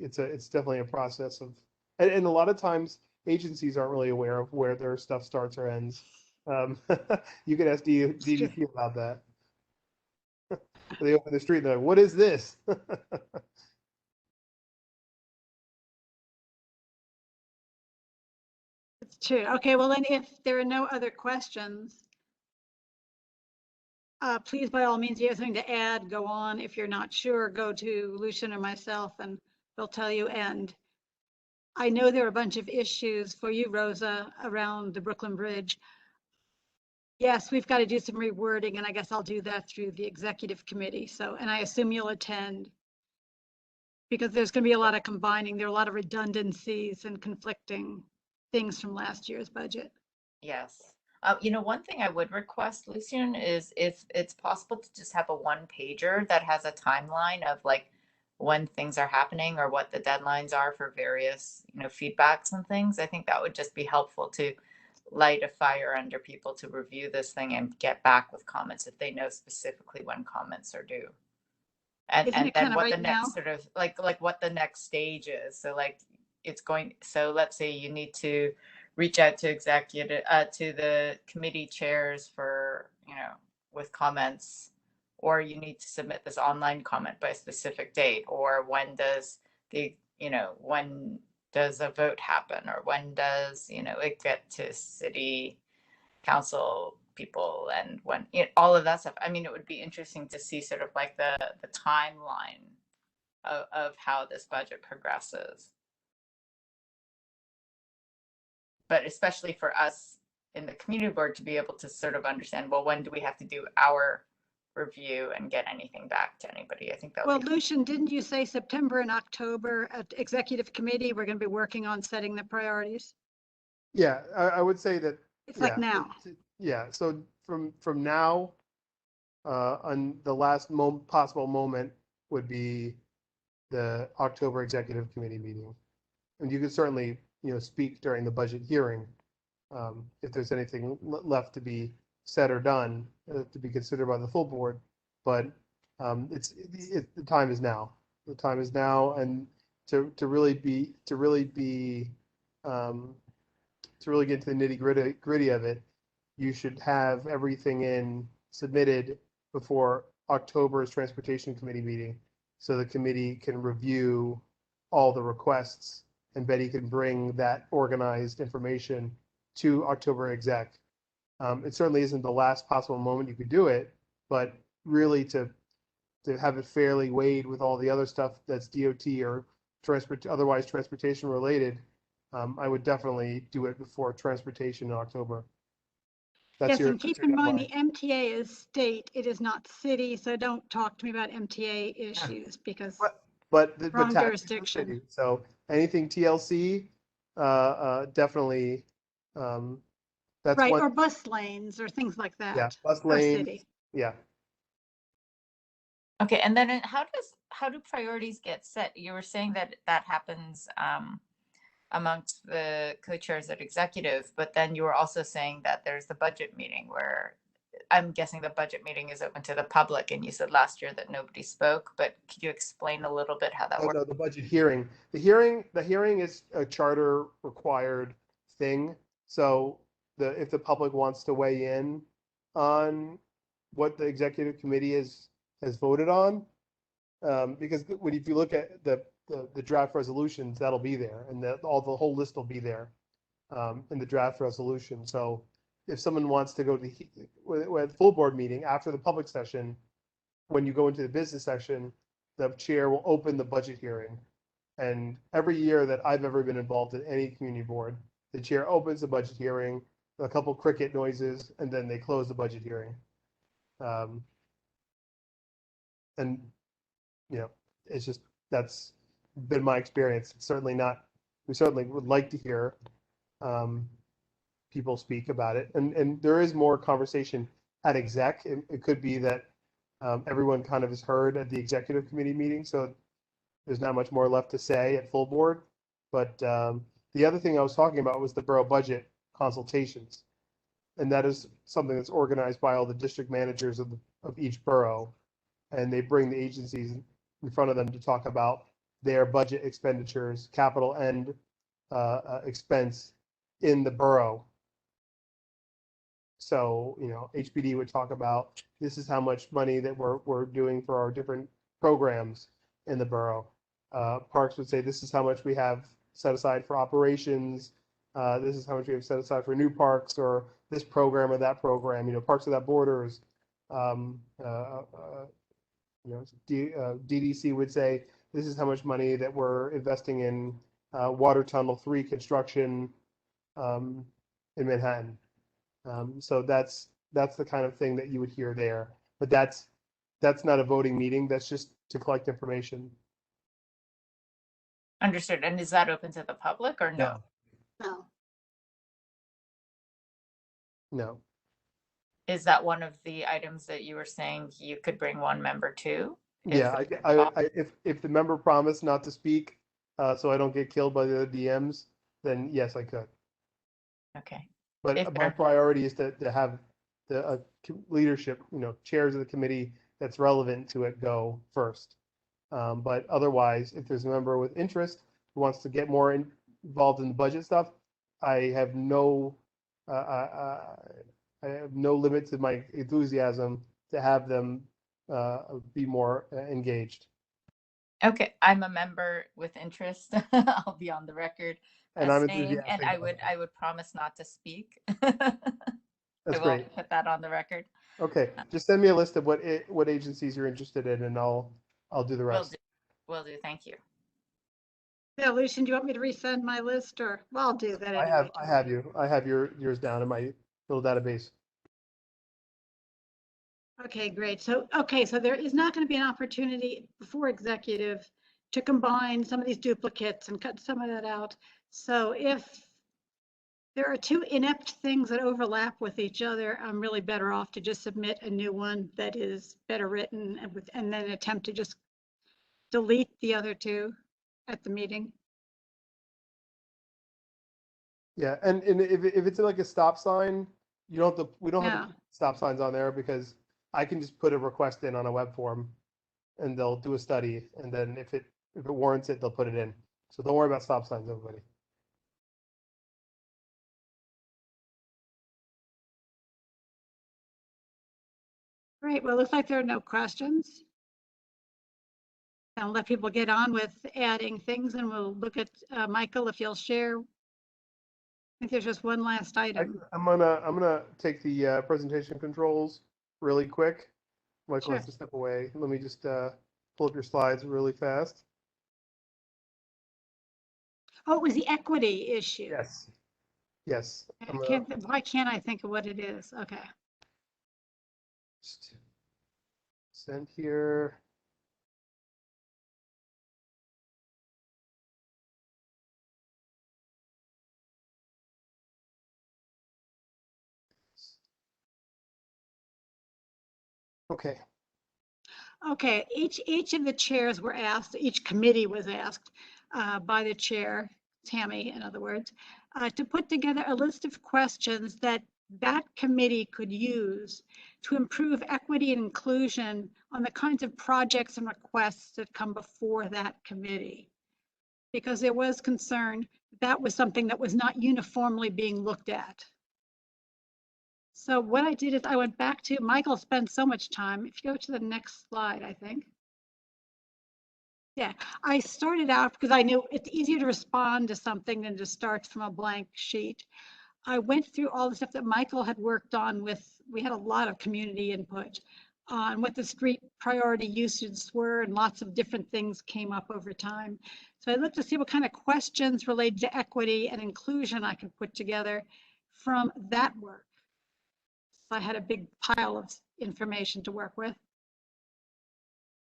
it's definitely a process of, and a lot of times agencies aren't really aware of where their stuff starts or ends. You can ask DDP about that. They open the street and they're like, what is this? It's true. Okay, well then if there are no other questions, please, by all means, if you have something to add, go on. If you're not sure, go to Lucian or myself and they'll tell you. And I know there are a bunch of issues for you, Rosa, around the Brooklyn Bridge. Yes, we've got to do some rewording, and I guess I'll do that through the executive committee. So, and I assume you'll attend, because there's going to be a lot of combining. There are a lot of redundancies and conflicting things from last year's budget. Yes. You know, one thing I would request, Lucian, is if it's possible to just have a one pager that has a timeline of like when things are happening or what the deadlines are for various, you know, feedbacks and things. I think that would just be helpful to light a fire under people to review this thing and get back with comments if they know specifically when comments are due. And Isn't it then kinda what the right next now? sort of like what the next stage is. So like it's going, so let's say you need to reach out to executive to the committee chairs for, you know, with comments, or you need to submit this online comment by a specific date, or when does the, you know, when does a vote happen, or when does, you know, it get to city council people, and when, you know, all of that stuff. I mean, it would be interesting to see sort of like the timeline of how this budget progresses. But especially for us in the community board to be able to sort of understand, well, when do we have to do our review and get anything back to anybody? I think that Well, would be. Lucian, didn't you say September and October at executive committee, we're going to be working on setting the priorities? Yeah, I would say that. It's like now. Yeah, so from now, on the last possible moment would be the October executive committee meeting. And you could certainly, you know, speak during the budget hearing, if there's anything left to be said or done, to be considered by the full board. But the time is now. The time is now, and to really get into the nitty gritty of it, you should have everything submitted before October's transportation committee meeting, so the committee can review all the requests, and Betty can bring that organized information to October exec. It certainly isn't the last possible moment you could do it, but really to have it fairly weighed with all the other stuff that's DOT or otherwise transportation related, I would definitely do it before transportation in October. Yes, and keep in mind the MTA is state, it is not city, so don't talk to me about MTA issues because but the wrong tax jurisdiction. city. So anything TLC, definitely. That's right, one. or bus lanes or things like that. Yeah, bus for lanes. city. Yeah. Okay, and then how do priorities get set? You were saying that happens amongst the co-chairs at executive, but then you were also saying that there's the budget meeting where I'm guessing the budget meeting is open to the public, and you said last year that nobody spoke, but could you explain a little bit how that works? No, the budget hearing. The hearing is a charter required thing. So if the public wants to weigh in on what the executive committee has voted on, because if you look at the draft resolutions, that'll be there, and the whole list will be there in the draft resolution. So if someone wants to go to the full board meeting after the public session, when you go into the business session, the chair will open the budget hearing. And every year that I've ever been involved in any community board, the chair opens the budget hearing, a couple cricket noises, and then they close the budget hearing. And you know, it's just, that's been my experience. It's certainly not, we certainly would like to hear people speak about it. And there is more conversation at exec. It could be that everyone kind of is heard at the executive committee meeting, so there's not much more left to say at full board. But the other thing I was talking about was the borough budget consultations. And that is something that's organized by all the district managers of each borough. And they bring the agencies in front of them to talk about their budget expenditures, capital and expense in the borough. So, you know, HPD would talk about, this is how much money that we're doing for our different programs in the borough. Parks would say, this is how much we have set aside for operations. This is how much we have set aside for new parks or this program or that program. You know, Parks Without Borders. DDC would say, this is how much money that we're investing in Water Tunnel 3 construction in Manhattan. So that's the kind of thing that you would hear there. But that's not a voting meeting. That's just to collect information. Understood. And is that open to the public or no? No. No. Is that one of the items that you were saying you could bring one member to? Yeah, if the member promised not to speak, so I don't get killed by the other DMs, then yes, I could. Okay. But my priority is to have the leadership, you know, chairs of the committee that's relevant to it go first. But otherwise, if there's a member with interest who wants to get more involved in the budget stuff, I have no limit to my enthusiasm to have them be more engaged. Okay, I'm a member with interest. I'll be on the record And I'm saying, enthusiastic. and I would promise not to speak. That's I will great. put that on the record. Okay, just send me a list of what agencies you're interested in, and I'll do the rest. Will do. Thank you. Yeah, Lucian, do you want me to resend my list, or well, I'll do that anyway. I have yours down in my little database. Okay, great. So there is not going to be an opportunity before executive to combine some of these duplicates and cut some of that out. So if there are two inept things that overlap with each other, I'm really better off to just submit a new one that is better written and then attempt to just delete the other two at the meeting. Yeah, and if it's like a stop sign, we don't have to put stop signs on there, because I can just put a request in on a web form and they'll do a study, and then if it warrants it, they'll put it in. So don't worry about stop signs, everybody. Great. Well, it looks like there are no questions. I'll let people get on with adding things, and we'll look at Michael, if you'll share. I think there's just one last item. I'm gonna take the presentation controls really quick. Michael has to step away. Let me just pull up your slides really fast. Oh, it was the equity issue. Yes. Yes. Why can't I think of what it is? Okay. Just send here. Okay. Okay, each of the chairs were asked, each committee was asked by the chair, Tammy, in other words, to put together a list of questions that committee could use to improve equity and inclusion on the kinds of projects and requests that come before that committee. Because there was concern that was something that was not uniformly being looked at. So what I did is I went back to, Michael spent so much time. If you go to the next slide, I think. Yeah, I started out because I knew it's easier to respond to something than to start from a blank sheet. I went through all the stuff that Michael had worked on we had a lot of community input on what the street priority usages were, and lots of different things came up over time. So I looked to see what kind of questions related to equity and inclusion I could put together from that work. I had a big pile of information to work with.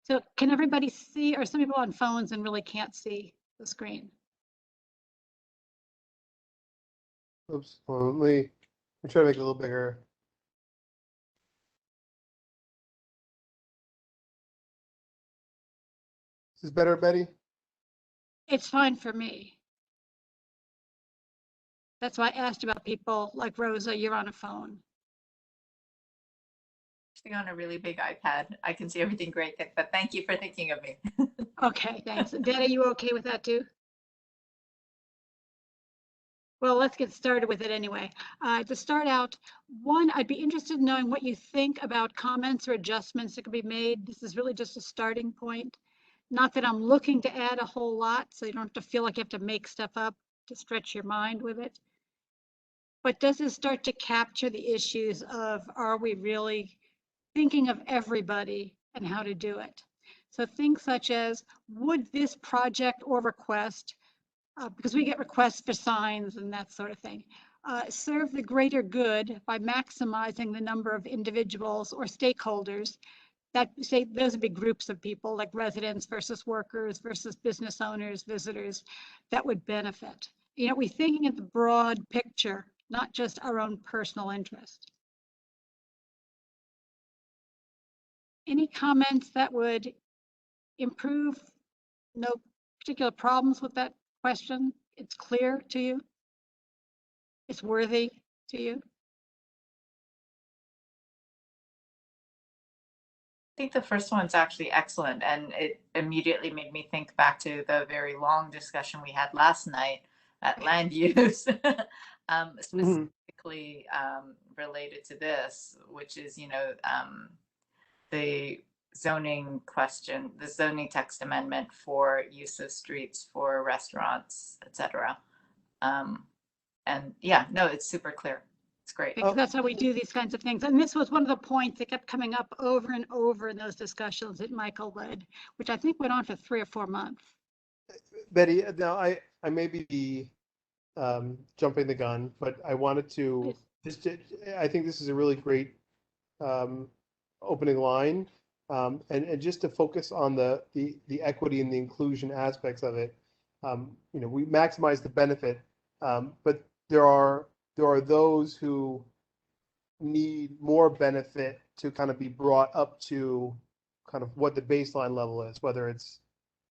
So can everybody see, or some people on phones and really can't see the screen? Oops. Well, let me try to make it a little bigger. Is this better, Betty? It's fine for me. That's why I asked about people like Rosa, you're on a phone. On a really big iPad. I can see everything great, but thank you for thinking of me. Okay, thanks. Deb, are you okay with that too? Well, let's get started with it anyway. To start out, one, I'd be interested in knowing what you think about comments or adjustments that could be made. This is really just a starting point. Not that I'm looking to add a whole lot, so you don't have to feel like you have to make stuff up to stretch your mind with it. But does it start to capture the issues of, are we really thinking of everybody and how to do it? So things such as, would this project or request, because we get requests for signs and that sort of thing, serve the greater good by maximizing the number of individuals or stakeholders that, say, those would be groups of people like residents versus workers versus business owners, visitors, that would benefit. You know, we're thinking of the broad picture, not just our own personal interest. Any comments that would improve? No particular problems with that question? It's clear to you? It's worthy to you? I think the first one's actually excellent, and it immediately made me think back to the very long discussion we had last night at land use, specifically related to this, which is, you know, the zoning question, the zoning text amendment for use of streets for restaurants, etc. And yeah, no, it's super clear. It's great. Because that's how we do these kinds of things. And this was one of the points that kept coming up over and over in those discussions that Michael led, which I think went on for 3 or 4 months. Betty, now I may be jumping the gun, but I wanted to just, I think this is a really great opening line. And just to focus on the equity and the inclusion aspects of it, you know, we maximize the benefit, but there are those who need more benefit to kind of be brought up to kind of what the baseline level is, whether it's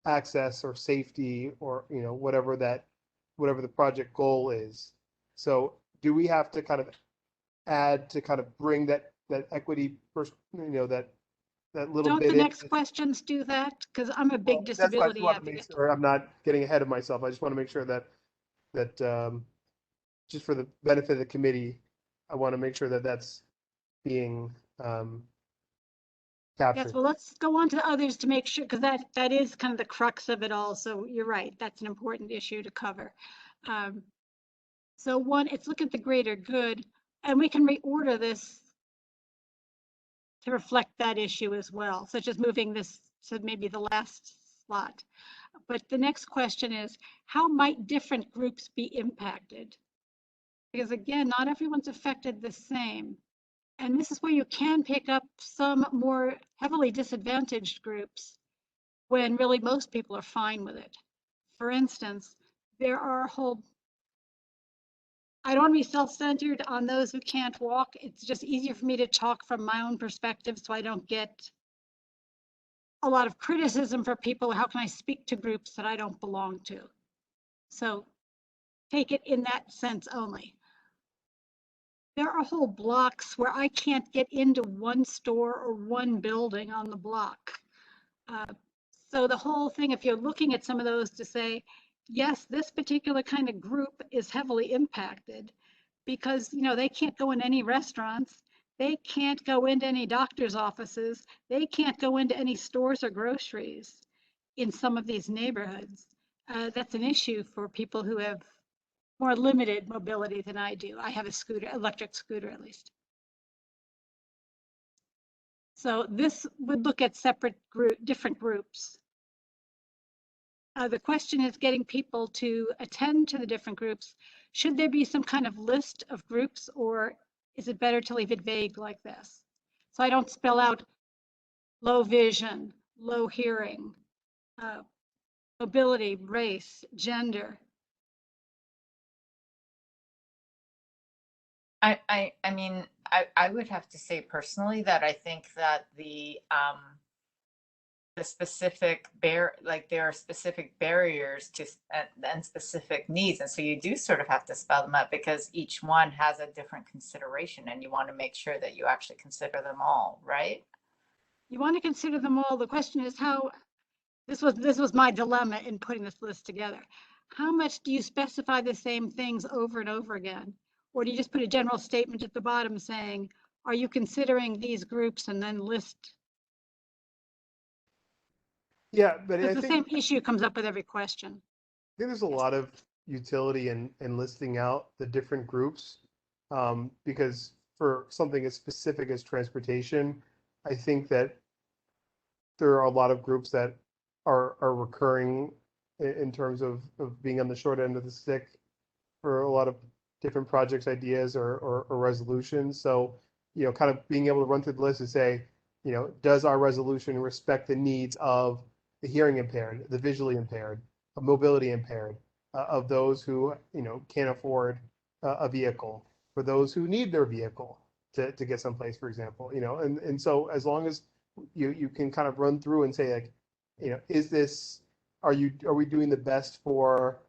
access or safety or, you know, whatever the project goal is. So do we have to kind of add to kind of bring that equity, you know, that little Don't bit the in? next questions do that? Because I'm a big disability advocate. Or I'm not getting ahead of myself. I just want to make sure that just for the benefit of the committee, I want to make sure that that's being captured. Yes, well, let's go on to others to make sure, because that is kind of the crux of it all. So you're right, that's an important issue to cover. So one, it's look at the greater good, and we can reorder this to reflect that issue as well, such as moving this to maybe the last slot. But the next question is, how might different groups be impacted? Because again, not everyone's affected the same. And this is where you can pick up some more heavily disadvantaged groups when really most people are fine with it. For instance, there are I don't want to be self-centered on those who can't walk. It's just easier for me to talk from my own perspective so I don't get a lot of criticism for people. How can I speak to groups that I don't belong to? So take it in that sense only. There are whole blocks where I can't get into one store or one building on the block. So the whole thing, if you're looking at some of those to say, yes, this particular kind of group is heavily impacted because, you know, they can't go in any restaurants, they can't go into any doctor's offices, they can't go into any stores or groceries in some of these neighborhoods. That's an issue for people who have more limited mobility than I do. I have a scooter, electric scooter at least. So this would look at different groups. The question is getting people to attend to the different groups. Should there be some kind of list of groups, or is it better to leave it vague like this? So I don't spell out low vision, low hearing, mobility, race, gender. I mean, I would have to say personally that I think that the the specific like there are specific barriers to and specific needs, and so you do sort of have to spell them out because each one has a different consideration, and you want to make sure that you actually consider them all, right? You want to consider them all. The question is how, this was my dilemma in putting this list together. How much do you specify the same things over and over again? Or do you just put a general statement at the bottom saying, are you considering these groups, and then list? Yeah, but I Because the same think issue comes up with every question. there's a lot of utility in listing out the different groups, because for something as specific as transportation, I think that there are a lot of groups that are recurring in terms of being on the short end of the stick for a lot of different projects, ideas, or resolutions. So, kind of being able to run through the list and say, does our resolution respect the needs of the hearing impaired, the visually impaired, the mobility impaired, of those who, can't afford a vehicle, for those who need their vehicle to get someplace, for example, and so as long as you can kind of run through and say, like, is this, are we doing the best for,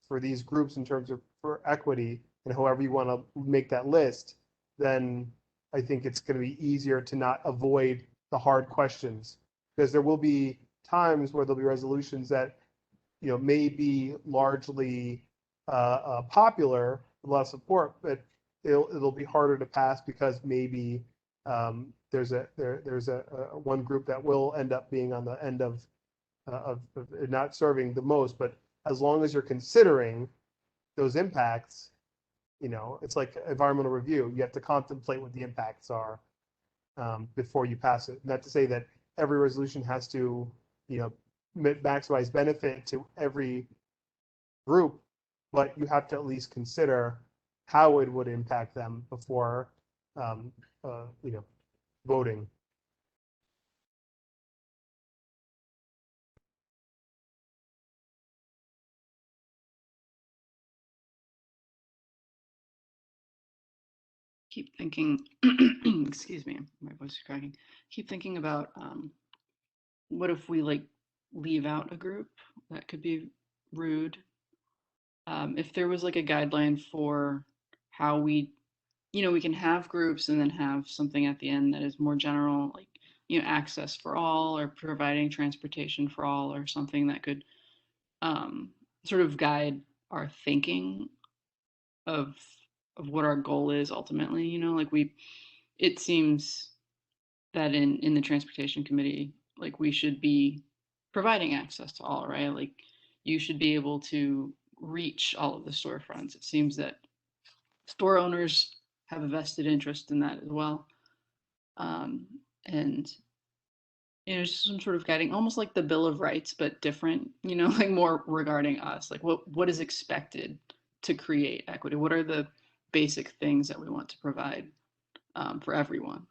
for these groups in terms of for equity, and however you want to make that list, then I think it's going to be easier to not avoid the hard questions, because there will be times where there'll be resolutions that, may be largely popular, with a lot of support, but it'll be harder to pass because maybe there's a one group that will end up being on the end of not serving the most. But as long as you're considering those impacts, it's like environmental review. You have to contemplate what the impacts are before you pass it. Not to say that every resolution has to, maximize benefit to every group, but you have to at least consider how it would impact them before, voting. Keep thinking, excuse me, my voice is cracking. Keep thinking about what if we like leave out a group? That could be rude. If there was like a guideline for how we can have groups and then have something at the end that is more general, like, access for all, or providing transportation for all, or something that could sort of guide our thinking of what our goal is ultimately. Like it seems that in the transportation committee, like we should be providing access to all, right? Like you should be able to reach all of the storefronts. It seems that store owners have a vested interest in that as well. And just some sort of guiding, almost like the Bill of Rights, but different, like more regarding us, like what is expected to create equity? What are the basic things that we want to provide for everyone?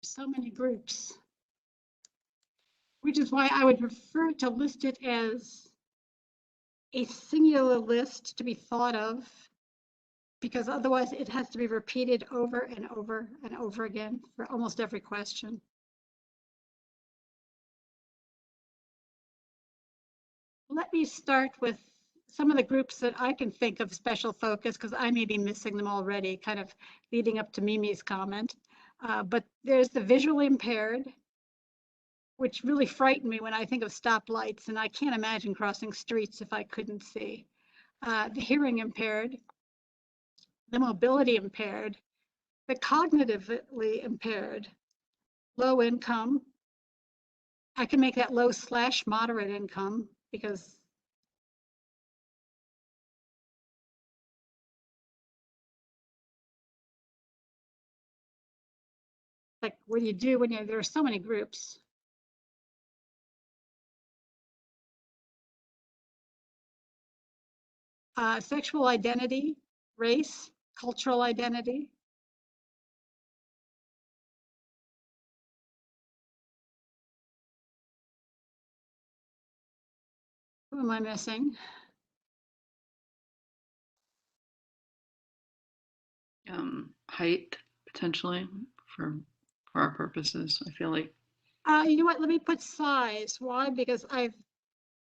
So many groups, which is why I would prefer to list it as a singular list to be thought of, because otherwise it has to be repeated over and over and over again for almost every question. Let me start with some of the groups that I can think of special focus, because I may be missing them already, kind of leading up to Mimi's comment. But there's the visually impaired, which really frightened me when I think of stoplights, and I can't imagine crossing streets if I couldn't see. The hearing impaired, the mobility impaired, the cognitively impaired, low income. I can make that low/moderate income, because like what do you do when there are so many groups? Sexual identity, race, cultural identity. Who am I missing? Height, potentially, for our purposes. I feel like You know what? Let me put size. Why? Because I've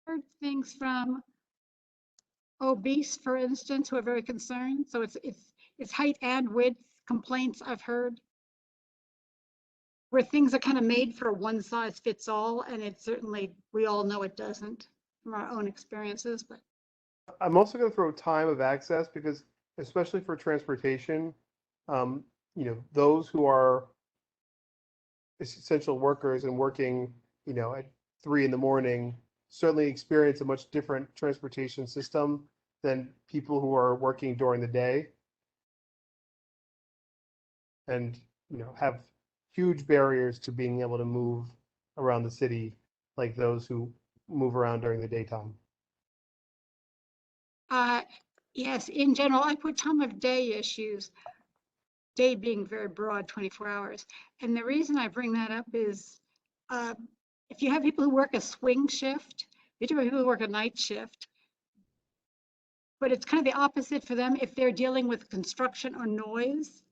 heard things from obese, for instance, who are very concerned. So it's height and width complaints I've heard, where things are kind of made for a one size fits all, and it certainly, we all know it doesn't from our own experiences. But I'm also going to throw time of access because, especially for transportation, those who are essential workers and working, at 3 a.m. certainly experience a much different transportation system than people who are working during the day and, have huge barriers to being able to move around the city like those who move around during the daytime. yes, in general, I put time of day issues, day being very broad, 24 hours. And the reason I bring that up is if you have people who work a swing shift, you do have people who work a night shift, but it's kind of the opposite for them if they're dealing with construction or noise.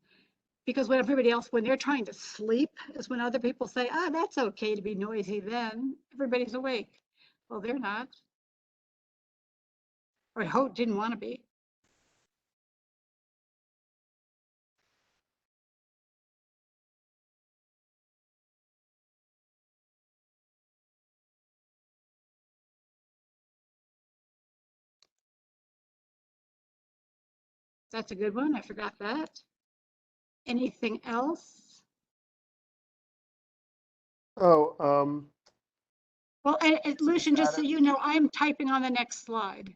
Because when everybody else, when they're trying to sleep, is when other people say, "Ah, that's okay to be noisy then. Everybody's awake." Well, they're not. Or didn't want to be. That's a good one. I forgot that. Anything else? Oh, Well, and Lucian, just so you know, I'm typing on the next slide.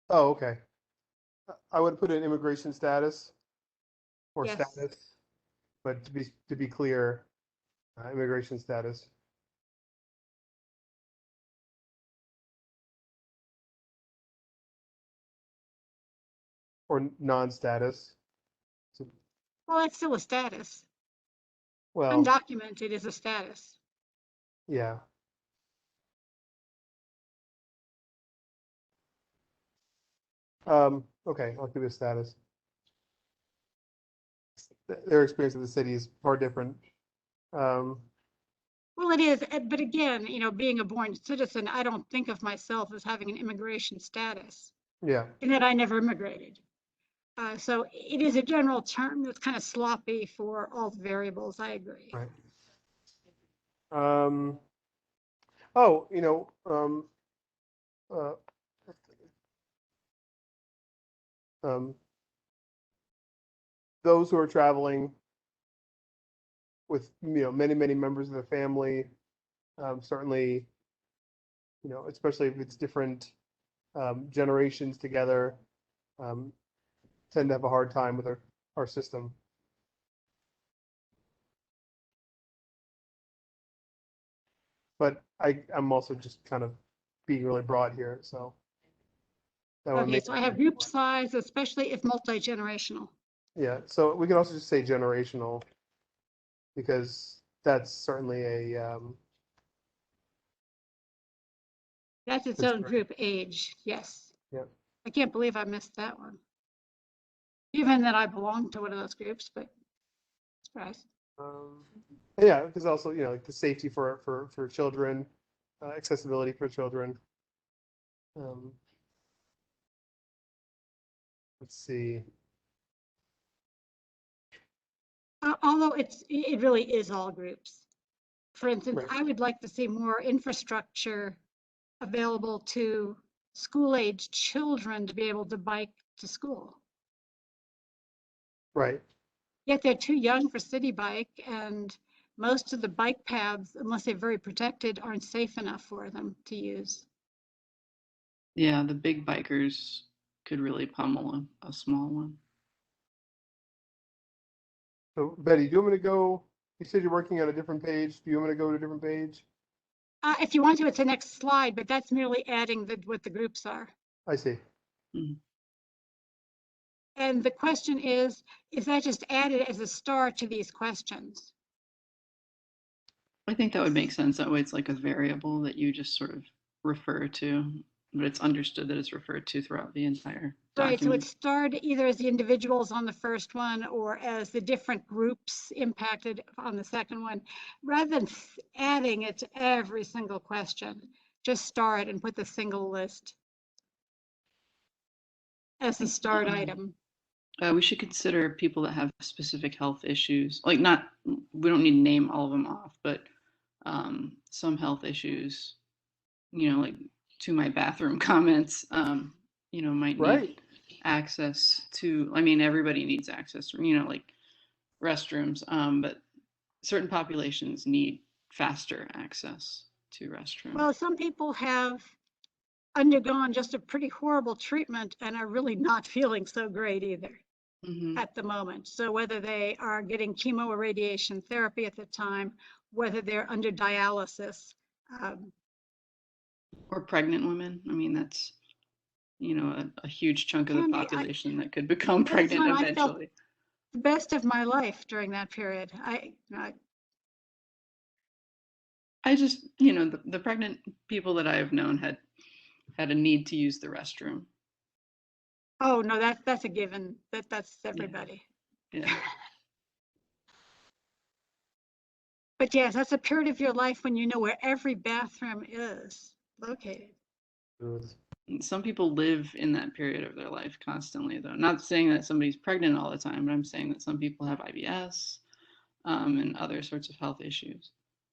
oh, okay. I would put in immigration status or Yes. status, but to be clear, immigration status. Or non-status. So, Well, that's still a status. well, Undocumented is a status. yeah. Okay, I'll give it a status. Their experience of the city is far different. Well, it is, but again, being a born citizen, I don't think of myself as having an immigration status, Yeah. in that I never immigrated. So it is a general term that's kind of sloppy for all the variables. I agree. Right. Oh, those who are traveling with, many, many members of the family, certainly, especially if it's different generations together, tend to have a hard time with our system. But I'm also just kind of being really broad here, so. That would Okay, make so I have group size, especially if multi-generational. Yeah, so we can also just say generational, because that's certainly a, That's its That's own right. group age, yes. Yeah. I can't believe I missed that one. Given that I belong to one of those groups, but surprise. yeah, because also, like the safety for children, accessibility for children. Let's see. Although it really is all groups. For instance, Right. I would like to see more infrastructure available to school-age children to be able to bike to school. Right. Yet they're too young for city bike, and most of the bike paths, unless they're very protected, aren't safe enough for them to use. yeah, the big bikers could really pummel a small one. So Betty, do you want me to go? You said you're working on a different page. Do you want me to go to a different page? If you want to, it's the next slide, but that's merely adding what the groups are. I see. Mhm. And the question is that just added as a star to these questions? I think that would make sense. That way it's like a variable that you just sort of refer to. but it's understood that it's referred to throughout the entire Right, so document. it starred either as the individuals on the first one or as the different groups impacted on the second one. Rather than adding it to every single question, just star it and put the single list as the starred item. We should consider people that have specific health issues, like not, we don't need to name all of them off, but some health issues, you know, like to my bathroom comments, you know, might need access to, I mean, everybody needs access to, you know, like restrooms, but certain populations need faster access to restrooms. Well, some people have undergone just a pretty horrible treatment and are really not feeling so great either at the moment. So whether they are getting chemo or radiation therapy at the time, whether they're under dialysis. Or pregnant women. I mean, that's, you know, a huge chunk of the population that could become pregnant eventually. The best of my life during that period. I just, you know, the pregnant people that I have known had a need to use the restroom. Oh no, that's a given. That's everybody. Yeah. But yes, that's a period of your life when you know where every bathroom is located. Some people live in that period of their life constantly, though. Not saying that somebody's pregnant all the time, but I'm saying that some people have IBS and other sorts of health issues.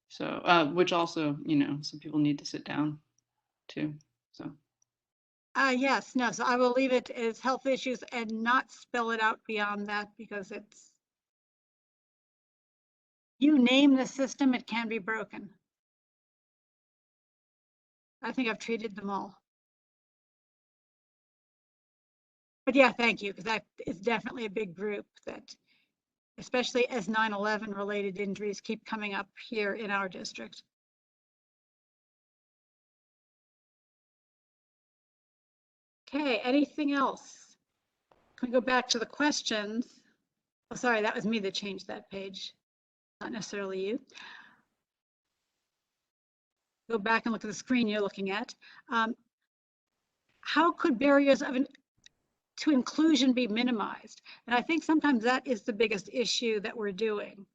So, which also, you know, some people need to sit down too. So. Yes, no, so I will leave it as health issues and not spell it out beyond that because it's, you name the system, it can be broken. I think I've treated them all. But yeah, thank you, because that is definitely a big group that, especially as 9/11 related injuries keep coming up here in our district. Okay, anything else? Can we go back to the questions? Oh, sorry, that was me that changed that page, not necessarily you. Go back and look at the screen you're looking at. How could barriers to inclusion be minimized? And I think sometimes that is the biggest issue that we're doing.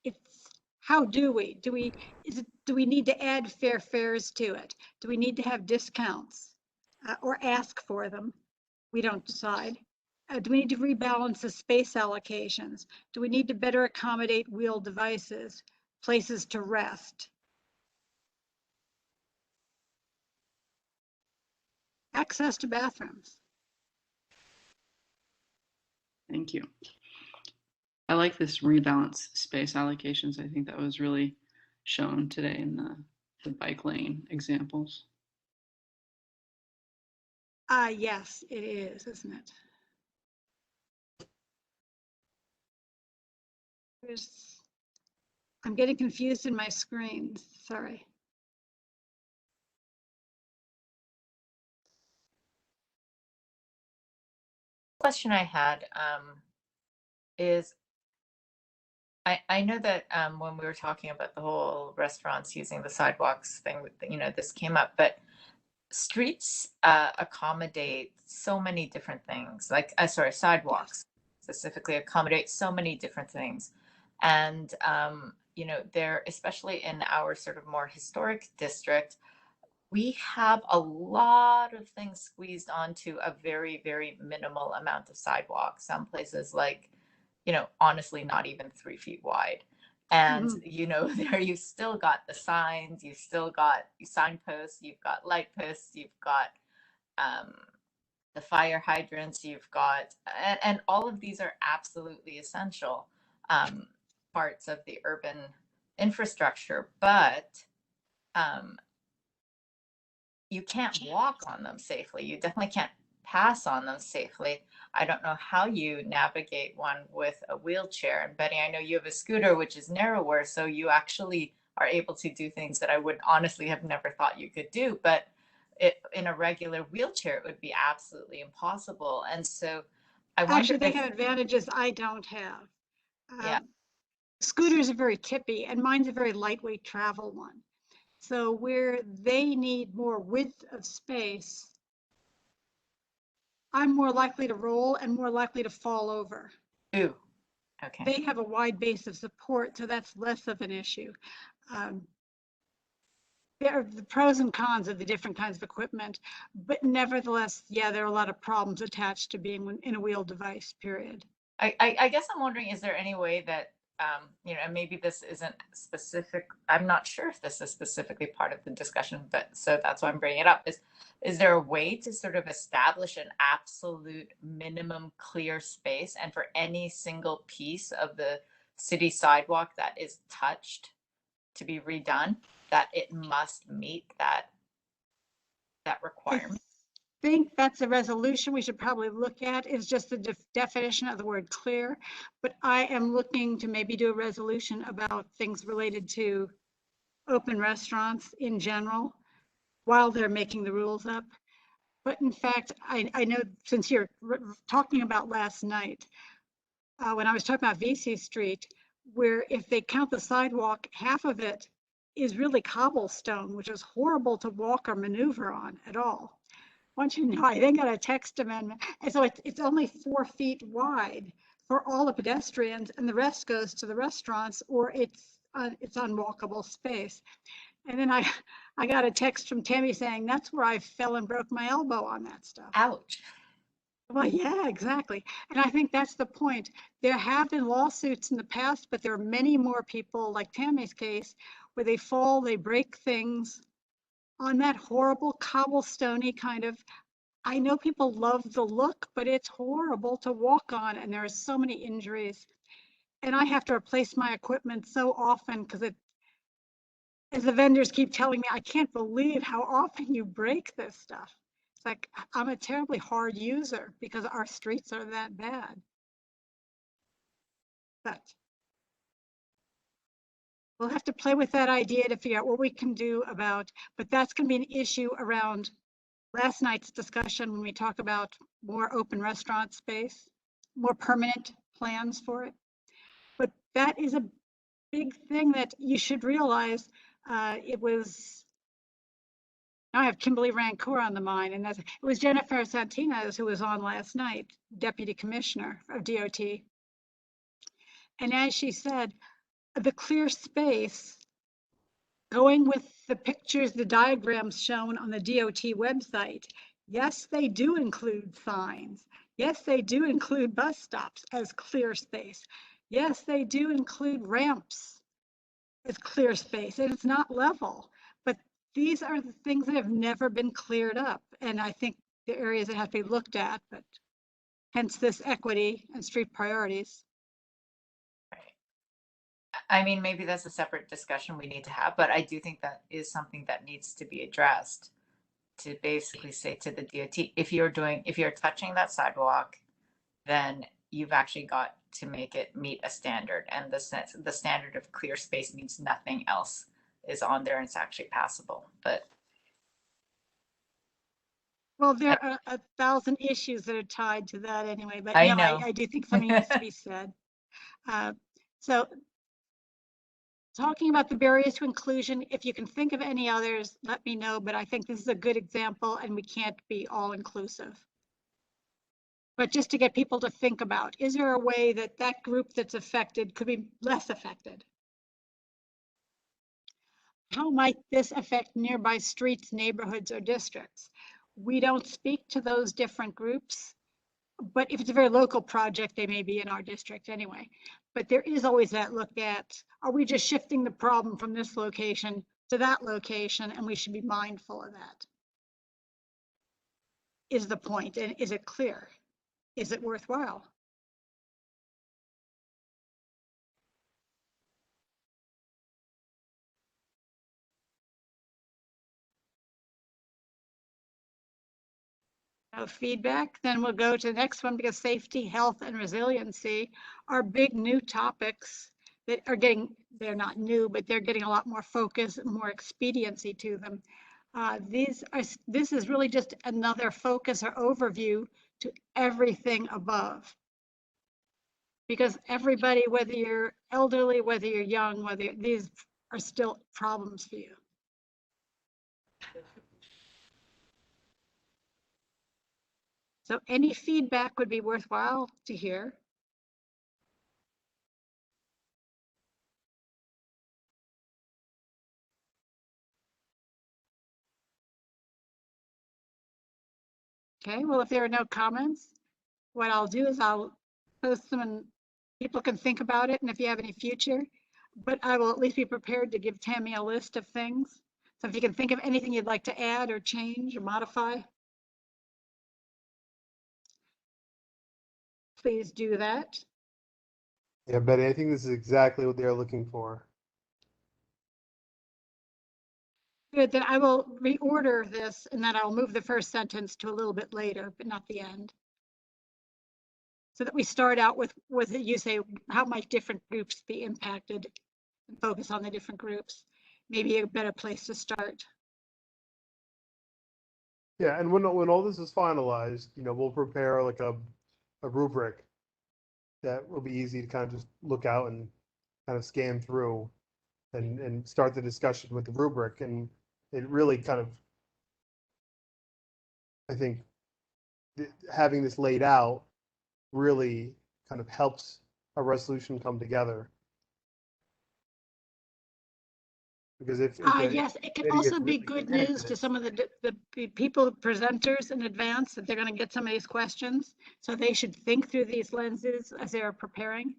It's how do we? Do we need to add fair fares to it? Do we need to have discounts or ask for them? We don't decide. Do we need to rebalance the space allocations? Do we need to better accommodate wheeled devices, places to rest? Access to bathrooms. Thank you. I like this rebalance space allocations. I think that was really shown today in the bike lane examples. Yes, it is, isn't it? I'm getting confused in my screens, sorry. Question I had is, I know that when we were talking about the whole restaurants using the sidewalks thing, you know, this came up, but streets accommodate so many different things, like, sorry, sidewalks specifically accommodate so many different things. And, you know, they're, especially in our sort of more historic district, we have a lot of things squeezed onto a very, very minimal amount of sidewalk. Some places, like, you know, honestly, not even 3 feet wide. And, you know, there you've still got the signs, you've still got signposts, you've got light posts, you've got the fire hydrants, you've got, and all of these are absolutely essential parts of the urban infrastructure, but you can't walk on them safely. You definitely can't pass on them safely. I don't know how you navigate one with a wheelchair. And Betty, I know you have a scooter, which is narrower, so you actually are able to do things that I would honestly have never thought you could do. But in a regular wheelchair, it would be absolutely impossible. And so I wonder Actually, they have advantages I don't have. Yeah. Scooters are very tippy, and mine's a very lightweight travel one. So where they need more width of space, I'm more likely to roll and more likely to fall over. Ooh, okay. They have a wide base of support, so that's less of an issue. There are the pros and cons of the different kinds of equipment, but nevertheless, yeah, there are a lot of problems attached to being in a wheeled device, period. I guess I'm wondering, is there any way that, you know, and maybe this isn't specific, I'm not sure if this is specifically part of the discussion, but so that's why I'm bringing it up, is there a way to sort of establish an absolute minimum clear space, and for any single piece of the city sidewalk that is touched to be redone, that it must meet that requirement? I think that's a resolution we should probably look at, is just the definition of the word clear. But I am looking to maybe do a resolution about things related to open restaurants in general while they're making the rules up. But in fact, I know, since you're talking about last night, when I was talking about VC Street, where if they count the sidewalk, half of it is really cobblestone, which is horrible to walk or maneuver on at all. Want you to know, I then got a text amendment, and so it's only 4 feet wide for all the pedestrians, and the rest goes to the restaurants, or it's unwalkable space. And then I got a text from Tammy saying, that's where I fell and broke my elbow on that stuff. Ouch. Well, yeah, exactly. And I think that's the point. There have been lawsuits in the past, but there are many more people, like Tammy's case, where they fall, they break things on that horrible cobblestoney kind of. I know people love the look, but it's horrible to walk on, and there are so many injuries. And I have to replace my equipment so often because as the vendors keep telling me, I can't believe how often you break this stuff. It's like, I'm a terribly hard user because our streets are that bad. But we'll have to play with that idea to figure out what we can do about, but that's going to be an issue around last night's discussion when we talk about more open restaurant space, more permanent plans for it. But that is a big thing that you should realize. It was, now I have Kimberly Rancour on the mind, and it was Jennifer Santinez who was on last night, Deputy Commissioner of DOT. And as she said, the clear space, going with the pictures, the diagrams shown on the DOT website, yes, they do include signs. Yes, they do include bus stops as clear space. Yes, they do include ramps as clear space, and it's not level. But these are the things that have never been cleared up. And I think the areas that have to be looked at, but hence this equity and street priorities. I mean, maybe that's a separate discussion we need to have, but I do think that is something that needs to be addressed, to basically say to the DOT, if you're touching that sidewalk, then you've actually got to make it meet a standard. And the standard of clear space means nothing else is on there and it's actually passable. But well, there are 1,000 issues that are tied to that anyway, but I no, know. I do think something needs to be said. So talking about the barriers to inclusion, if you can think of any others, let me know, but I think this is a good example and we can't be all inclusive. But just to get people to think about, is there a way that that group that's affected could be less affected? How might this affect nearby streets, neighborhoods, or districts? We don't speak to those different groups, but if it's a very local project, they may be in our district anyway. But there is always that look at, are we just shifting the problem from this location to that location? And we should be mindful of that. Is the point, and is it clear? Is it worthwhile? No feedback, then we'll go to the next one, because safety, health, and resiliency are big new topics that are they're not new, but they're getting a lot more focus and more expediency to them. This is really just another focus or overview to everything above. Because everybody, whether you're elderly, whether you're young, these are still problems for you. So any feedback would be worthwhile to hear. Okay, well, if there are no comments, what I'll do is I'll post them and people can think about it. And if you have any future, but I will at least be prepared to give Tammy a list of things. So if you can think of anything you'd like to add or change or modify, please do that. Yeah, Betty, I think this is exactly what they're looking for. Good, then I will reorder this and then I'll move the first sentence to a little bit later, but not the end. So that we start out with you say, how might different groups be impacted and focus on the different groups? Maybe a better place to start. Yeah, and when all this is finalized, we'll prepare like a rubric that will be easy to kind of just look out and kind of scan through and start the discussion with the rubric. And it really kind of, I think, having this laid out really kind of helps a resolution come together. Because if yes, it can also be good news to some of the people, presenters in advance, that they're going to get some of these questions. So they should think through these lenses as they're preparing.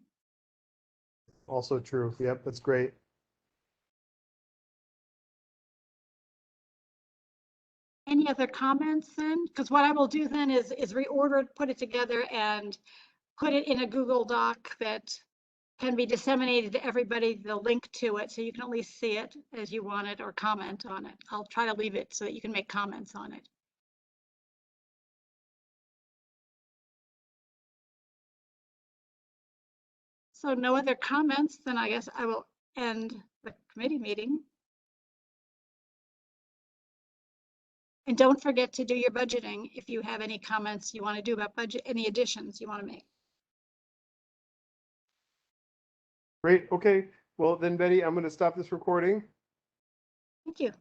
Also true. Yep, that's great. Any other comments then? Because what I will do then is reorder it, put it together and put it in a Google Doc that can be disseminated to everybody, the link to it, so you can at least see it as you want it or comment on it. I'll try to leave it so that you can make comments on it. So no other comments, then I guess I will end the committee meeting. And don't forget to do your budgeting if you have any comments you want to do about budget, any additions you want to make. Great. Okay. Well, then, Betty, I'm going to stop this recording. Thank you.